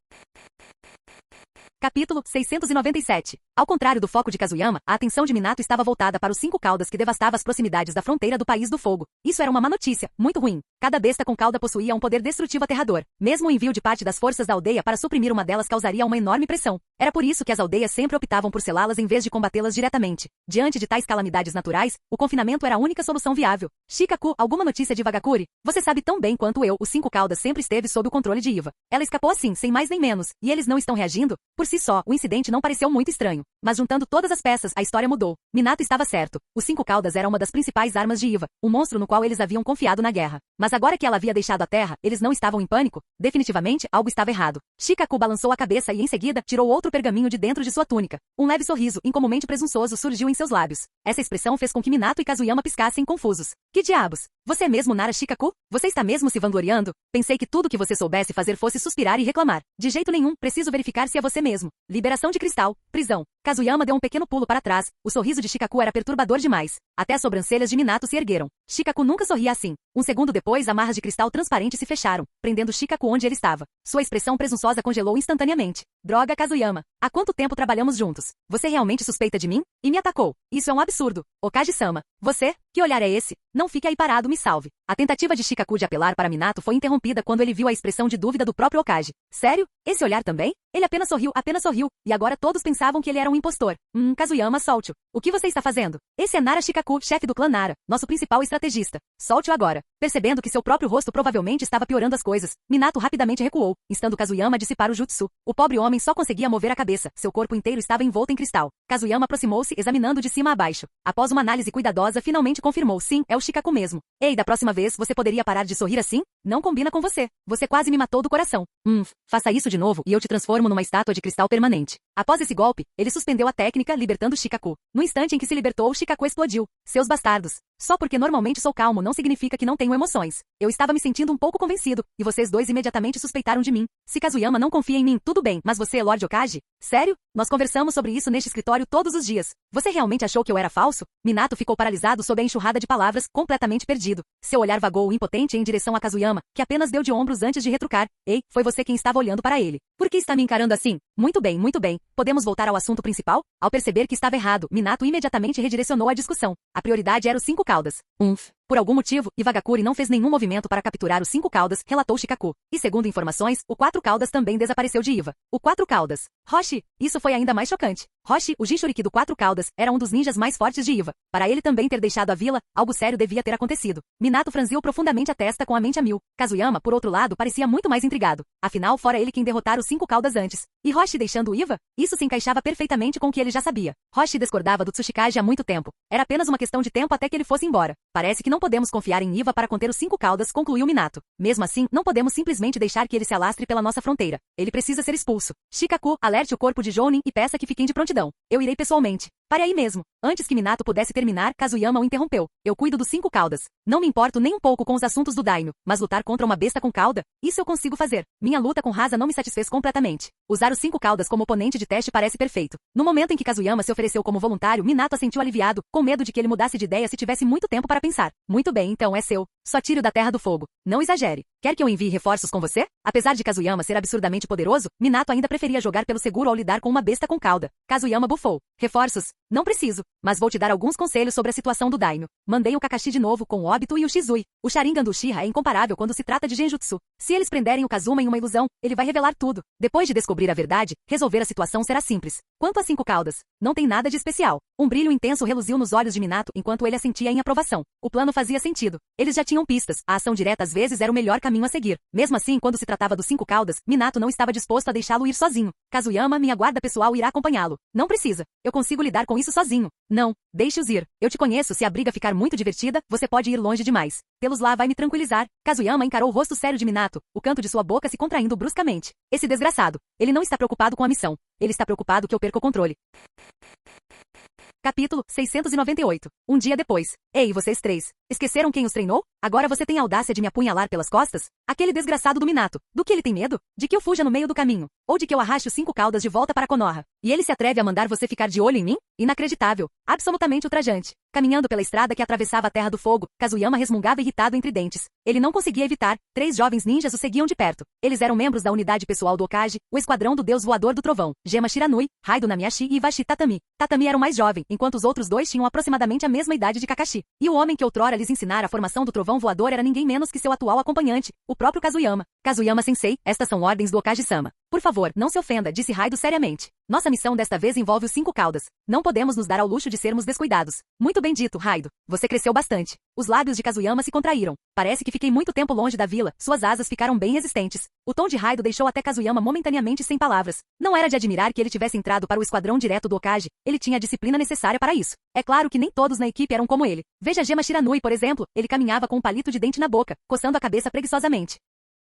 Capítulo 697. Ao contrário do foco de Kazuyama, a atenção de Minato estava voltada para os 5 caudas que devastavam as proximidades da fronteira do País do Fogo. Isso era uma má notícia, muito ruim. Cada besta com cauda possuía um poder destrutivo aterrador. Mesmo o envio de parte das forças da aldeia para suprimir uma delas causaria uma enorme pressão. Era por isso que as aldeias sempre optavam por selá-las em vez de combatê-las diretamente. Diante de tais calamidades naturais, o confinamento era a única solução viável. Shikaku, alguma notícia de Vagakuri? Você sabe tão bem quanto eu, os 5 caudas sempre esteve sob o controle de Iva. Ela escapou assim, sem mais nem menos, e eles não estão reagindo? Por si só, o incidente não pareceu muito estranho. Mas juntando todas as peças, a história mudou. Minato estava certo. Os 5 caudas eram uma das principais armas de Iva, o monstro no qual eles haviam confiado na guerra. Mas agora que ela havia deixado a terra, eles não estavam em pânico? Definitivamente, algo estava errado. Shikaku balançou a cabeça e em seguida, tirou outro pergaminho de dentro de sua túnica. Um leve sorriso, incomumente presunçoso, surgiu em seus lábios. Essa expressão fez com que Minato e Kazuyama piscassem confusos. Que diabos? Você é mesmo Nara Shikaku? Você está mesmo se vangloriando? Pensei que tudo que você soubesse fazer fosse suspirar e reclamar. De jeito nenhum, preciso verificar se é você mesmo. Liberação de cristal. Prisão. Kazuyama deu um pequeno pulo para trás, o sorriso de Shikaku era perturbador demais. Até as sobrancelhas de Minato se ergueram. Shikaku nunca sorria assim. Um segundo depois, amarras de cristal transparente se fecharam, prendendo Shikaku onde ele estava. Sua expressão presunçosa congelou instantaneamente. Droga, Kazuyama. Há quanto tempo trabalhamos juntos? Você realmente suspeita de mim? E me atacou. Isso é um absurdo. Okage-sama. Você? Que olhar é esse? Não fique aí parado, me salve. A tentativa de Shikaku de apelar para Minato foi interrompida quando ele viu a expressão de dúvida do próprio Okage. Sério? Esse olhar também? Ele apenas sorriu, e agora todos pensavam que ele era um impostor. Kazuyama, solte-o. O que você está fazendo? Esse é Nara Shikaku, chefe do clã Nara, nosso principal estrategista. Solte-o agora. Percebendo que seu próprio rosto provavelmente estava piorando as coisas, Minato rapidamente recuou, instando Kazuyama a dissipar o jutsu. O pobre homem só conseguia mover a cabeça, seu corpo inteiro estava envolto em cristal. Kazuyama aproximou-se, examinando de cima a baixo. Após uma análise cuidadosa, finalmente confirmou, sim, é o Shikaku mesmo. Ei, da próxima vez, você poderia parar de sorrir assim? Não combina com você. Você quase me matou do coração. Faça isso de novo e eu te transformo numa estátua de cristal permanente. Após esse golpe, ele suspendeu a técnica, libertando Shikaku. No instante em que se libertou, Shikaku explodiu. Seus bastardos. Só porque normalmente sou calmo não significa que não tenho emoções. Eu estava me sentindo um pouco convencido, e vocês dois imediatamente suspeitaram de mim. Se Kazuyama não confia em mim, tudo bem, mas você é Lord Okage? Sério? Nós conversamos sobre isso neste escritório todos os dias. Você realmente achou que eu era falso? Minato ficou paralisado sob a enxurrada de palavras, completamente perdido. Seu olhar vagou impotente em direção a Kazuyama, que apenas deu de ombros antes de retrucar. Ei, foi você quem estava olhando para ele. Por que está me encarando assim? Muito bem, muito bem. Podemos voltar ao assunto principal? Ao perceber que estava errado, Minato imediatamente redirecionou a discussão. A prioridade era os 5 caudas. Por algum motivo, Iwagakure não fez nenhum movimento para capturar os 5 caudas, relatou Shikaku. E segundo informações, o 4 caudas também desapareceu de Iwa. O 4 caudas. Roshi! Isso foi ainda mais chocante. Roshi, o Jinchuriki do 4 caudas, era um dos ninjas mais fortes de Iwa. Para ele também ter deixado a vila, algo sério devia ter acontecido. Minato franziu profundamente a testa com a mente a mil. Kazuyama, por outro lado, parecia muito mais intrigado. Afinal, fora ele quem derrotara os 5 caudas antes. E Roshi deixando Iwa? Isso se encaixava perfeitamente com o que ele já sabia. Roshi discordava do Tsuchikage há muito tempo. Era apenas uma questão de tempo até que ele fosse embora. Parece que não podemos confiar em Iwa para conter os 5 caudas, concluiu Minato. Mesmo assim, não podemos simplesmente deixar que ele se alastre pela nossa fronteira. Ele precisa ser expulso. Shikaku, alerte o corpo de Jounin e peça que fiquem de prontidão. Eu irei pessoalmente. Pare aí mesmo. Antes que Minato pudesse terminar, Kazuyama o interrompeu. Eu cuido dos 5 caudas. Não me importo nem um pouco com os assuntos do daimyo, mas lutar contra uma besta com cauda? Isso eu consigo fazer. Minha luta com Rasa não me satisfez completamente. Usar os 5 caudas como oponente de teste parece perfeito. No momento em que Kazuyama se ofereceu como voluntário, Minato assentiu aliviado, com medo de que ele mudasse de ideia se tivesse muito tempo para pensar. Muito bem, então é seu. Só tire-o da Terra do Fogo. Não exagere. Quer que eu envie reforços com você? Apesar de Kazuyama ser absurdamente poderoso, Minato ainda preferia jogar pelo seguro ao lidar com uma besta com cauda. Kazuyama bufou. Reforços? Não preciso, mas vou te dar alguns conselhos sobre a situação do daimyo. Mandei o Kakashi de novo com o Obito e o Shizui. O Sharingan do Uchiha é incomparável quando se trata de Genjutsu. Se eles prenderem o Kazuma em uma ilusão, ele vai revelar tudo. Depois de descobrir a verdade, resolver a situação será simples. Quanto às 5 caudas, não tem nada de especial. Um brilho intenso reluziu nos olhos de Minato enquanto ele assentia em aprovação. O plano fazia sentido. Eles já tinham pistas. A ação direta às vezes era o melhor caminho a seguir. Mesmo assim, quando se tratava dos 5 caudas, Minato não estava disposto a deixá-lo ir sozinho. Kazuyama, minha guarda pessoal, irá acompanhá-lo. Não precisa. Eu consigo lidar com isso sozinho. Não, deixe-os ir. Eu te conheço, se a briga ficar muito divertida, você pode ir longe demais. Tê-los lá vai me tranquilizar. Kazuyama encarou o rosto sério de Minato, o canto de sua boca se contraindo bruscamente. Esse desgraçado. Ele não está preocupado com a missão. Ele está preocupado que eu perca o controle. Capítulo 698. Um dia depois. Ei, vocês três. Esqueceram quem os treinou? Agora você tem a audácia de me apunhalar pelas costas? Aquele desgraçado do Minato. Do que ele tem medo? De que eu fuja no meio do caminho? Ou de que eu arraste os 5 caudas de volta para Konoha? E ele se atreve a mandar você ficar de olho em mim? Inacreditável. Absolutamente ultrajante. Caminhando pela estrada que atravessava a Terra do Fogo, Kazuyama resmungava irritado entre dentes. Ele não conseguia evitar. 3 jovens ninjas o seguiam de perto. Eles eram membros da unidade pessoal do Okage, o esquadrão do Deus Voador do Trovão, Gema Shiranui, Raido Namiashi e Iwashi Tatami. Tatami era o mais jovem, enquanto os outros 2 tinham aproximadamente a mesma idade de Kakashi. E o homem que outrora lhes ensinara a formação do Trovão Voador era ninguém menos que seu atual acompanhante, o próprio Kazuyama. Kazuyama-sensei, estas são ordens do Okage-sama. Por favor, não se ofenda, disse Raido seriamente. Nossa missão desta vez envolve os 5 caudas. Não podemos nos dar ao luxo de sermos descuidados. Muito bem dito, Raido. Você cresceu bastante. Os lábios de Kazuyama se contraíram. Parece que fiquei muito tempo longe da vila. Suas asas ficaram bem resistentes. O tom de Raido deixou até Kazuyama momentaneamente sem palavras. Não era de admirar que ele tivesse entrado para o esquadrão direto do Okage. Ele tinha a disciplina necessária para isso. É claro que nem todos na equipe eram como ele. Veja Gema Shiranui, por exemplo. Ele caminhava com um palito de dente na boca, coçando a cabeça preguiçosamente.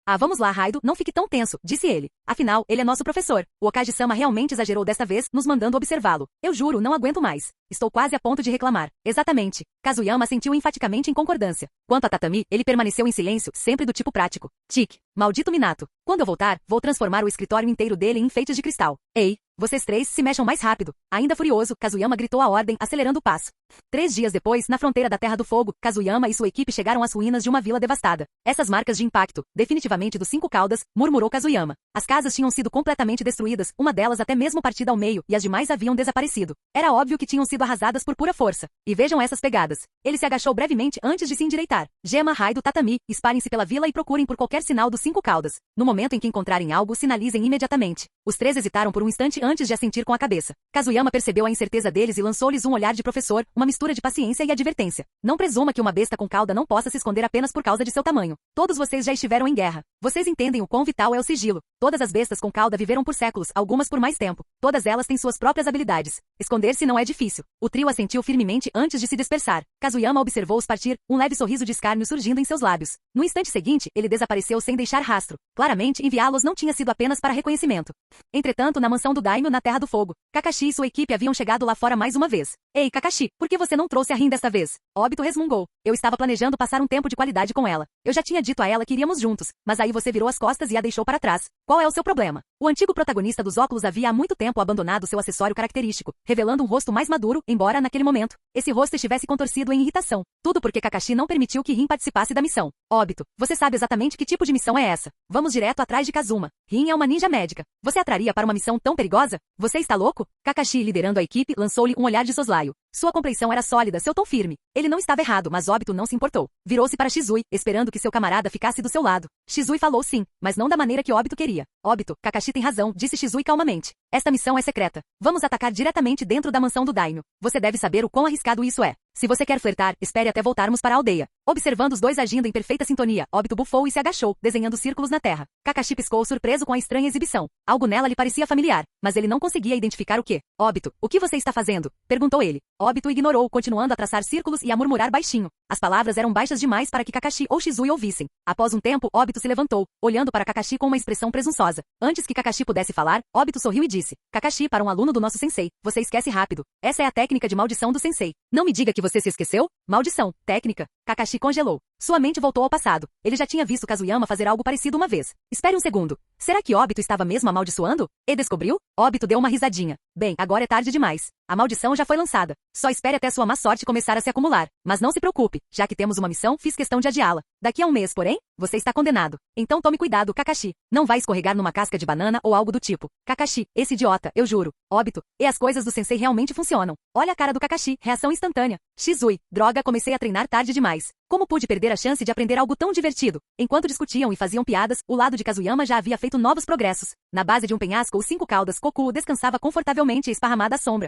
Ah, vamos lá, Raido, não fique tão tenso, disse ele. Afinal, ele é nosso professor. O Okage-sama realmente exagerou desta vez, nos mandando observá-lo. Eu juro, não aguento mais. Estou quase a ponto de reclamar. Exatamente. Kazuyama assentiu enfaticamente em concordância. Quanto a Tatami, ele permaneceu em silêncio, sempre do tipo prático. Tique. Maldito Minato. Quando eu voltar, vou transformar o escritório inteiro dele em enfeites de cristal. Ei, Vocês três se mexam mais rápido. Ainda furioso, Kazuyama gritou a ordem, acelerando o passo. 3 dias depois, na fronteira da Terra do Fogo, Kazuyama e sua equipe chegaram às ruínas de uma vila devastada. Essas marcas de impacto, definitivamente dos 5 caudas, murmurou Kazuyama. As casas tinham sido completamente destruídas, uma delas até mesmo partida ao meio, e as demais haviam desaparecido. Era óbvio que tinham sido arrasadas por pura força. E vejam essas pegadas. Ele se agachou brevemente antes de se endireitar. Gema, Raido, Tatami, espalhem-se pela vila e procurem por qualquer sinal dos 5 caudas. No momento em que encontrarem algo, sinalizem imediatamente. Os 3 hesitaram por um instante antes de assentir com a cabeça. Kazuyama percebeu a incerteza deles e lançou-lhes um olhar de professor, uma mistura de paciência e advertência. Não presuma que uma besta com cauda não possa se esconder apenas por causa de seu tamanho. Todos vocês já estiveram em guerra. Vocês entendem o quão vital é o sigilo. Todas as bestas com cauda viveram por séculos, algumas por mais tempo. Todas elas têm suas próprias habilidades. Esconder-se não é difícil. O trio assentiu firmemente antes de se dispersar. Kazuyama observou-os partir, um leve sorriso de escárnio surgindo em seus lábios. No instante seguinte, ele desapareceu sem deixar rastro. Claramente, enviá-los não tinha sido apenas para reconhecimento. Entretanto, na mansão do Daimyo na Terra do Fogo, Kakashi e sua equipe haviam chegado lá fora mais uma vez. Ei, Kakashi, por que você não trouxe a Rin desta vez? Obito resmungou. Eu estava planejando passar um tempo de qualidade com ela. Eu já tinha dito a ela que iríamos juntos, mas aí você virou as costas e a deixou para trás. Qual é o seu problema? O antigo protagonista dos óculos havia há muito tempo abandonado seu acessório característico, revelando um rosto mais maduro, embora naquele momento, esse rosto estivesse contorcido em irritação. Tudo porque Kakashi não permitiu que Rin participasse da missão. Obito, você sabe exatamente que tipo de missão é essa. Vamos direto atrás de Kazuma. Rin é uma ninja médica. Você a traria para uma missão tão perigosa? Você está louco? Kakashi, liderando a equipe, lançou-lhe um olhar de soslaio. Sua compleição era sólida, seu tom firme. Ele não estava errado, mas Obito não se importou. Virou-se para Shizui, esperando que seu camarada ficasse do seu lado. Shizui falou sim, mas não da maneira que Obito queria. Obito, Kakashi tem razão, disse Shizui calmamente. Esta missão é secreta. Vamos atacar diretamente dentro da mansão do Daimyo. Você deve saber o quão arriscado isso é. Se você quer flertar, espere até voltarmos para a aldeia. Observando os dois agindo em perfeita sintonia, Obito bufou e se agachou, desenhando círculos na terra. Kakashi piscou surpreso com a estranha exibição. Algo nela lhe parecia familiar, mas ele não conseguia identificar o que. Obito, o que você está fazendo? Perguntou ele. Obito ignorou, continuando a traçar círculos e a murmurar baixinho. As palavras eram baixas demais para que Kakashi ou Shizui ouvissem. Após um tempo, Obito se levantou, olhando para Kakashi com uma expressão presunçosa. Antes que Kakashi pudesse falar, Obito sorriu e disse: Kakashi, para um aluno do nosso sensei, você esquece rápido. Essa é a técnica de maldição do sensei. Não me diga que você se esqueceu? Maldição. Técnica. Kakashi congelou. Sua mente voltou ao passado. Ele já tinha visto Kazuyama fazer algo parecido uma vez. Espere um segundo. Será que Obito estava mesmo amaldiçoando? E descobriu? Obito deu uma risadinha. Bem, agora é tarde demais. A maldição já foi lançada. Só espere até sua má sorte começar a se acumular. Mas não se preocupe. Já que temos uma missão, fiz questão de adiá-la. Daqui a um mês, porém, você está condenado. Então tome cuidado, Kakashi. Não vai escorregar numa casca de banana ou algo do tipo. Kakashi, esse idiota, eu juro. Obito, e as coisas do sensei realmente funcionam. Olha a cara do Kakashi, reação instantânea. Shizui, droga, comecei a treinar tarde demais. Como pude perder a chance de aprender algo tão divertido? Enquanto discutiam e faziam piadas, o lado de Kazuyama já havia feito novos progressos. Na base de um penhasco, os 5 caudas Kokuo descansava confortavelmente esparramada à sombra.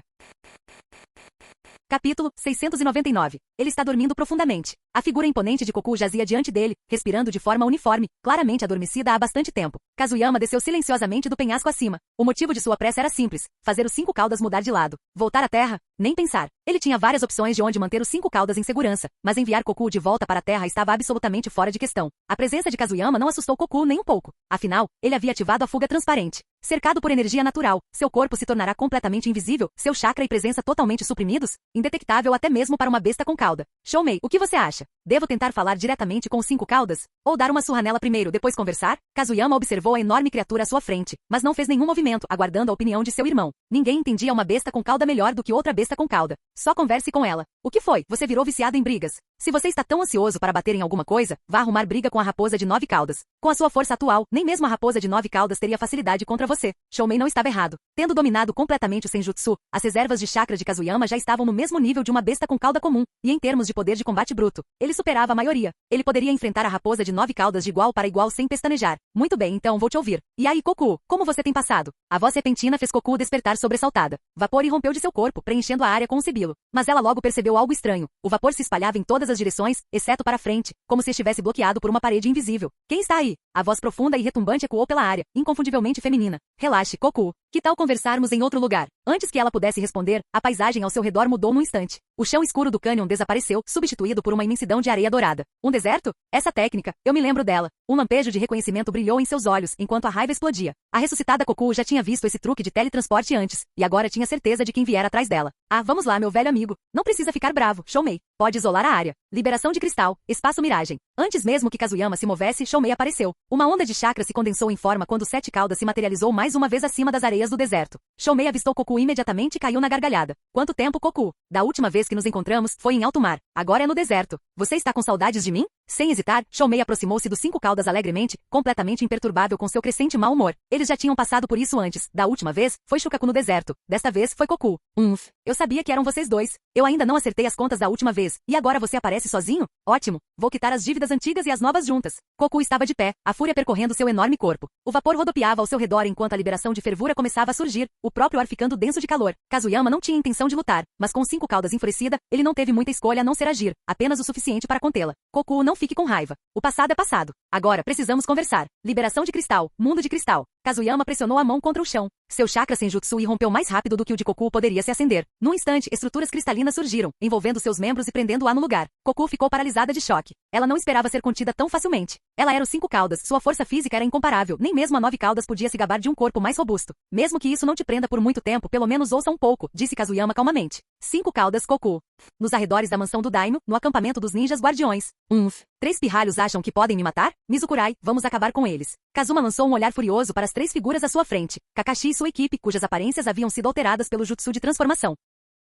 Capítulo 699. Ele está dormindo profundamente. A figura imponente de Kokuo jazia diante dele, respirando de forma uniforme, claramente adormecida há bastante tempo. Kazuyama desceu silenciosamente do penhasco acima. O motivo de sua pressa era simples: fazer os 5 caudas mudar de lado. Voltar à terra? Nem pensar. Ele tinha várias opções de onde manter os 5 caudas em segurança, mas enviar Kokuo de volta para a terra estava absolutamente fora de questão. A presença de Kazuyama não assustou Kokuo nem um pouco. Afinal, ele havia ativado a fuga transparente. Cercado por energia natural, seu corpo se tornará completamente invisível, seu chakra e presença totalmente suprimidos, indetectável até mesmo para uma besta com cauda. Shoumei, o que você acha? Devo tentar falar diretamente com os 5 caudas? Ou dar uma surra nela primeiro, depois conversar? Kazuyama observou a enorme criatura à sua frente, mas não fez nenhum movimento, aguardando a opinião de seu irmão. Ninguém entendia uma besta com cauda melhor do que outra besta com cauda. Só converse com ela. O que foi? Você virou viciado em brigas. Se você está tão ansioso para bater em alguma coisa, vá arrumar briga com a raposa de 9 caudas. Com a sua força atual, nem mesmo a raposa de 9 caudas teria facilidade contra você. Shoumei não estava errado. Tendo dominado completamente o Senjutsu, as reservas de chakra de Kazuyama já estavam no mesmo nível de uma besta com cauda comum, e em termos de poder de combate bruto, ele superava a maioria. Ele poderia enfrentar a raposa de 9 caudas de igual para igual sem pestanejar. Muito bem, então vou te ouvir. E aí, Kokuo, como você tem passado? A voz repentina fez Kokuo despertar sobressaltada. Vapor irrompeu de seu corpo, preenchendo a área com um sibilo. Mas ela logo percebeu algo estranho. O vapor se espalhava em todas as direções, exceto para frente, como se estivesse bloqueado por uma parede invisível. Quem está aí? A voz profunda e retumbante ecoou pela área, inconfundivelmente feminina. Relaxe, Kokuo. Que tal conversarmos em outro lugar? Antes que ela pudesse responder, a paisagem ao seu redor mudou num instante. O chão escuro do cânion desapareceu, substituído por uma imensidão de areia dourada. Um deserto? Essa técnica, eu me lembro dela. Um lampejo de reconhecimento brilhou em seus olhos, enquanto a raiva explodia. A ressuscitada Kokuo já tinha visto esse truque de teletransporte antes, e agora tinha certeza de quem viera atrás dela. Ah, vamos lá, meu velho amigo. Não precisa ficar bravo, Choumei. Pode isolar a área. Liberação de cristal, espaço miragem. Antes mesmo que Kazuyama se movesse, Choumei apareceu. Uma onda de chakra se condensou em forma quando Sete Caudas se materializou mais uma vez acima das areias do deserto. Choumei avistou Koku imediatamente e caiu na gargalhada. Quanto tempo, Koku? Da última vez que nos encontramos, foi em alto mar. Agora é no deserto. Você está com saudades de mim? Sem hesitar, Choumei aproximou-se dos Cinco Caudas alegremente, completamente imperturbável com seu crescente mau humor. Eles já tinham passado por isso antes. Da última vez, foi Shukaku no deserto. Desta vez, foi Koku. Eu sabia que eram vocês dois. Eu ainda não acertei as contas da última vez. E agora você aparece sozinho? Ótimo. Vou quitar as dívidas antigas e as novas juntas. Koku estava de pé, a fúria percorrendo seu enorme corpo. O vapor rodopiava ao seu redor enquanto a liberação de fervura começava a surgir, o próprio ar ficando denso de calor. Kazuyama não tinha intenção de lutar, mas com Cinco Caudas enfurecida, ele não teve muita escolha a não ser agir, apenas o suficiente para contê-la. Koku, não fique com raiva. O passado é passado. Agora precisamos conversar. Liberação de cristal, mundo de cristal. Kazuyama pressionou a mão contra o chão. Seu chakra senjutsu irrompeu mais rápido do que o de Koku poderia se acender. Num instante, estruturas cristalinas surgiram, envolvendo seus membros e prendendo-a no lugar. Koku ficou paralisada de choque. Ela não esperava ser contida tão facilmente. Ela era os Cinco Caudas, sua força física era incomparável, nem mesmo a Nove Caudas podia se gabar de um corpo mais robusto. Mesmo que isso não te prenda por muito tempo, pelo menos ouça um pouco, disse Kazuyama calmamente. Cinco Caudas, Koku. Nos arredores da mansão do Daimyo, no acampamento dos ninjas guardiões. 3 pirralhos acham que podem me matar? Mizukurai, vamos acabar com eles. Kazuma lançou um olhar furioso para as 3 figuras à sua frente. Kakashi e sua equipe, cujas aparências haviam sido alteradas pelo jutsu de transformação.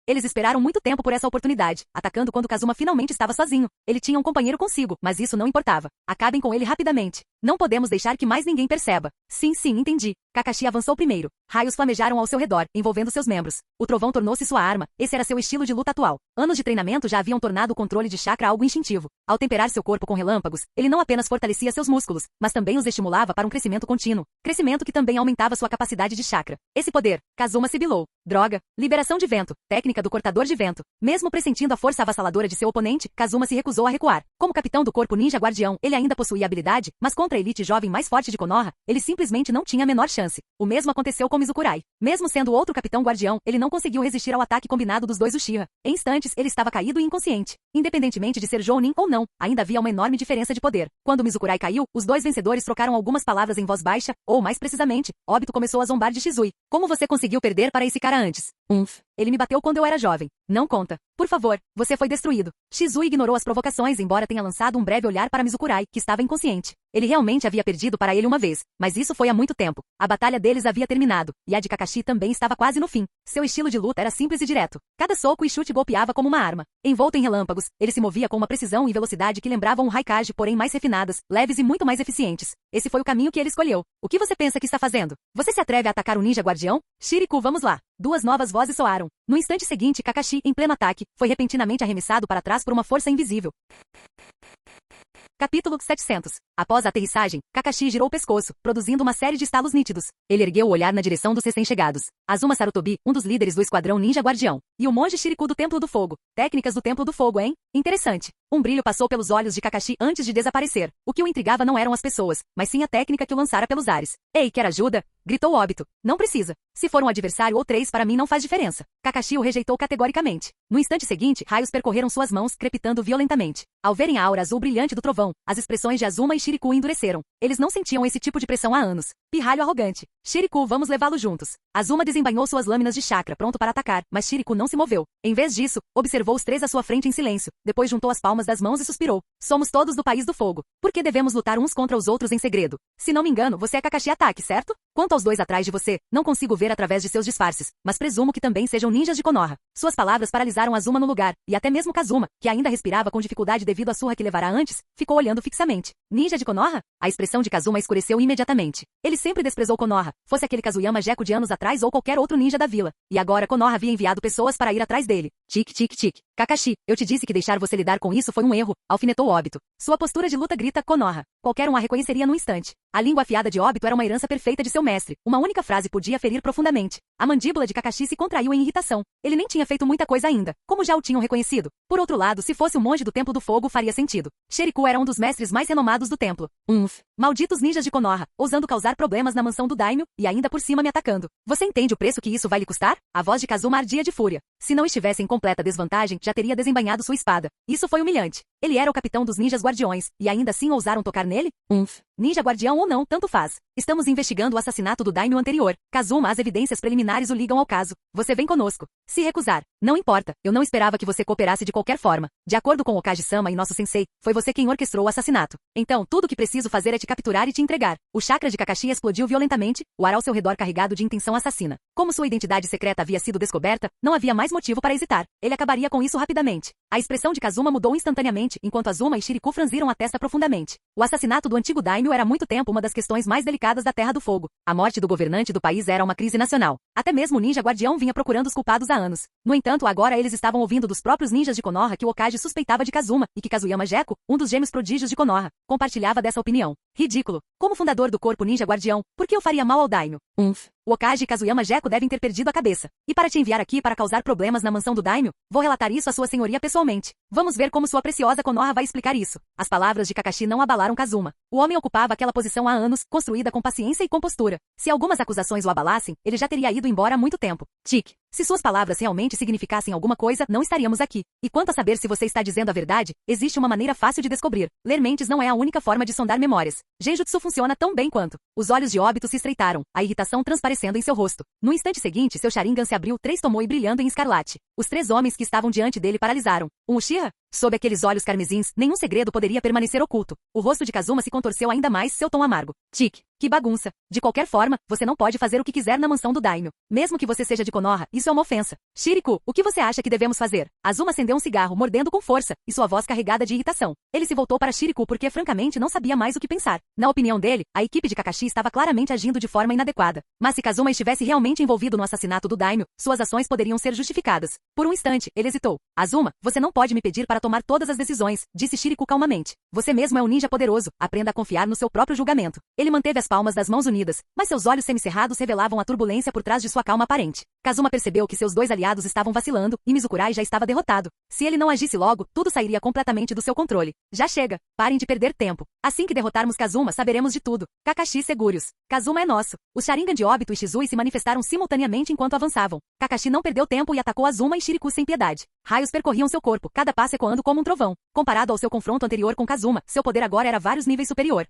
Eles esperaram muito tempo por essa oportunidade, atacando quando Kazuma finalmente estava sozinho. Ele tinha um companheiro consigo, mas isso não importava. Acabem com ele rapidamente. Não podemos deixar que mais ninguém perceba. Sim, entendi. Kakashi avançou primeiro. Raios flamejaram ao seu redor, envolvendo seus membros. O trovão tornou-se sua arma. Esse era seu estilo de luta atual. Anos de treinamento já haviam tornado o controle de chakra algo instintivo. Ao temperar seu corpo com relâmpagos, ele não apenas fortalecia seus músculos, mas também os estimulava para um crescimento contínuo. Crescimento que também aumentava sua capacidade de chakra. Esse poder, Kazuma sibilou. Droga. Liberação de vento. Técnica do cortador de vento. Mesmo pressentindo a força avassaladora de seu oponente, Kazuma se recusou a recuar. Como capitão do corpo ninja guardião, ele ainda possuía habilidade, mas contra a elite jovem mais forte de Konoha, ele simplesmente não tinha a menor chance. O mesmo aconteceu com Mizukurai. Mesmo sendo outro capitão guardião, ele não conseguiu resistir ao ataque combinado dos dois Uchiha. Em instantes, ele estava caído e inconsciente. Independentemente de ser Jounin ou não, ainda havia uma enorme diferença de poder. Quando Mizukurai caiu, os dois vencedores trocaram algumas palavras em voz baixa, ou mais precisamente, Obito começou a zombar de Shizui. Como você conseguiu perder para esse cara antes? Ele me bateu quando eu era jovem. Não conta. Por favor, você foi destruído. Shizui ignorou as provocações embora tenha lançado um breve olhar para Mizukurai, que estava inconsciente. Ele realmente havia perdido para ele uma vez, mas isso foi há muito tempo. A batalha deles havia terminado, e a de Kakashi também estava quase no fim. Seu estilo de luta era simples e direto. Cada soco e chute golpeava como uma arma. Envolto em relâmpagos, ele se movia com uma precisão e velocidade que lembravam um Raikage, porém mais refinadas, leves e muito mais eficientes. Esse foi o caminho que ele escolheu. O que você pensa que está fazendo? Você se atreve a atacar o ninja guardião? Shiriku, vamos lá. 2 novas vozes soaram. No instante seguinte, Kakashi, em pleno ataque, foi repentinamente arremessado para trás por uma força invisível. Capítulo 700. Após a aterrissagem, Kakashi girou o pescoço, produzindo uma série de estalos nítidos. Ele ergueu o olhar na direção dos recém-chegados. Azuma Sarutobi, um dos líderes do esquadrão ninja guardião. E o monge Shiriku do Templo do Fogo. Técnicas do Templo do Fogo, hein? Interessante. Um brilho passou pelos olhos de Kakashi antes de desaparecer. O que o intrigava não eram as pessoas, mas sim a técnica que o lançara pelos ares. Ei, quer ajuda? Gritou Obito. Não precisa. Se for um adversário ou 3 para mim não faz diferença. Kakashi o rejeitou categoricamente. No instante seguinte, raios percorreram suas mãos, crepitando violentamente. Ao verem a aura azul brilhante do trovão, as expressões de Azuma e Shiriku endureceram. Eles não sentiam esse tipo de pressão há anos. Pirralho arrogante. Shiriku, vamos levá-lo juntos. Azuma desembainhou suas lâminas de chakra, pronto para atacar, mas Shiriku não se moveu. Em vez disso, observou os 3 à sua frente em silêncio. Depois juntou as palmas das mãos e suspirou. Somos todos do país do fogo. Por que devemos lutar uns contra os outros em segredo? Se não me engano, você é Kakashi Atake, certo? Quanto aos 2 atrás de você, não consigo ver através de seus disfarces, mas presumo que também sejam ninjas de Konoha. Suas palavras paralisaram Azuma no lugar, e até mesmo Kazuma, que ainda respirava com dificuldade devido à surra que levara antes, ficou olhando fixamente. Ninja de Konoha? A expressão de Kazuma escureceu imediatamente. Ele sempre desprezou Konoha, fosse aquele Kazuyama Jeko de anos atrás ou qualquer outro ninja da vila. E agora Konoha havia enviado pessoas para ir atrás dele. Tic, tic, tic. Kakashi, eu te disse que deixar você lidar com isso foi um erro, alfinetou Obito. Sua postura de luta grita Konoha. Qualquer um a reconheceria num instante. A língua afiada de Obito era uma herança perfeita de seu mestre. Uma única frase podia ferir profundamente. A mandíbula de Kakashi se contraiu em irritação. Ele nem tinha feito muita coisa ainda, como já o tinham reconhecido. Por outro lado, se fosse o monge do Templo do Fogo faria sentido. Shiriku era um dos mestres mais renomados do templo. Malditos ninjas de Konoha, ousando causar problemas na mansão do Daimyo, e ainda por cima me atacando. Você entende o preço que isso vai lhe custar? A voz de Kazuma ardia de fúria. Se não estivesse em completa desvantagem, já teria desembainhado sua espada. Isso foi humilhante. Ele era o capitão dos ninjas guardiões, e ainda assim ousaram tocar nele? ninja guardião ou não, tanto faz. Estamos investigando o assassinato do daimyo anterior. Kazuma, as evidências preliminares o ligam ao caso. Você vem conosco. Se recusar, não importa. Eu não esperava que você cooperasse de qualquer forma. De acordo com Okage-sama e nosso sensei, foi você quem orquestrou o assassinato. Então, tudo o que preciso fazer é te capturar e te entregar. O chakra de Kakashi explodiu violentamente, o ar ao seu redor carregado de intenção assassina. Como sua identidade secreta havia sido descoberta, não havia mais motivo para hesitar. Ele acabaria com isso rapidamente. A expressão de Kazuma mudou instantaneamente, enquanto Azuma e Shiriku franziram a testa profundamente. O assassinato do antigo daimyo era há muito tempo uma das questões mais delicadas da Terra do Fogo. A morte do governante do país era uma crise nacional. Até mesmo o ninja guardião vinha procurando os culpados há anos. No entanto, agora eles estavam ouvindo dos próprios ninjas de Konoha que o Okage suspeitava de Kazuma, e que Kazuyama Gekko, um dos gêmeos prodígios de Konoha, compartilhava dessa opinião. Ridículo. Como fundador do corpo ninja guardião, por que eu faria mal ao daimyo? O Okage e Kazuyama Gekko devem ter perdido a cabeça. E para te enviar aqui para causar problemas na mansão do daimyo, vou relatar isso à sua senhoria pessoalmente. Vamos ver como sua preciosa Konoha vai explicar isso. As palavras de Kakashi não abalaram Kazuma. O homem ocupava aquela posição há anos, construída com paciência e compostura. Se algumas acusações o abalassem, ele já teria ido embora há muito tempo. Tic. Se suas palavras realmente significassem alguma coisa, não estaríamos aqui. E quanto a saber se você está dizendo a verdade, existe uma maneira fácil de descobrir. Ler mentes não é a única forma de sondar memórias. Genjutsu funciona tão bem quanto. Os olhos de Obito se estreitaram, a irritação transparecendo em seu rosto. No instante seguinte, seu Sharingan se abriu, 3 Tomoe brilhando em escarlate. Os 3 homens que estavam diante dele paralisaram. Um Uchiha? Sob aqueles olhos carmesins, nenhum segredo poderia permanecer oculto. O rosto de Kazuma se contorceu ainda mais, seu tom amargo. Tic. Que bagunça. De qualquer forma, você não pode fazer o que quiser na mansão do daimyo. Mesmo que você seja de Konoha, isso é uma ofensa. Shiriku, o que você acha que devemos fazer? Azuma acendeu um cigarro, mordendo com força, e sua voz carregada de irritação. Ele se voltou para Shiriku porque francamente não sabia mais o que pensar. Na opinião dele, a equipe de Kakashi estava claramente agindo de forma inadequada. Mas se Kazuma estivesse realmente envolvido no assassinato do daimyo, suas ações poderiam ser justificadas. Por um instante, ele hesitou. Azuma, você não pode me pedir para tomar todas as decisões, disse Shiriku calmamente. Você mesmo é um ninja poderoso, aprenda a confiar no seu próprio julgamento. Ele manteve as palmas das mãos unidas, mas seus olhos semicerrados revelavam a turbulência por trás de sua calma aparente. Kazuma percebeu que seus 2 aliados estavam vacilando, e Mizukurai já estava derrotado. Se ele não agisse logo, tudo sairia completamente do seu controle. Já chega, parem de perder tempo. Assim que derrotarmos Kazuma, saberemos de tudo. Kakashi seguros. Kazuma é nosso. Os Sharingan de Obito e Shizui se manifestaram simultaneamente enquanto avançavam. Kakashi não perdeu tempo e atacou Azuma e Shiriku sem piedade. Raios percorriam seu corpo, cada passo ecoando como um trovão. Comparado ao seu confronto anterior com Kazuma, seu poder agora era vários níveis superior.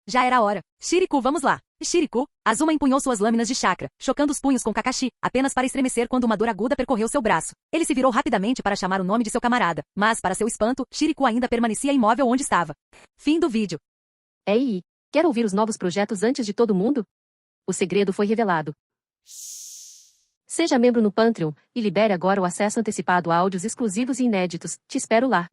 Já era hora. Shiriku, vamos lá. Shiriku, Azuma empunhou suas lâminas de chakra, chocando os punhos com Kakashi, apenas para estremecer quando uma dor aguda percorreu seu braço. Ele se virou rapidamente para chamar o nome de seu camarada, mas, para seu espanto, Shiriku ainda permanecia imóvel onde estava. Fim do vídeo. Ei, quer ouvir os novos projetos antes de todo mundo? O segredo foi revelado. Seja membro no Patreon, e libere agora o acesso antecipado a áudios exclusivos e inéditos. Te espero lá.